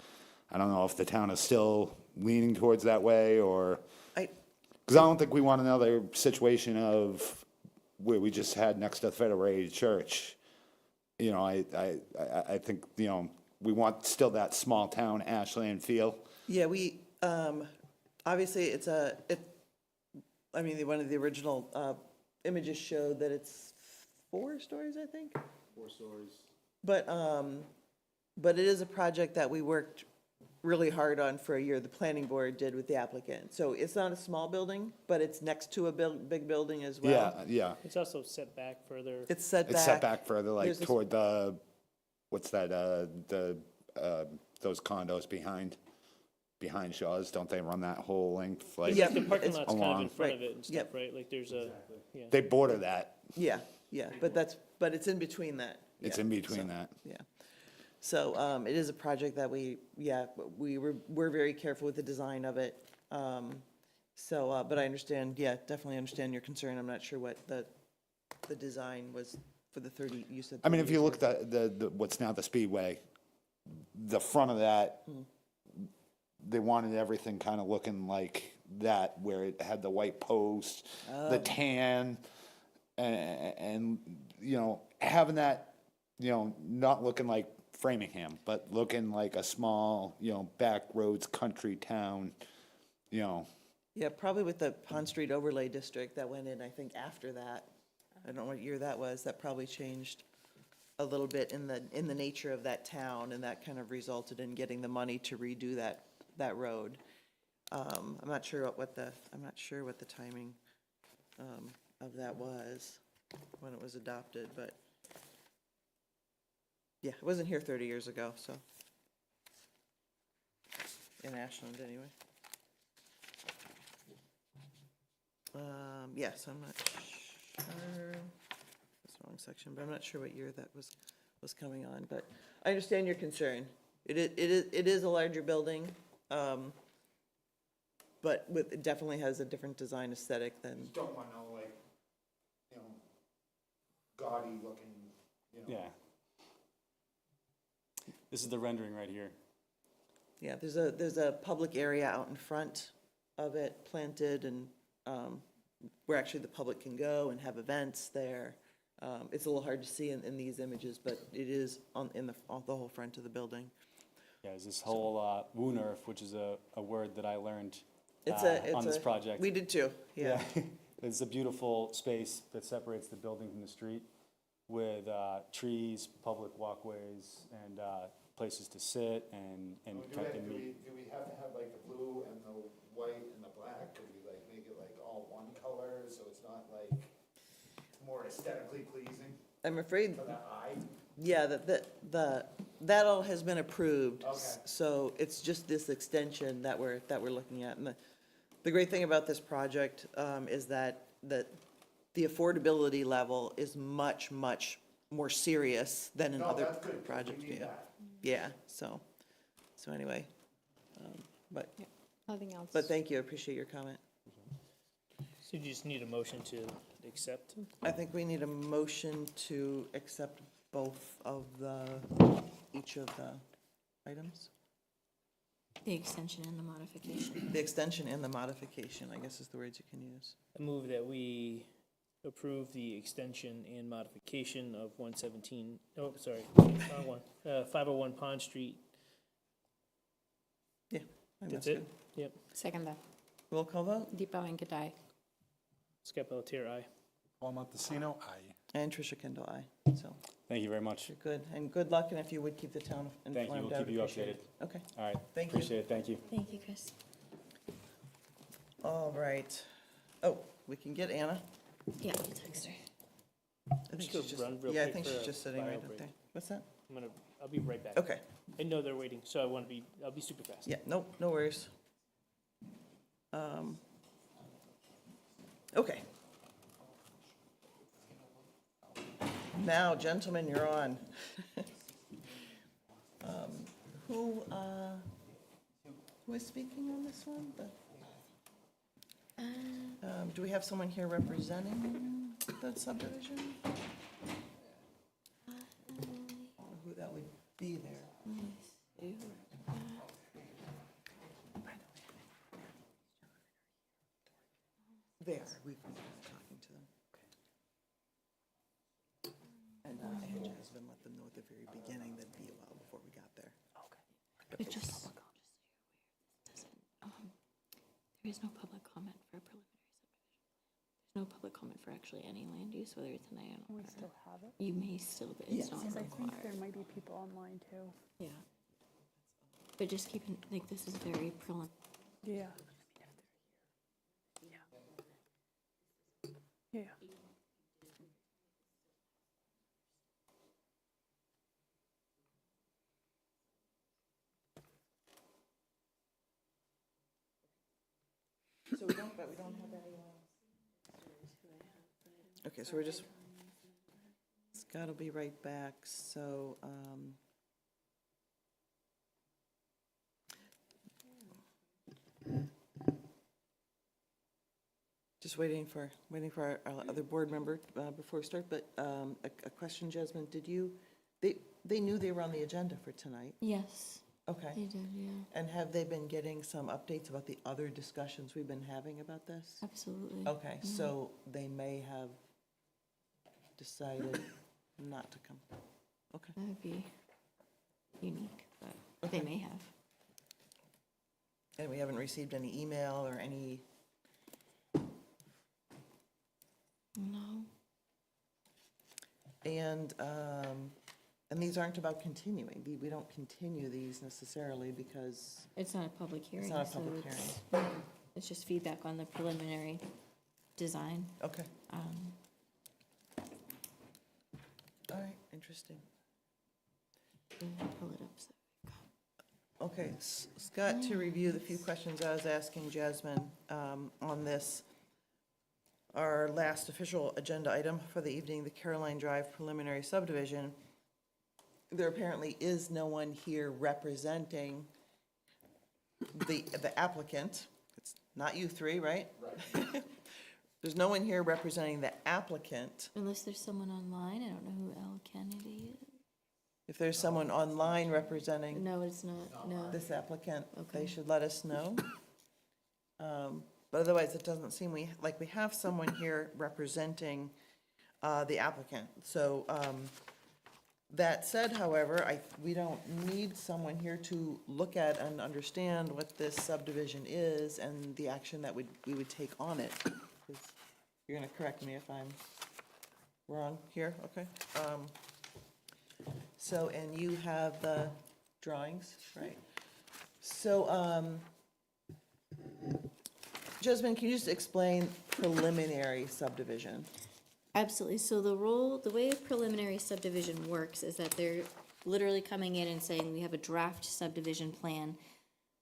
I don't know if the town is still leaning towards that way, or... Because I don't think we want another situation of where we just had next to Federated Church. You know, I think, you know, we want still that small town Ashland feel. Yeah, we, obviously, I mean, one of the original images showed that it's 4 stories, I think. 4 stories. But it is a project that we worked really hard on for a year, the planning board did with the applicant. So it's not a small building, but it's next to a big building as well. Yeah, yeah. It's also set back further. It's set back. It's set back further, like There's this- toward the, what's that, those condos behind Shaw's, don't they run that whole length? Like, Yeah, The parking it's lot's kind of in along. front Right, of it and stuff, yep. right? Like there's a, yeah. They border that. Yeah, but it's in between that. It's Yeah, in between so, that. Yeah. So, it is a project that we're very careful with the design of it. But I understand, definitely understand your concern. I'm not sure what the design was for the 30, you said. I mean, if 30 you years look at the what's now the Speedway, the front of that, they wanted everything kind of looking like that, where it had the white post, the tan, and, you know, having that, you know, not looking like Framingham, but looking like a small, you know, back roads country town, you know. Yeah, probably with the Pond Street Overlay District that went in, I think, after that. I don't know what year that was. That probably changed a little bit in the nature of that town, and that kind of resulted in getting the money to redo that road. I'm not sure what the timing of that was when it was adopted, but yeah, it wasn't here 30 years ago, so in Ashland anyway. Yes, I'm not sure, that's the wrong section, but I'm not sure what year that was coming on, but I understand your concern. It is a larger building, but it definitely has a different design aesthetic than. Just don't want no, like, you know, gaudy looking, you know. Yeah. This is the rendering right here. Yeah, there's a public area out in front of it, planted, and where actually the public can go and have events there. It's a little hard to see in these images, but it is on the whole front of the building. Yeah, there's this whole Woonerf, which is a word that I learned It's on this project. We did too, yeah. It's a beautiful space that separates the building from the street with trees, public walkways, and places to sit and Do we have to have like the blue and the white and the black? Could we like make it like all one color so it's not like more aesthetically pleasing I'm afraid, for the eye? yeah, that all has been approved. Okay. So it's just this extension that we're looking at. And the great thing about this project is that the affordability level is much, much more serious than in No, other that's good, 'cause we projects. need Yeah. that. Yeah, so anyway, but Nothing else. thank you, I appreciate your comment. So you just need a motion to accept? I think we need a motion to accept both of each of the items. The extension and the modification. The extension and the modification, I guess is the words you can use. I move that we approve the extension and modification of 117, oh, sorry, wrong one, 501 Pond Street. Yeah. think That's good. it? Yep. Second that. Roll call vote, Deepa Venkatai. Skip Pelletier, aye. Paul Montesino, aye. and Tricia Kendall, aye. So, Thank you very much. you're good, and good luck, and if you would keep the town informed, Thank you. I We'll would keep you appreciate updated. it. Okay, All right. Thank you. Appreciate it. Thank you. Thank you, Chris. all right. Oh, we can get Anna. Yeah, I'll text her. I think Just go she's just, run real yeah, I quick think for she's a just sitting bio right up break. there. What's that? I'll be right back. Okay, I know they're waiting, so I'll be super fast. yeah, no worries. Okay. Now, gentlemen, you're on. Who is speaking on this one? Do we have someone here representing the subdivision? Who that would be there? There, we've been talking to them. And I had Jasmine let them know at the very beginning that'd be a while before we got there. But just, there is no public comment for a preliminary subdivision. There's no public comment for actually any land use, whether it's an A We still have it. You may still, but it's not Because I think there required. might be people online too. Yeah. But just keep in, like, this is very Yeah. Yeah. So we don't have anyone. Okay, so we're just, Scott will be right back, so, just waiting for our other board member, before we start, but, a question, Jasmine, they knew they were on the agenda for tonight? Yes, Okay. they did, yeah, And have they been getting some updates about the other discussions we've been having about this? absolutely. Okay, so they may have decided not to come. Okay. That would be unique, but they may have. And we haven't received any email or any, No. and these aren't about continuing. We don't continue these necessarily because It's not a public hearing. not a so public it's- It's just feedback on the preliminary design. okay, all right, interesting. Pull it up. So. Okay, Scott, to review the few questions I was asking Jasmine on this, our last official agenda item for the evening, the Caroline Drive preliminary subdivision, there apparently is no one here representing the applicant. It's not you three, right? Right. There's no one here representing the applicant. Unless there's someone online, I don't know who Al Kennedy is. If there's someone online representing No, it's not, no. this applicant, they Okay. should let us know. But otherwise, it doesn't seem like we have someone here representing the applicant. So that said, however, we don't need someone here to look at and understand what this subdivision is and the action that we would take on it. 'Cause you're gonna correct me if I'm wrong here, okay? So, and you have the drawings, right? So, Jasmine, can you just explain preliminary subdivision? Absolutely. So the way a preliminary subdivision works is that they're literally coming in and saying, we have a draft subdivision plan.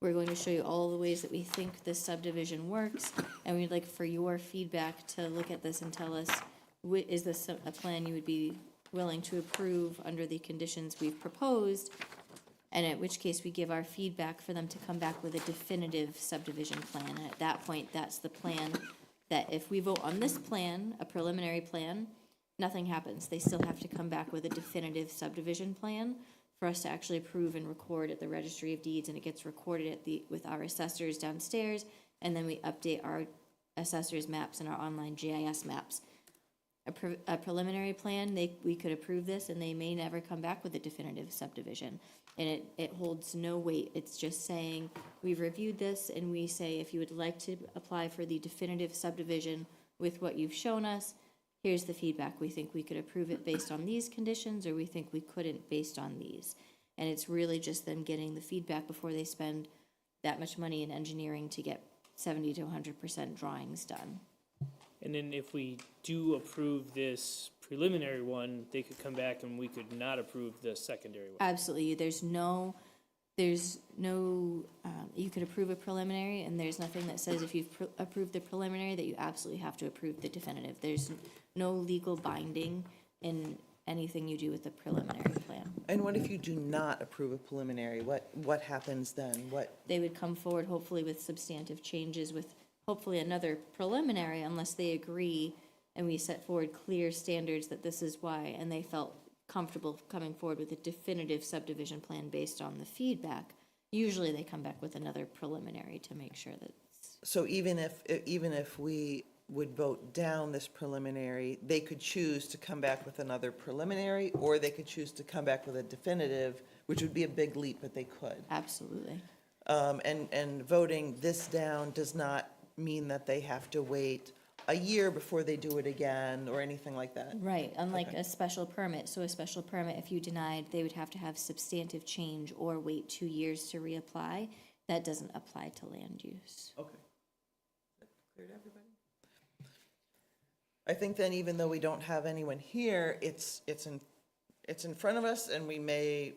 We're going to show you all the ways that we think this subdivision works, and we'd like for your feedback to look at this and tell us, is this a plan you would be willing to approve under the conditions we've proposed? And at which case we give our feedback for them to come back with a definitive subdivision plan. And at that point, that's the plan that if we vote on this plan, a preliminary plan, nothing happens. They still have to come back with a definitive subdivision plan for us to actually approve and record at the Registry of Deeds, and it gets recorded with our assessors downstairs, and then we update our assessors maps and our online GIS maps. a preliminary plan, we could approve this and they may never come back with a definitive subdivision. And it holds no weight. It's just saying, we've reviewed this and we say, if you would like to apply for the definitive subdivision with what you've shown us, here's the feedback. We think we could approve it based on these conditions, or we think we couldn't based on these. And it's really just them getting the feedback before they spend that much money in engineering to get 70 to 100% drawings done. And then if we do approve this preliminary one, they could come back and we could not approve the secondary one. Absolutely. There's no, you could approve a preliminary, and there's nothing that says if you've approved the preliminary that you absolutely have to approve the definitive. There's no legal binding in anything you do with the preliminary plan. And what if you do not approve a preliminary? What happens then? They would come forward hopefully with substantive changes with hopefully another preliminary, unless they agree and we set forward clear standards that this is why, and they felt comfortable coming forward with a definitive subdivision plan based on the feedback. Usually they come back with another preliminary to make sure that So even if we would vote down this preliminary, they could choose to come back with another preliminary, or they could choose to come back with a definitive, which would be a big leap, but they could. absolutely. And voting this down does not mean that they have to wait a year before they do it again or anything like that. Right, unlike Okay. a special permit. So a special permit, if you denied, they would have to have substantive change or wait 2 years to reapply. That doesn't apply to land use. Okay. Clear to everybody? I think then, even though we don't have anyone here, it's in front of us, and we may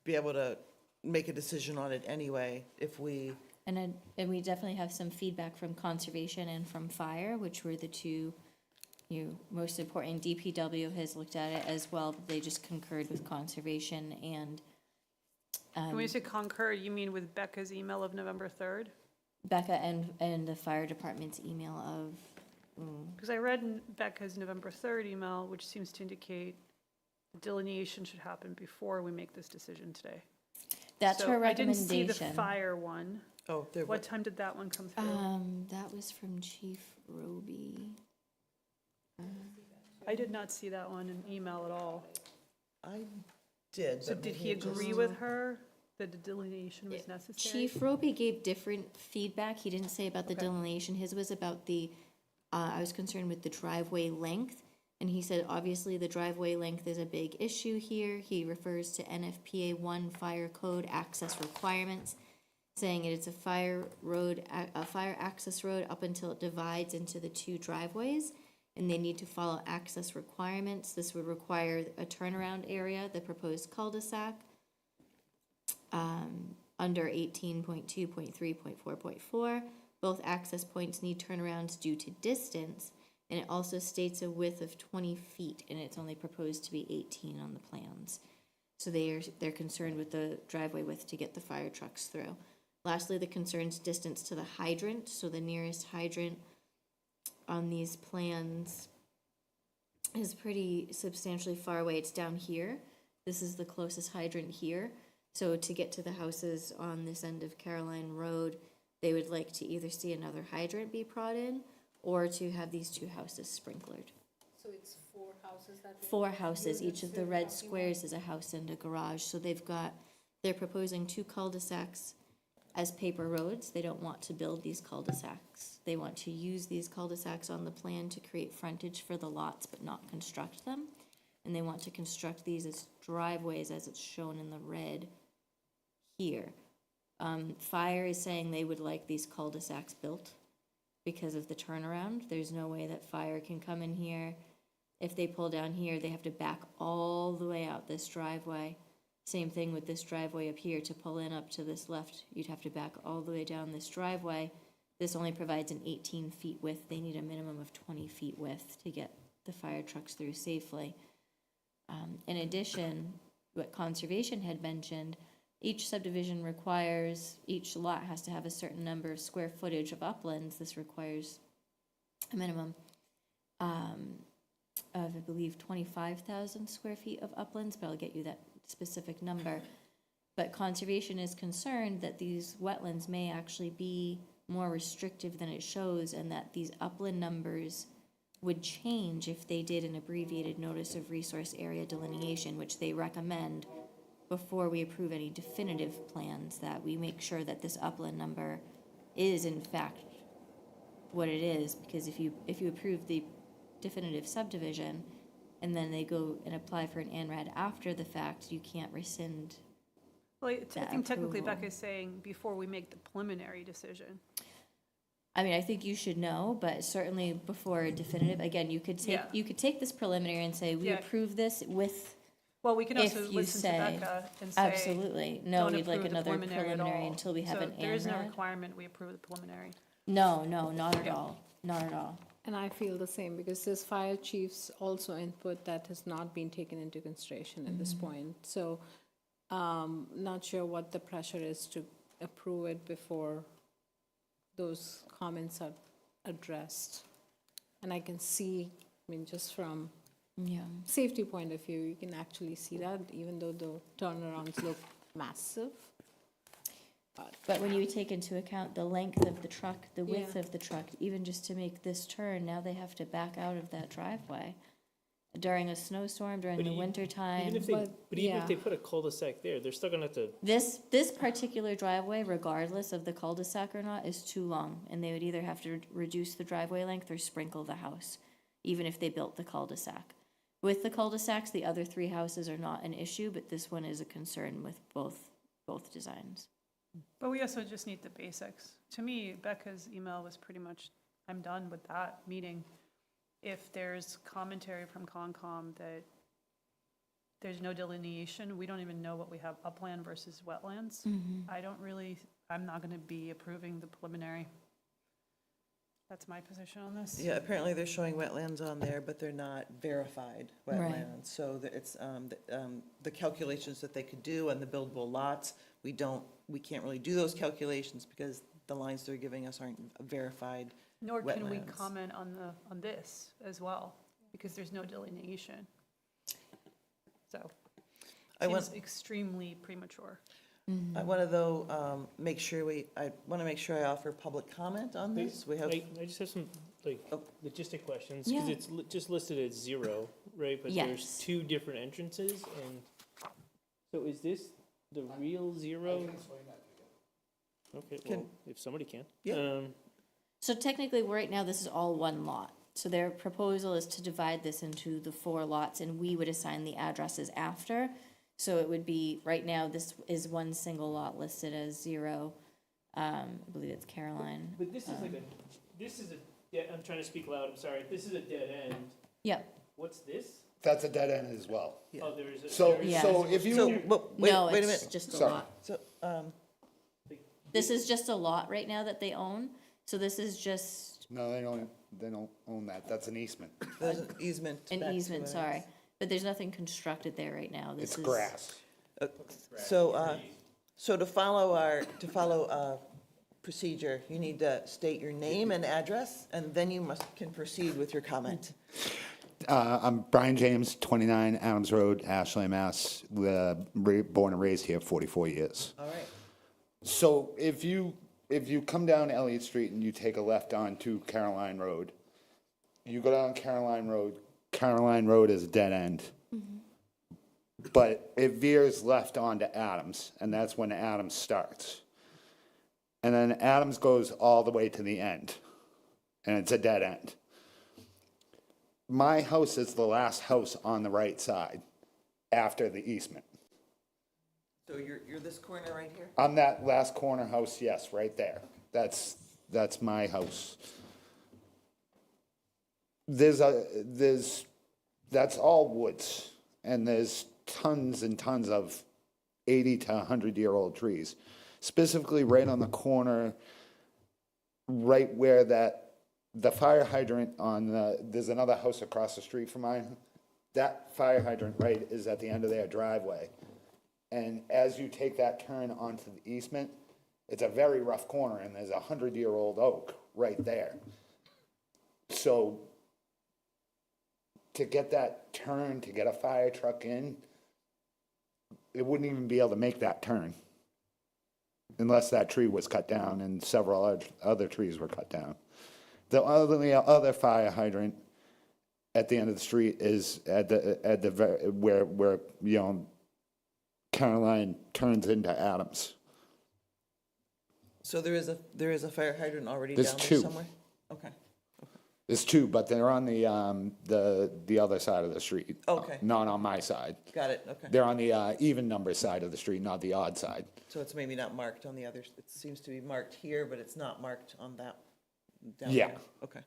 be able to make a decision on it anyway if we. And we definitely have some feedback from conservation and from fire, which were the two, most important. DPW has looked at it as well. They just concurred with conservation and. When you say concur, you mean with Becca's email of November 3rd? Becca and the fire department's email of. Because I read Becca's November 3rd email, which seems to indicate the delineation should happen before we make this decision today. That's So her I didn't recommendation. see the fire one. Oh, there. What time did that one come through? That was from Chief Roby. I did not see that one in email at all. I did. So but did maybe he it just- agree with her that the delineation was necessary? Chief Roby gave different feedback. He didn't say about the Okay. delineation. His was about the, I was concerned with the driveway length. And he said, obviously, the driveway length is a big issue here. He refers to NFPA 1 Fire Code access requirements, saying it's a fire access road up until it divides into the two driveways, and they need to follow access requirements. This would require a turnaround area, the proposed cul-de-sac, under 18.2.3.4.4. Both access points need turnarounds due to distance, and it also states a width of 20 feet, and it's only proposed to be 18 on the plans. So they're concerned with the driveway width to get the fire trucks through. Lastly, the concern's distance to the hydrant. So the nearest hydrant on these plans is pretty substantially far away. It's down here. This is the closest hydrant here. So to get to the houses on this end of Caroline Road, they would like to either see another hydrant be brought in or to have these two houses sprinklered. So it's 4 houses that. 4 houses. Each of the red squares is a house and a garage. So they're proposing 2 cul-de-sacs as paper roads. They don't want to build these cul-de-sacs. They want to use these cul-de-sacs on the plan to create frontage for the lots, but not construct them. And they want to construct these as driveways, as it's shown in the red here. Fire is saying they would like these cul-de-sacs built because of the turnaround. There's no way that fire can come in here. If they pull down here, they have to back all the way out this driveway. Same thing with this driveway up here. To pull in up to this left, you'd have to back all the way down this driveway. This only provides an 18 feet width. They need a minimum of 20 feet width to get the fire trucks through safely. In addition, what conservation had mentioned, each subdivision requires, each lot has to have a certain number of square footage of uplands. This requires a minimum of, I believe, 25,000 square feet of uplands, but I'll get you that specific number. But conservation is concerned that these wetlands may actually be more restrictive than it shows, and that these upland numbers would change if they did an abbreviated notice of resource area delineation, which they recommend before we approve any definitive plans, that we make sure that this upland number is in fact what it is, because if you approve the definitive subdivision and then they go and apply for an ANRAD after the fact, you can't rescind. Well, I that think technically approval. Becca's saying before we make the preliminary decision. I mean, I think you should know, but certainly before a definitive, again, you could take, Yeah. you could take this preliminary and say, we Yeah. approve this with, Well, we can also if you listen to say, Becca and say. absolutely, no, don't we'd like approve the another at preliminary all. until we have So an there is no ANRAD. requirement we approve the preliminary. No, not at Yeah. all, not at all. And I feel the same because there's fire chief's also input that has not been taken into consideration at this point. So, not sure what the pressure is to approve it before those comments are addressed. And I can see, I mean, just from Yeah. safety point of view, you can actually see that even though the turnarounds look massive. But when you take into account the length of the truck, the width Yeah. of the truck, even just to make this turn, now they have to back out of that driveway during a snowstorm, during the winter time. Even if they, But, but even if yeah. they put a cul-de-sac there, they're still gonna have to, This particular driveway, regardless of the cul-de-sac or not, is too long, and they would either have to reduce the driveway length or sprinkle the house, even if they built the cul-de-sac. With the cul-de-sacs, the other three houses are not an issue, but this one is a concern with both designs. But we also just need the basics. To me, Becca's email was pretty much, I'm done with that meeting. If there's commentary from Concom that there's no delineation, we don't even know what we have upland versus wetlands. I'm not gonna be approving the preliminary. That's my position on this. Yeah, apparently they're showing wetlands on there, but they're not verified Right. wetlands. So it's, the calculations that they could do on the buildable lots, we can't really do those calculations because the lines they're giving us aren't verified Nor can we wetlands. comment on this as well, because there's no delineation. So, I want- seems extremely premature. I want to though, make sure I want to make sure I offer public comment on this. We have, I just have some, like, Oh. logistic questions, because Yeah. it's just listed as 0, right? But Yes. there's 2 different entrances, and so is this the real 0? Okay, well, if somebody can. Yeah. So technically, right now, this is all one lot. So their proposal is to divide this into the 4 lots, and we would assign the addresses after. So it would be, right now, this is one single lot listed as 0. I believe it's Caroline. But this is like I'm trying to speak loud, I'm sorry. This is a dead end. Yep. What's this? That's a dead end as well. Oh, there is a. So, there is- Yeah. so if so, you, but wait, No, wait a it's minute. just a Sorry. lot. So, This is just a lot right now that they own. So this is just no, they don't own that. That's an easement. there's an easement. an back to easement, it. sorry. But there's nothing constructed there right now. This It's is grass. So to follow procedure, you need to state your name and address, and then you can proceed with your comment. I'm Brian James, 29 Adams Road, Ashland, Mass. Born and raised here, 44 years. All right. So if you come down Elliott Street and you take a left onto Caroline Road, you go down Caroline Road is a dead end. But it veers left onto Adams, and that's when Adams starts. And then Adams goes all the way to the end, and it's a dead end. My house is the last house on the right side after the easement. So you're this corner right here? I'm that last corner house, yes, right there. That's my house. That's all woods, and there's tons and tons of 80 to 100-year-old trees. Specifically right on the corner, right where the fire hydrant there's another house across the street from mine. That fire hydrant right is at the end of their driveway. And as you take that turn onto the easement, it's a very rough corner, and there's a 100-year-old oak right there. So to get that turn, to get a fire truck in, it wouldn't even be able to make that turn unless that tree was cut down and several other trees were cut down. The only other fire hydrant at the end of the street is at where, you know, Caroline turns into Adams. So there is a fire hydrant already There's down there two. somewhere? Okay, There's two, but they're on the other side of the street. Okay. Not on my side. got it, okay. They're on the even number side of the street, not the odd side. So it's maybe not marked on the others. It seems to be marked here, but it's not marked on that, down Yeah. there. Okay.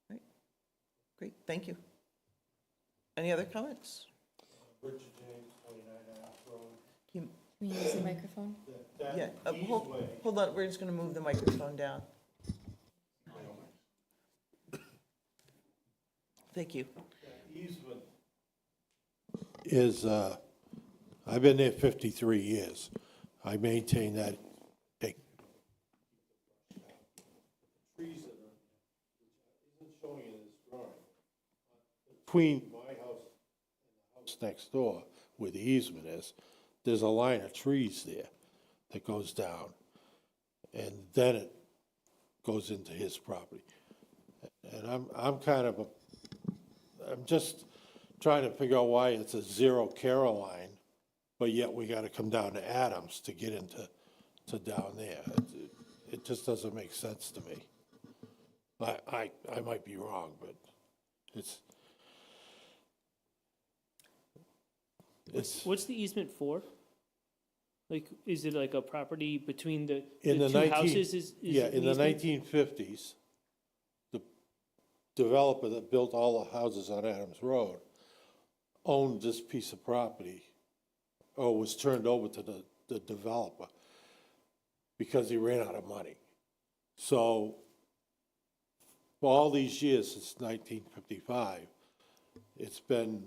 Great, great, thank you. Any other comments? Can you use the microphone? Yeah, hold on, we're just gonna move the microphone down. Thank you. Is, I've been there 53 years. I maintain that. Hey. Between my house and the house next door, where the easement is, there's a line of trees there that goes down. And then it goes into his property. And I'm just trying to figure out why it's a 0 Caroline, but yet we gotta come down to Adams to get into down there. It just doesn't make sense to me. I might be wrong, but What's the easement for? Like, is it like a property between the in the two houses? yeah, it in an the easement? 1950s, the developer that built all the houses on Adams Road owned this piece of property, or was turned over to the developer because he ran out of money. So for all these years, since 1955, it's been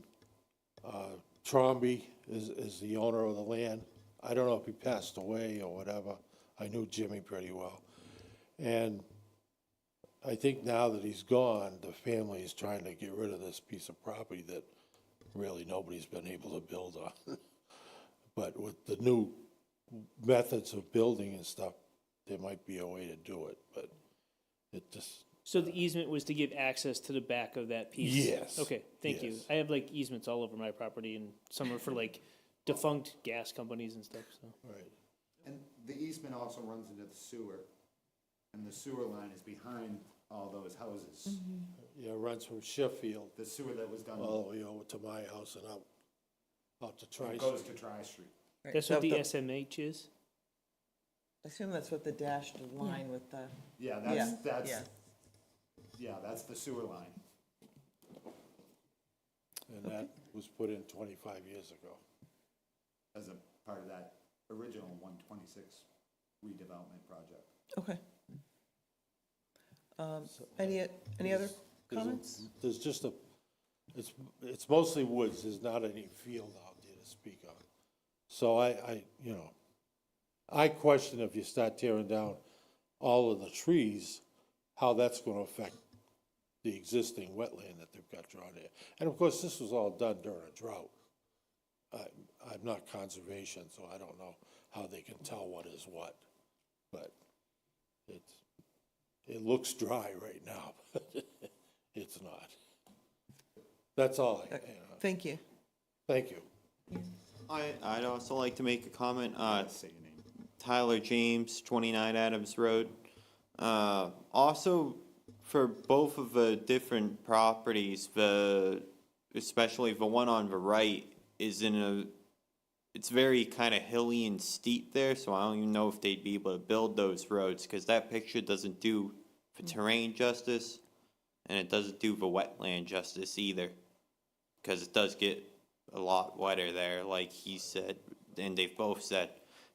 Tromby is the owner of the land. I don't know if he passed away or whatever. I knew Jimmy pretty well. And I think now that he's gone, the family is trying to get rid of this piece of property that really nobody's been able to build on. But with the new methods of building and stuff, there might be a way to do it, but it just, So the easement was to give access to the back of that piece? Yes, Okay, thank you. yes. I have like easements all over my property, and some are for like defunct gas companies and stuff, so. right. And the easement also runs into the sewer, and the sewer line is behind all those houses. Yeah, it runs from Sheffield The sewer that was done, all the way over to my house and out to Tri it goes to Street. Tri Street. Right, That's so what the SMH is? I assume that's what the dashed line with the, Yeah, yeah, that's, yeah. yeah, that's the sewer line. And that was put in 25 years ago. As a part of that original 126 redevelopment project. Okay. Any other comments? There's just it's mostly woods, there's not any field out there to speak of. So I question if you start tearing down all of the trees, how that's gonna affect the existing wetland that they've got drawn there. And of course, this was all done during a drought. I'm not conservation, so I don't know how they can tell what is what, but it looks dry right now, but it's not. That's all Thank you. Thank you. I'd also like to make a comment. Tyler James, 29 Adams Road. Also, for both of the different properties, especially the one on the right is it's very kind of hilly and steep there, so I don't even know if they'd be able to build those roads, because that picture doesn't do the terrain justice, and it doesn't do the wetland justice either, because it does get a lot wetter there, like he said, and they've both said.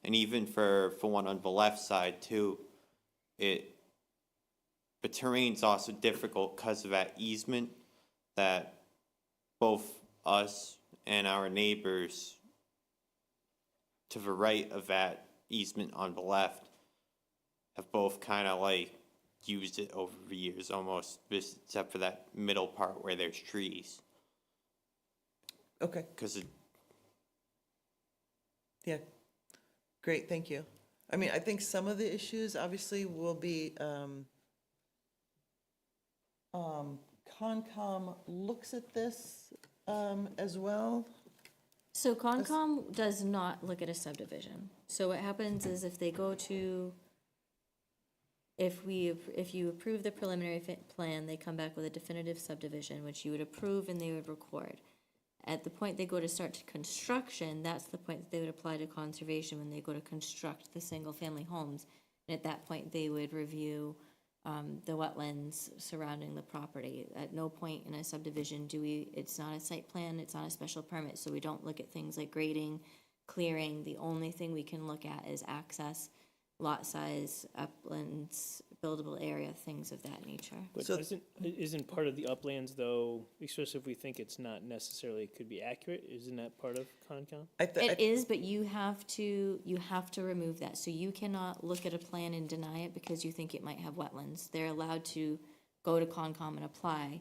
And even for one on the left side too, the terrain's also difficult because of that easement that both us and our neighbors to the right of that easement on the left have both kind of like used it over the years almost, except for that middle part where there's trees. Okay. Because Yeah, great, thank you. I mean, I think some of the issues obviously will be Concom looks at this as well. So Concom does not look at a subdivision. So what happens is if they go to, if you approve the preliminary plan, they come back with a definitive subdivision, which you would approve and they would record. At the point they go to start construction, that's the point that they would apply to conservation when they go to construct the single-family homes. And at that point, they would review the wetlands surrounding the property. At no point in a subdivision it's not a site plan, it's not a special permit, so we don't look at things like grading, clearing. The only thing we can look at is access, lot size, uplands, buildable area, things of that nature. But isn't part of the uplands though, especially if we think it's not necessarily could be accurate, isn't that part of Concom? It is, but you have to remove that. So you cannot look at a plan and deny it because you think it might have wetlands. They're allowed to go to Concom and apply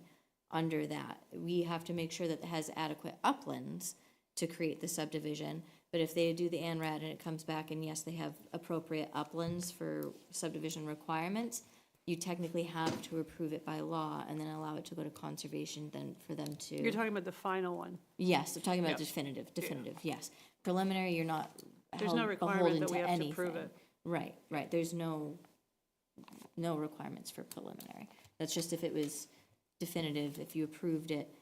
under that. We have to make sure that it has adequate uplands to create the subdivision. But if they do the ANRAD and it comes back and yes, they have appropriate uplands for subdivision requirements, you technically have to approve it by law and then allow it to go to conservation then for them to. You're talking about the final one. Yes, I'm talking about Yeah. definitive, yes. Preliminary, you're not There's no requirement that we have anything. to prove it. Right. There's no requirements for preliminary. That's just if it was definitive, if you approved it,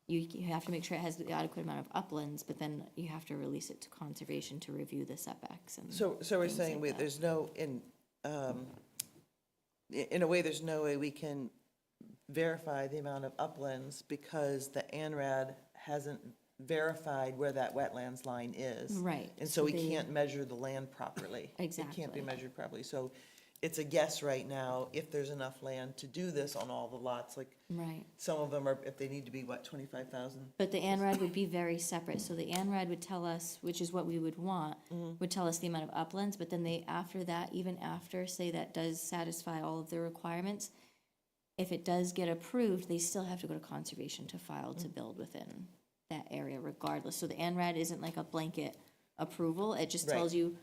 you have to make sure it has the adequate amount of uplands, but then you have to release it to conservation to review the setbacks and. So we're things saying, like that. there's no, in a way, there's no way we can verify the amount of uplands because the ANRAD hasn't verified where that wetlands line is. Right. And so we they- can't measure the land properly. It can't be Exactly. measured properly. So it's a guess right now if there's enough land to do this on all the lots. Like, Right. some of them are, if they need to be, 25,000? But the ANRAD would be very separate, so the ANRAD would tell us, which is what we would want, would tell us the amount of uplands, but then they, after that, even after, say that does satisfy all of the requirements, if it does get approved, they still have to go to conservation to file to build within that area regardless. So the ANRAD isn't like a blanket approval, it just Right. tells you,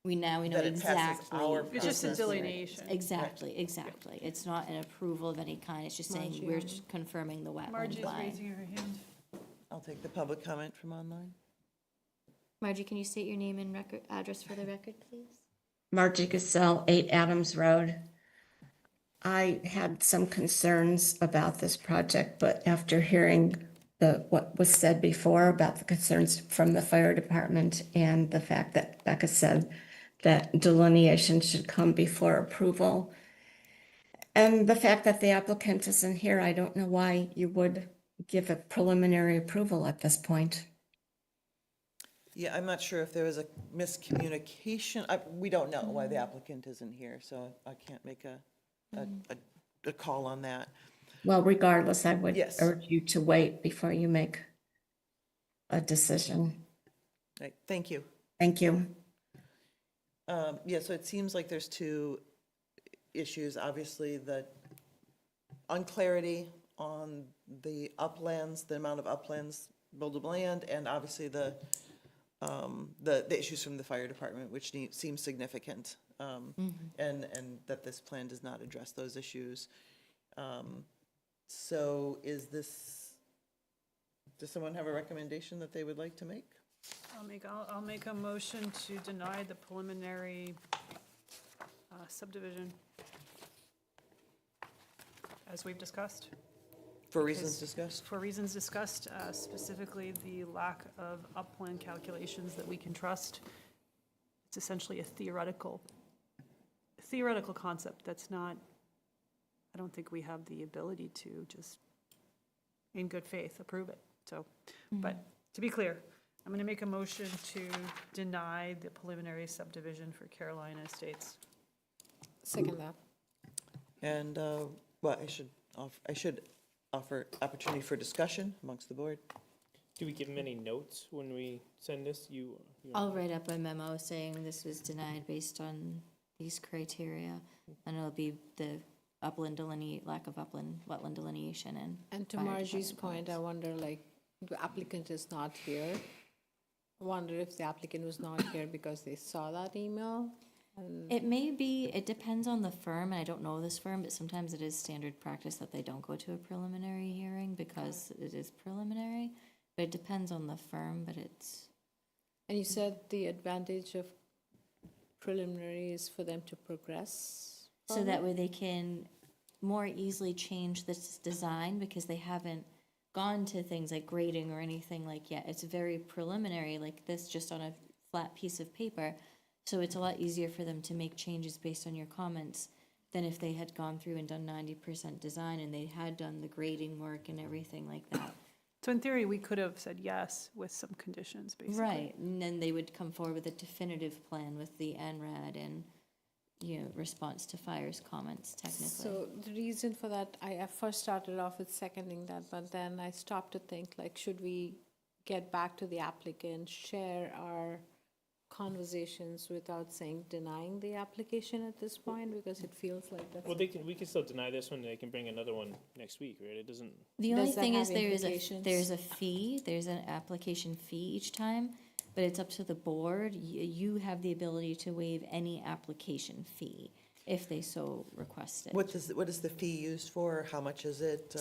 we know That it passes exactly. our It's just a this is where it is. delineation. Exactly. It's not an approval of any kind, it's just saying we're confirming the wetland Margie's line. raising her hand. I'll take the public comment from online. Margie, can you state your name and address for the record, please? Margie Gassell, 8 Adams Road. I had some concerns about this project, but after hearing what was said before about the concerns from the fire department and the fact that Becca said that delineation should come before approval, and the fact that the applicant isn't here, I don't know why you would give a preliminary approval at this point. Yeah, I'm not sure if there was a miscommunication. We don't know why the applicant isn't here, so I can't make a call on that. Well, regardless, I would Yes. urge you to wait before you make a decision. Right, thank you. Thank you. Yeah, so it seems like there's two issues. Obviously, the unclarity on the uplands, the amount of uplands, buildable land, and obviously the issues from the fire department, which seems significant, and that this plan does not address those issues. So does someone have a recommendation that they would like to make? I'll make a motion to deny the preliminary subdivision as we've discussed. For reasons discussed? For reasons discussed, specifically the lack of upland calculations that we can trust. It's essentially a theoretical concept that's not, I don't think we have the ability to just, in good faith, approve it. So, but to be clear, I'm going to make a motion to deny the preliminary subdivision for Carolina Estates. Second that. And, I should offer opportunity for discussion amongst the board. Do we give them any notes when we send this? I'll write up a memo saying this was denied based on these criteria, and it'll be the lack of wetland delineation And to fire Margie's department point, I wonder, like, the applicant is not here. I wonder if the applicant was not here because they saw that email. It may be, it depends on the firm, and I don't know this firm, but sometimes it is standard practice that they don't go to a preliminary hearing because it is preliminary. But it depends on the firm, but it's, And you said the advantage of preliminary is for them to progress? so that way they can more easily change this design because they haven't gone to things like grading or anything like yet. It's very preliminary, like this, just on a flat piece of paper. So it's a lot easier for them to make changes based on your comments than if they had gone through and done 90% design and they had done the grading work and everything like that. So in theory, we could have said yes with some conditions, basically. Right, and then they would come forward with a definitive plan with the NRAD and, you know, response to fire's comments technically. So the reason for that, I first started off with seconding that, but then I stopped to think, like, should we get back to the applicant, share our conversations without saying denying the application at this point, because it feels like that's. Well, we can still deny this one, they can bring another one next week, right? It doesn't. The only Does that thing is have there's a fee, there's an application fee each time, but it's up to the board. You have the ability to waive any application fee if they so request it. What is the fee used for? How much is it?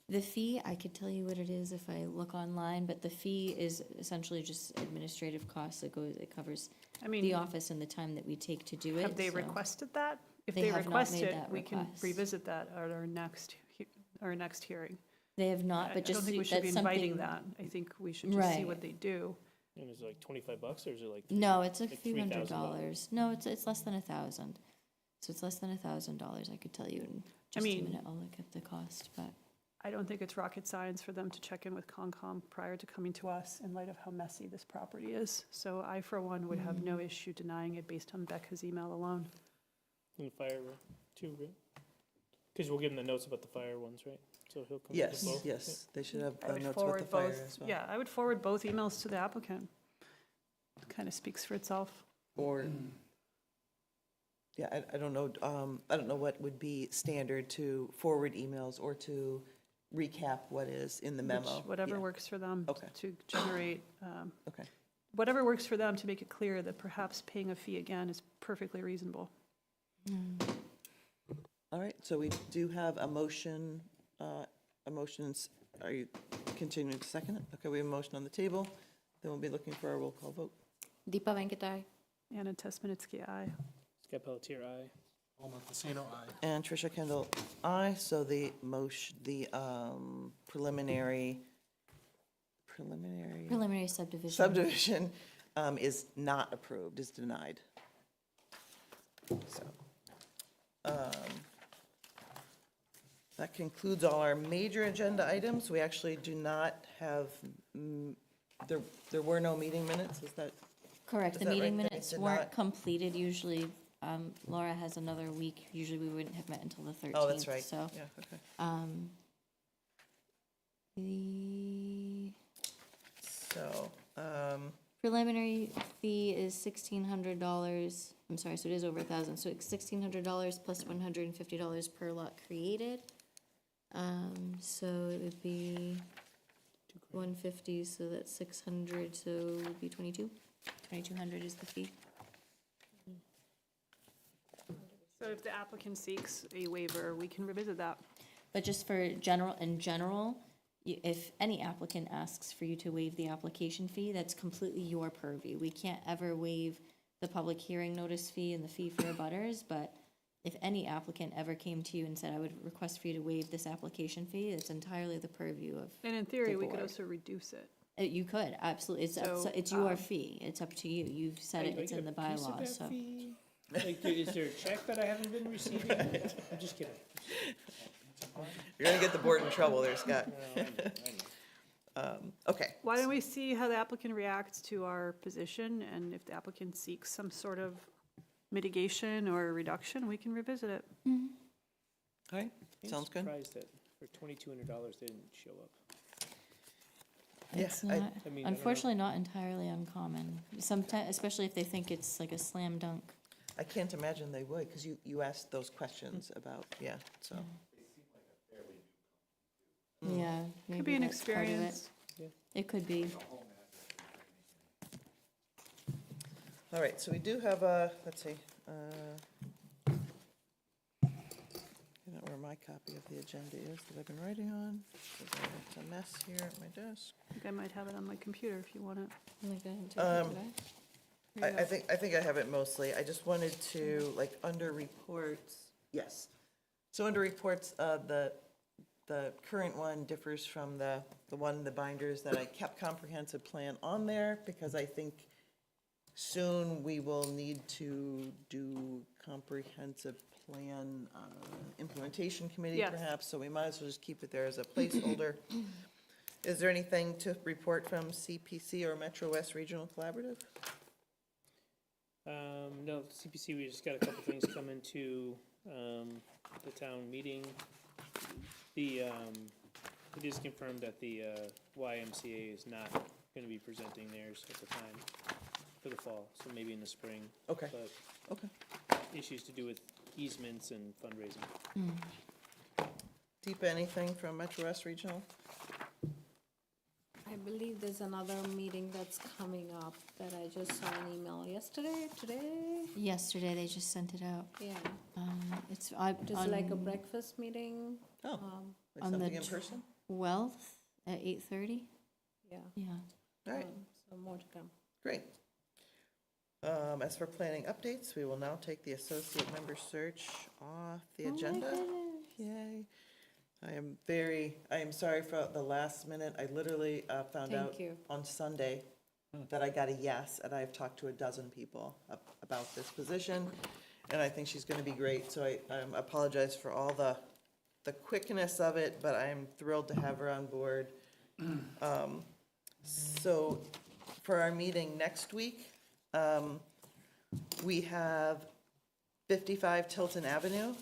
The fee, I could tell you what it is if I look online, but the fee is essentially just administrative costs. It covers I mean, the office and the time that we take to do it. have they so- requested that? If They they have not request made it, that we can request. revisit that at our next hearing. They have not, I but just. don't think we should be that's inviting something- that. I think we should just see Right. what they do. And is it like $25 or is it like? No, it's a like few $3,000? $100s. No, it's less than $1,000. So it's less than $1,000, I could tell you in just a mean- minute. I'll look at the cost, but. I don't think it's rocket science for them to check in with Concom prior to coming to us in light of how messy this property is. So I, for one, would have no issue denying it based on Becca's email alone. And fire too, right? Because we'll give him the notes about the fire ones, right? So he'll come. Yes, with both. yes, they should have I would notes about the forward fire both. as well. Yeah, I would forward both emails to the applicant. Kind of speaks for itself. Or, yeah, I don't know, I don't know what would be standard to forward emails or to recap what is in the memo. Whatever Yeah. works for them Okay. to generate, Okay. whatever works for them to make it clear that perhaps paying a fee again is perfectly reasonable. All right, so we do have a motion, are you continuing to second it? Okay, we have a motion on the table, then we'll be looking for a roll call vote. Deepa Venkatai. Anna Tesmanitsky, aye. Scott Pelletier, aye. Paul Montesino, aye. And Tricia Kendall, aye, so the preliminary Preliminary subdivision. subdivision is not approved, is denied. So, that concludes all our major agenda items. We actually do not have, there were no meeting minutes, is that? Correct, Is the that meeting right? They minutes did weren't not- completed. Usually, Laura has another week. Usually, we wouldn't have met until the 13th. Oh, that's right, So, yeah, okay. the So, preliminary fee is $1,600. I'm sorry, so it is over 1,000. So it's $1,600 plus $150 per lot created. So it would be 150, so that's 600, so it would be 2,200 is the fee. So if the applicant seeks a waiver, we can revisit that. But just for in general, if any applicant asks for you to waive the application fee, that's completely your purview. We can't ever waive the public hearing notice fee and the fee for abutters, but if any applicant ever came to you and said, I would request for you to waive this application fee, it's entirely the purview of. And in theory, the we could board. also reduce it. You could, absolutely. So, It's your fee. It's up to you. You've said it, Do I it's get in the a piece of bylaws, that so. fee? Like, is there a check that I haven't been receiving? I'm just kidding. you're gonna get the board in trouble there, Scott. Okay. Why don't we see how the applicant reacts to our position, and if the applicant seeks some sort of mitigation or reduction, we can revisit it. All right, I'm sounds good. surprised that for $2,200 they didn't show up. It's Yeah, not, I mean, I don't know. unfortunately, not entirely uncommon. Sometimes, especially if they think it's like a slam dunk. I can't imagine they would, because you asked those questions about, yeah, so. Yeah, Could maybe be an that's part of it. experience. It could be. All right, so we do have a, let's see, I don't know where my copy of the agenda is that I've been writing on. It's a mess here at my desk. I think I might have it on my computer if you want it. I think I have it mostly. I just wanted to, like, under reports, yes. So under reports, the current one differs from the one, the binders, that I kept comprehensive plan on there, because I think soon we will need to do comprehensive plan implementation committee Yes. perhaps, so we might as well just keep it there as a placeholder. Is there anything to report from CPC or Metro West Regional Collaborative? No, CPC, we just got a couple things coming to, the town meeting. It is confirmed that the, YMCA is not gonna be presenting theirs at the time for the fall, so maybe in the spring. Okay. But Okay. issues to do with easements and fundraising. Deepa, anything from Metro West Regional? I believe there's another meeting that's coming up that I just saw an email today. Yesterday, they just sent it out. Yeah, It's just like a breakfast meeting. Oh, like on the something in person? 12th at 8:30. Yeah. Yeah. All right, So more to come. great. As for planning updates, we will now take the associate member search off the agenda. Yay. I am sorry for the last minute. I literally found out Thank you. on Sunday that I got a yes, and I've talked to a dozen people about this position, and I think she's gonna be great, so I apologize for all the quickness of it, but I'm thrilled to have her on board. So for our meeting next week, we have 55 Tilton Avenue.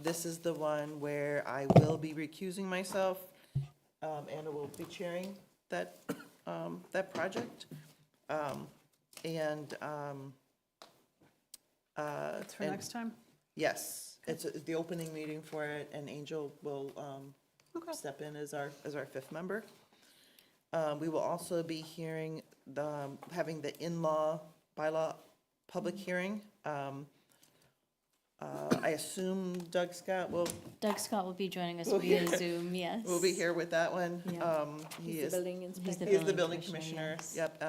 This is the one where I will be recusing myself. Anna will be chairing that project. It's for next time? Yes, it's the opening meeting for it, and Angel will step in as our fifth member. We will also be hearing having the in-law bylaw public hearing. I assume Doug Scott will be joining us via Zoom, yes. We'll be here with that one. Yeah. He's the building inspector. He's the building commissioner, yes. yep.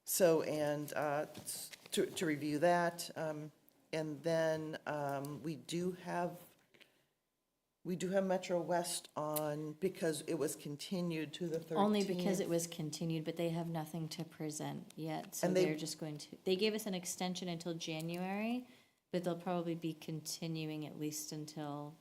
So, and to review that, and then we do have Metro West on because it was continued to the 13th. Only because it was continued, but they have nothing to present yet, so And they're just going to, they gave us an extension until January, but they'll probably be continuing at least until,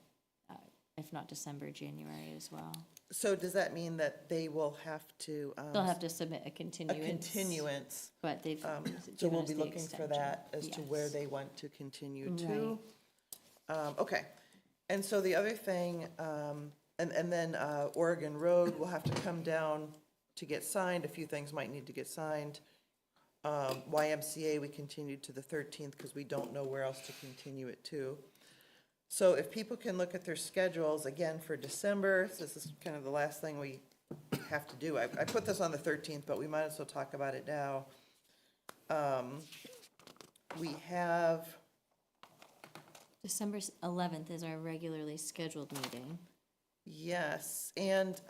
if not December, January as well. So does that mean that they will have to? They'll have to submit a continuance. A continuance. But they've So given we'll us be the looking for extension. that as to where Yes. they want to continue Right. to. Okay, and so the other thing, and then Oregon Road will have to come down to get signed. A few things might need to get signed. YMCA, we continued to the 13th because we don't know where else to continue it to. So if people can look at their schedules again for December, so this is kind of the last thing we have to do. I put this on the 13th, but we might as well talk about it now. We have, December 11th is our regularly scheduled meeting. yes, and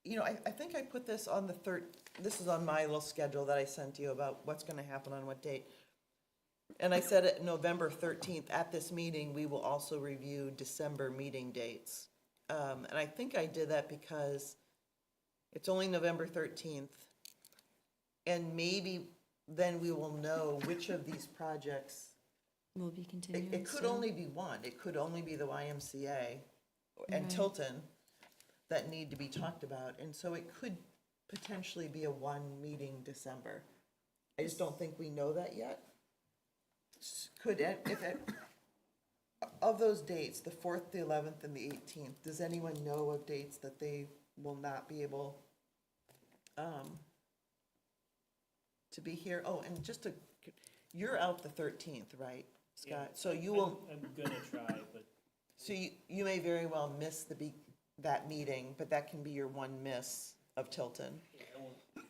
you know, I think I put this on the this is on my little schedule that I sent you about what's gonna happen on what date. And I said at November 13th, at this meeting, we will also review December meeting dates. And I think I did that because it's only November 13th. And maybe then we will know which of these projects. Will be continuing. It could only be one. It could only be the YMCA and Right. Tilton that need to be talked about. And so it could potentially be a one-meeting December. I just don't think we know that yet. Could, of those dates, the 4th, the 11th, and the 18th, does anyone know of dates that they will not be able to be here? Oh, and you're out the 13th, right, Scott? So you will. I'm gonna try, but. So you may very well miss the that meeting, but that can be your one miss of Tilton.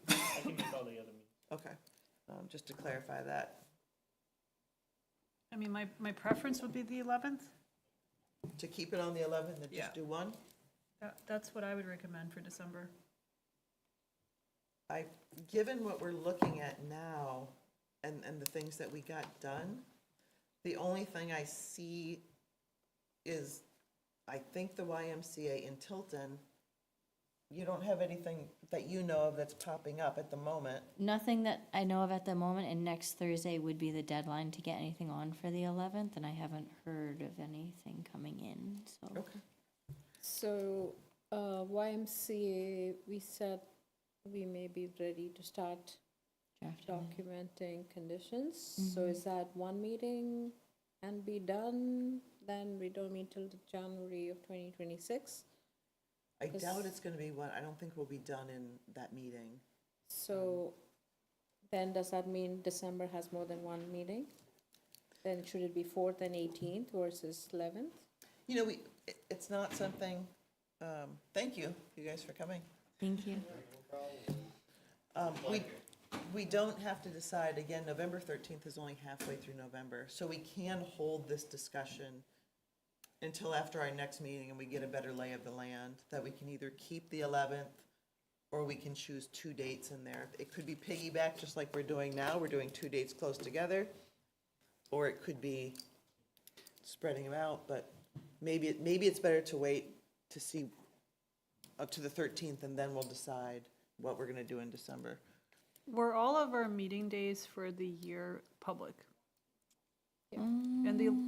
I can make all the other meetings. Okay, just to clarify that. I mean, my preference would be the 11th. To keep it on the 11th and Yeah. just do one? That's what I would recommend for December. Given what we're looking at now and the things that we got done, the only thing I see is, I think the YMCA in Tilton, you don't have anything that you know of that's popping up at the moment. Nothing that I know of at the moment, and next Thursday would be the deadline to get anything on for the 11th, and I haven't heard of anything coming in, so. Okay. So, YMCA, we said we may be ready to start documenting conditions. So is that one meeting and be done? Then we don't meet till the January of 2026? I doubt it's gonna be one, I don't think we'll be done in that meeting. So then does that mean December has more than one meeting? Then should it be 4th and 18th versus 11th? You know, it's not something, thank you guys for coming. Thank you. We don't have to decide, again, November 13th is only halfway through November, so we can hold this discussion until after our next meeting and we get a better lay of the land, that we can either keep the 11th or we can choose 2 dates in there. It could be piggyback, just like we're doing now, we're doing 2 dates close together, or it could be spreading them out, but maybe it's better to wait to see up to the 13th and then we'll decide what we're gonna do in December. Were all of our meeting days for the year public? And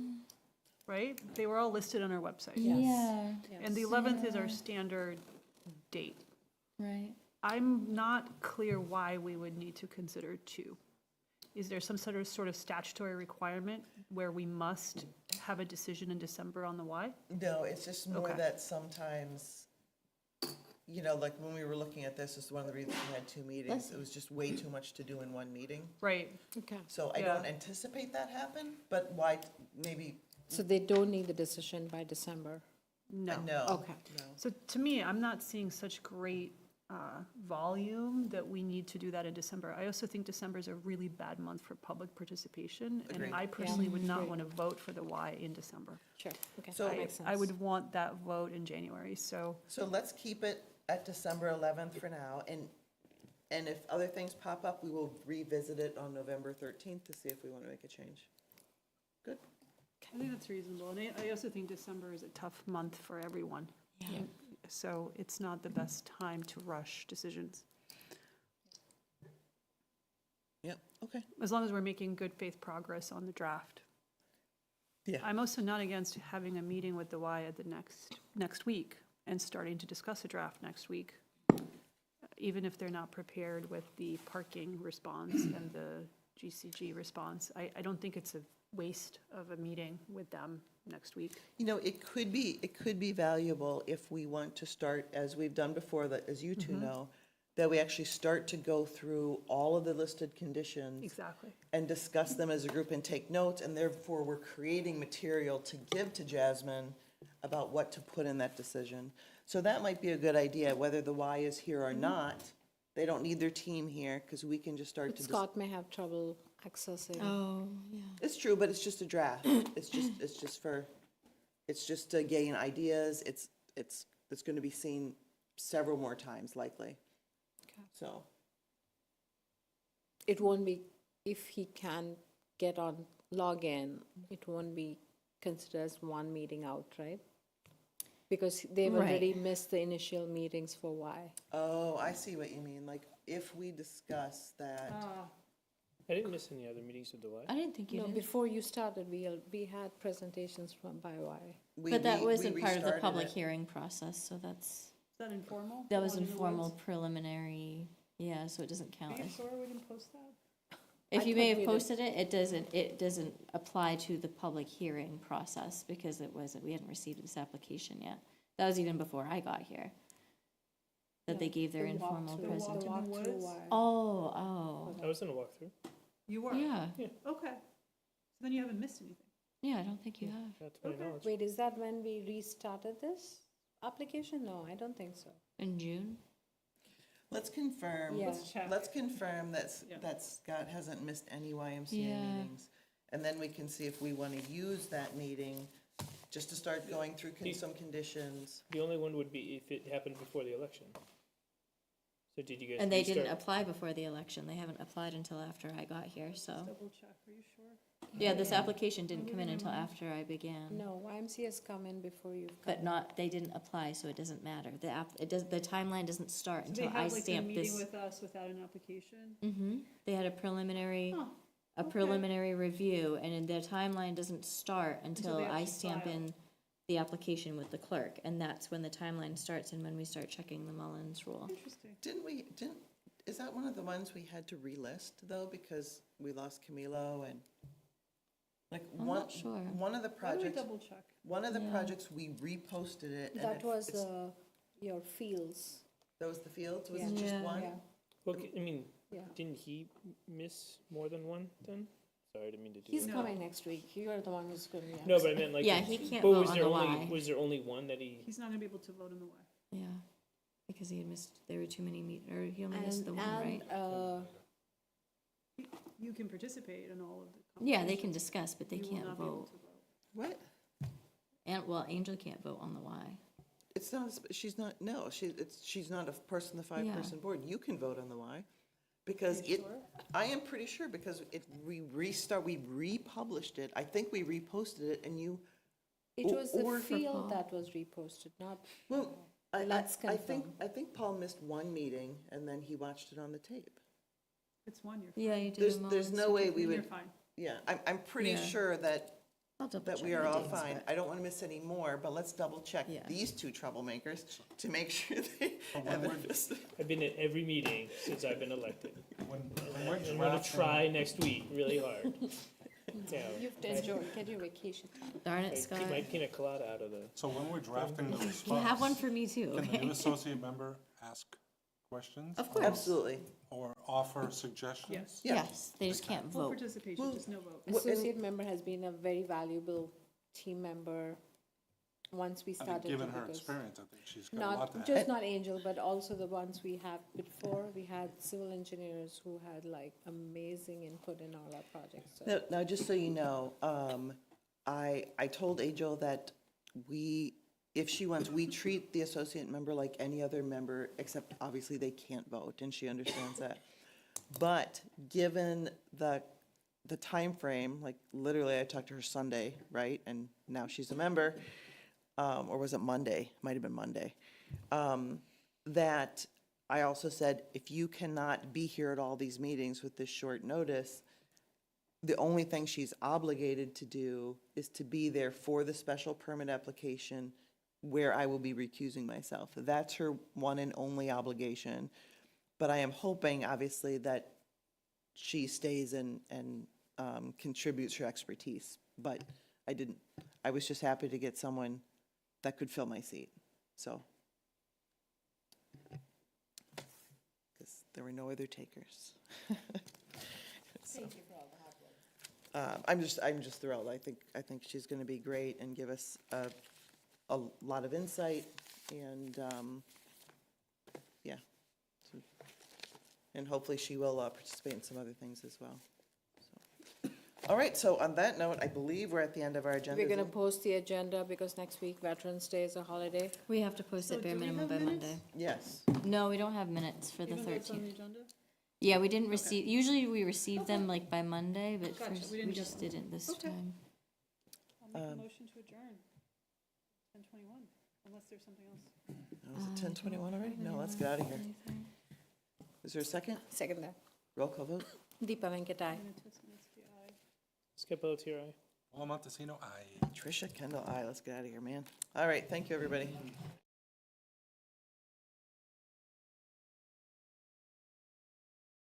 right? They were all listed on our website. Yeah. And the 11th is our standard date. Right. I'm not clear why we would need to consider 2. Is there some sort of statutory requirement where we must have a decision in December on the why? No, it's just more Okay. that sometimes, you know, like when we were looking at this is one of the reasons we had 2 meetings. It was just way too much to do in one meeting. Right. Okay. So I Yeah. don't anticipate that happen, but why, maybe, So they don't need the decision by December? No. no. Okay. No. So to me, I'm not seeing such great volume that we need to do that in December. I also think December is a really bad month for public participation. Agreed. And I personally would not Agreed. want to vote for the why in December. Sure, okay, So- that makes sense. I would want that vote in January, so. So let's keep it at December 11th for now, and if other things pop up, we will revisit it on November 13th to see if we want to make a change. Good? I think that's reasonable, and I also think December is a tough month for everyone. Yeah. So it's not the best time to rush decisions, Yep, okay. as long as we're making good faith progress on the draft. Yeah. I'm also not against having a meeting with the Y at the next week and starting to discuss a draft next week, even if they're not prepared with the parking response and the GCG response. I don't think it's a waste of a meeting with them next week. You know, it could be valuable if we want to start, as we've done before, that, as you two know, that we actually start to go through all of the listed conditions. Exactly. And discuss them as a group and take notes, and therefore we're creating material to give to Jasmine about what to put in that decision. So that might be a good idea, whether the Y is here or not. They don't need their team here, because we can just start But to. Scott may have trouble accessing. Oh, yeah. It's true, but it's just a draft. It's just to gain ideas. It's gonna be seen several more times likely. So, It won't be, if he can get on, log in, it won't be considered as one meeting out, right? Because they've Right. already missed the initial meetings for Y. oh, I see what you mean, like, if we discuss that, I didn't miss any other meetings of the Y. I didn't think you No, did. before you started, we had presentations from by Y. we But that we wasn't part of the restarted public it. hearing process, so that's, Is that informal? that was One in the informal woods? preliminary, yeah, so it doesn't count. Are you sure we didn't post that? If I you may thought we have did. posted it, it doesn't apply to the public hearing process because we hadn't received this application yet. That was even before I got here. That they gave their The informal walkthrough, presentation. the walkthrough Y. Oh, I was in a walkthrough. You were? yeah, Okay. So then you haven't missed anything. yeah, I don't think you have. Not to my knowledge. Wait, is that when we restarted this? application? No, I don't think so. In June? Let's confirm. Yeah. Let's confirm that Scott hasn't missed any YMCA Yeah. meetings. And then we can see if we want to use that meeting just to start going through some conditions. The only one would be if it happened before the election. So did you guys And they didn't restart? apply before the election. They haven't applied until after I got here, so. Double check, are you sure? Yeah, this application didn't come in until after I began. No, YMCA has come in before you've come. But not, they didn't apply, so it doesn't matter. The timeline doesn't start So they until I have like a stamp meeting this. with us without an application? Mm-hmm. They had a preliminary review, and their timeline doesn't start until they I actually stamp file. in the application with the clerk, and that's when the timeline starts and when we start checking the Mullins rule. Interesting. Is that one of the ones we had to relist though, because we lost Camilo and? Like I'm not sure. One of the Why don't we projects, double check? one of the Yeah. projects, we reposted it. and That was it's- your fields. That was the fields, was Yeah. it just Yeah. one? Yeah, Well, I mean, yeah. didn't he miss more than one then? Sorry, I didn't mean to do He's that. coming next week. You're the one who's going to be. No, but I meant like. Yeah, he can't but vote was on there the only Y. Was there only one that he? He's not gonna be able to vote in the way. Yeah, because he had missed, there were too many or he only missed the one, right? You can participate in all of the. Yeah, they can discuss, but they You will can't not be able vote. to vote. What? And, well, Angel can't vote on the Y. It's not, she's not, no, she's not a person, the five-person board. You can vote on the Y. Because I am pretty sure, because we republished it. I think we reposted it and you. It was the or for Paul. field that was reposted, not. Well, Let's I think confirm. Paul missed one meeting and then he watched it on the tape. It's one, you're fine. Yeah, you did. There's no way we Then would, You're fine. yeah, I'm pretty Yeah. sure that I'll double that check we are the all dates, fine. but- I don't want to miss any more, but let's double check Yeah. these two troublemakers to make sure they haven't missed it. I've been at every meeting since I've been elected. When we're I'm gonna drafting, try next week really hard. Yeah, You have to enjoy, get your vacation time. Darn I it, Scott. keep my pina colada out of the. so when we're drafting the response. You have one for me too, Can the new okay? associate member ask questions? Of course. Absolutely. Or offer suggestions? Yes. Yeah. Yes, they just can't Full vote. participation, just no vote. Associate member has been a very valuable team member once we I mean, started. given to, her because experience, I think she's got a lot to Not, add. just not Angel, but also the ones we have before. We had civil engineers who had like amazing input in all our projects. So. Now, just so you know, I told Angel that if she wants, we treat the associate member like any other member, except obviously they can't vote, and she understands that. But given the timeframe, like literally I talked to her Sunday, right? And now she's a member, or was it Monday? Might have been Monday. That I also said, if you cannot be here at all these meetings with this short notice, the only thing she's obligated to do is to be there for the special permit application where I will be recusing myself. That's her one and only obligation. But I am hoping, obviously, that she stays and contributes her expertise. But I was just happy to get someone that could fill my seat, so. Because there were no other takers. Thank you for all the hard work. I'm just thrilled. I think she's going to be great and give us a lot of insight and, yeah. So- And hopefully she will participate in some other things as well. So. All right, so on that note, I believe we're at the end of our agenda. We're gonna post the agenda because next week Veterans Day is a holiday. We have to post it bare do we minimum have by minutes? Monday. Yes. No, we don't have minutes for the Even though it's on the 13th. agenda? Yeah, we didn't receive, usually we receive them like by Monday, but Gotcha, first, we we didn't get just them. didn't this Okay. time. I'll make a motion to adjourn. 10:21, unless there's something else. Was it 10:21 already? No, let's get out of here. Is there a second? Second that. Roll call vote? Deepa Venkatai. Skip Tirai. Paul Montesino, aye. Tricia Kendall, aye. Let's get out of here, man. All right, thank you, everybody.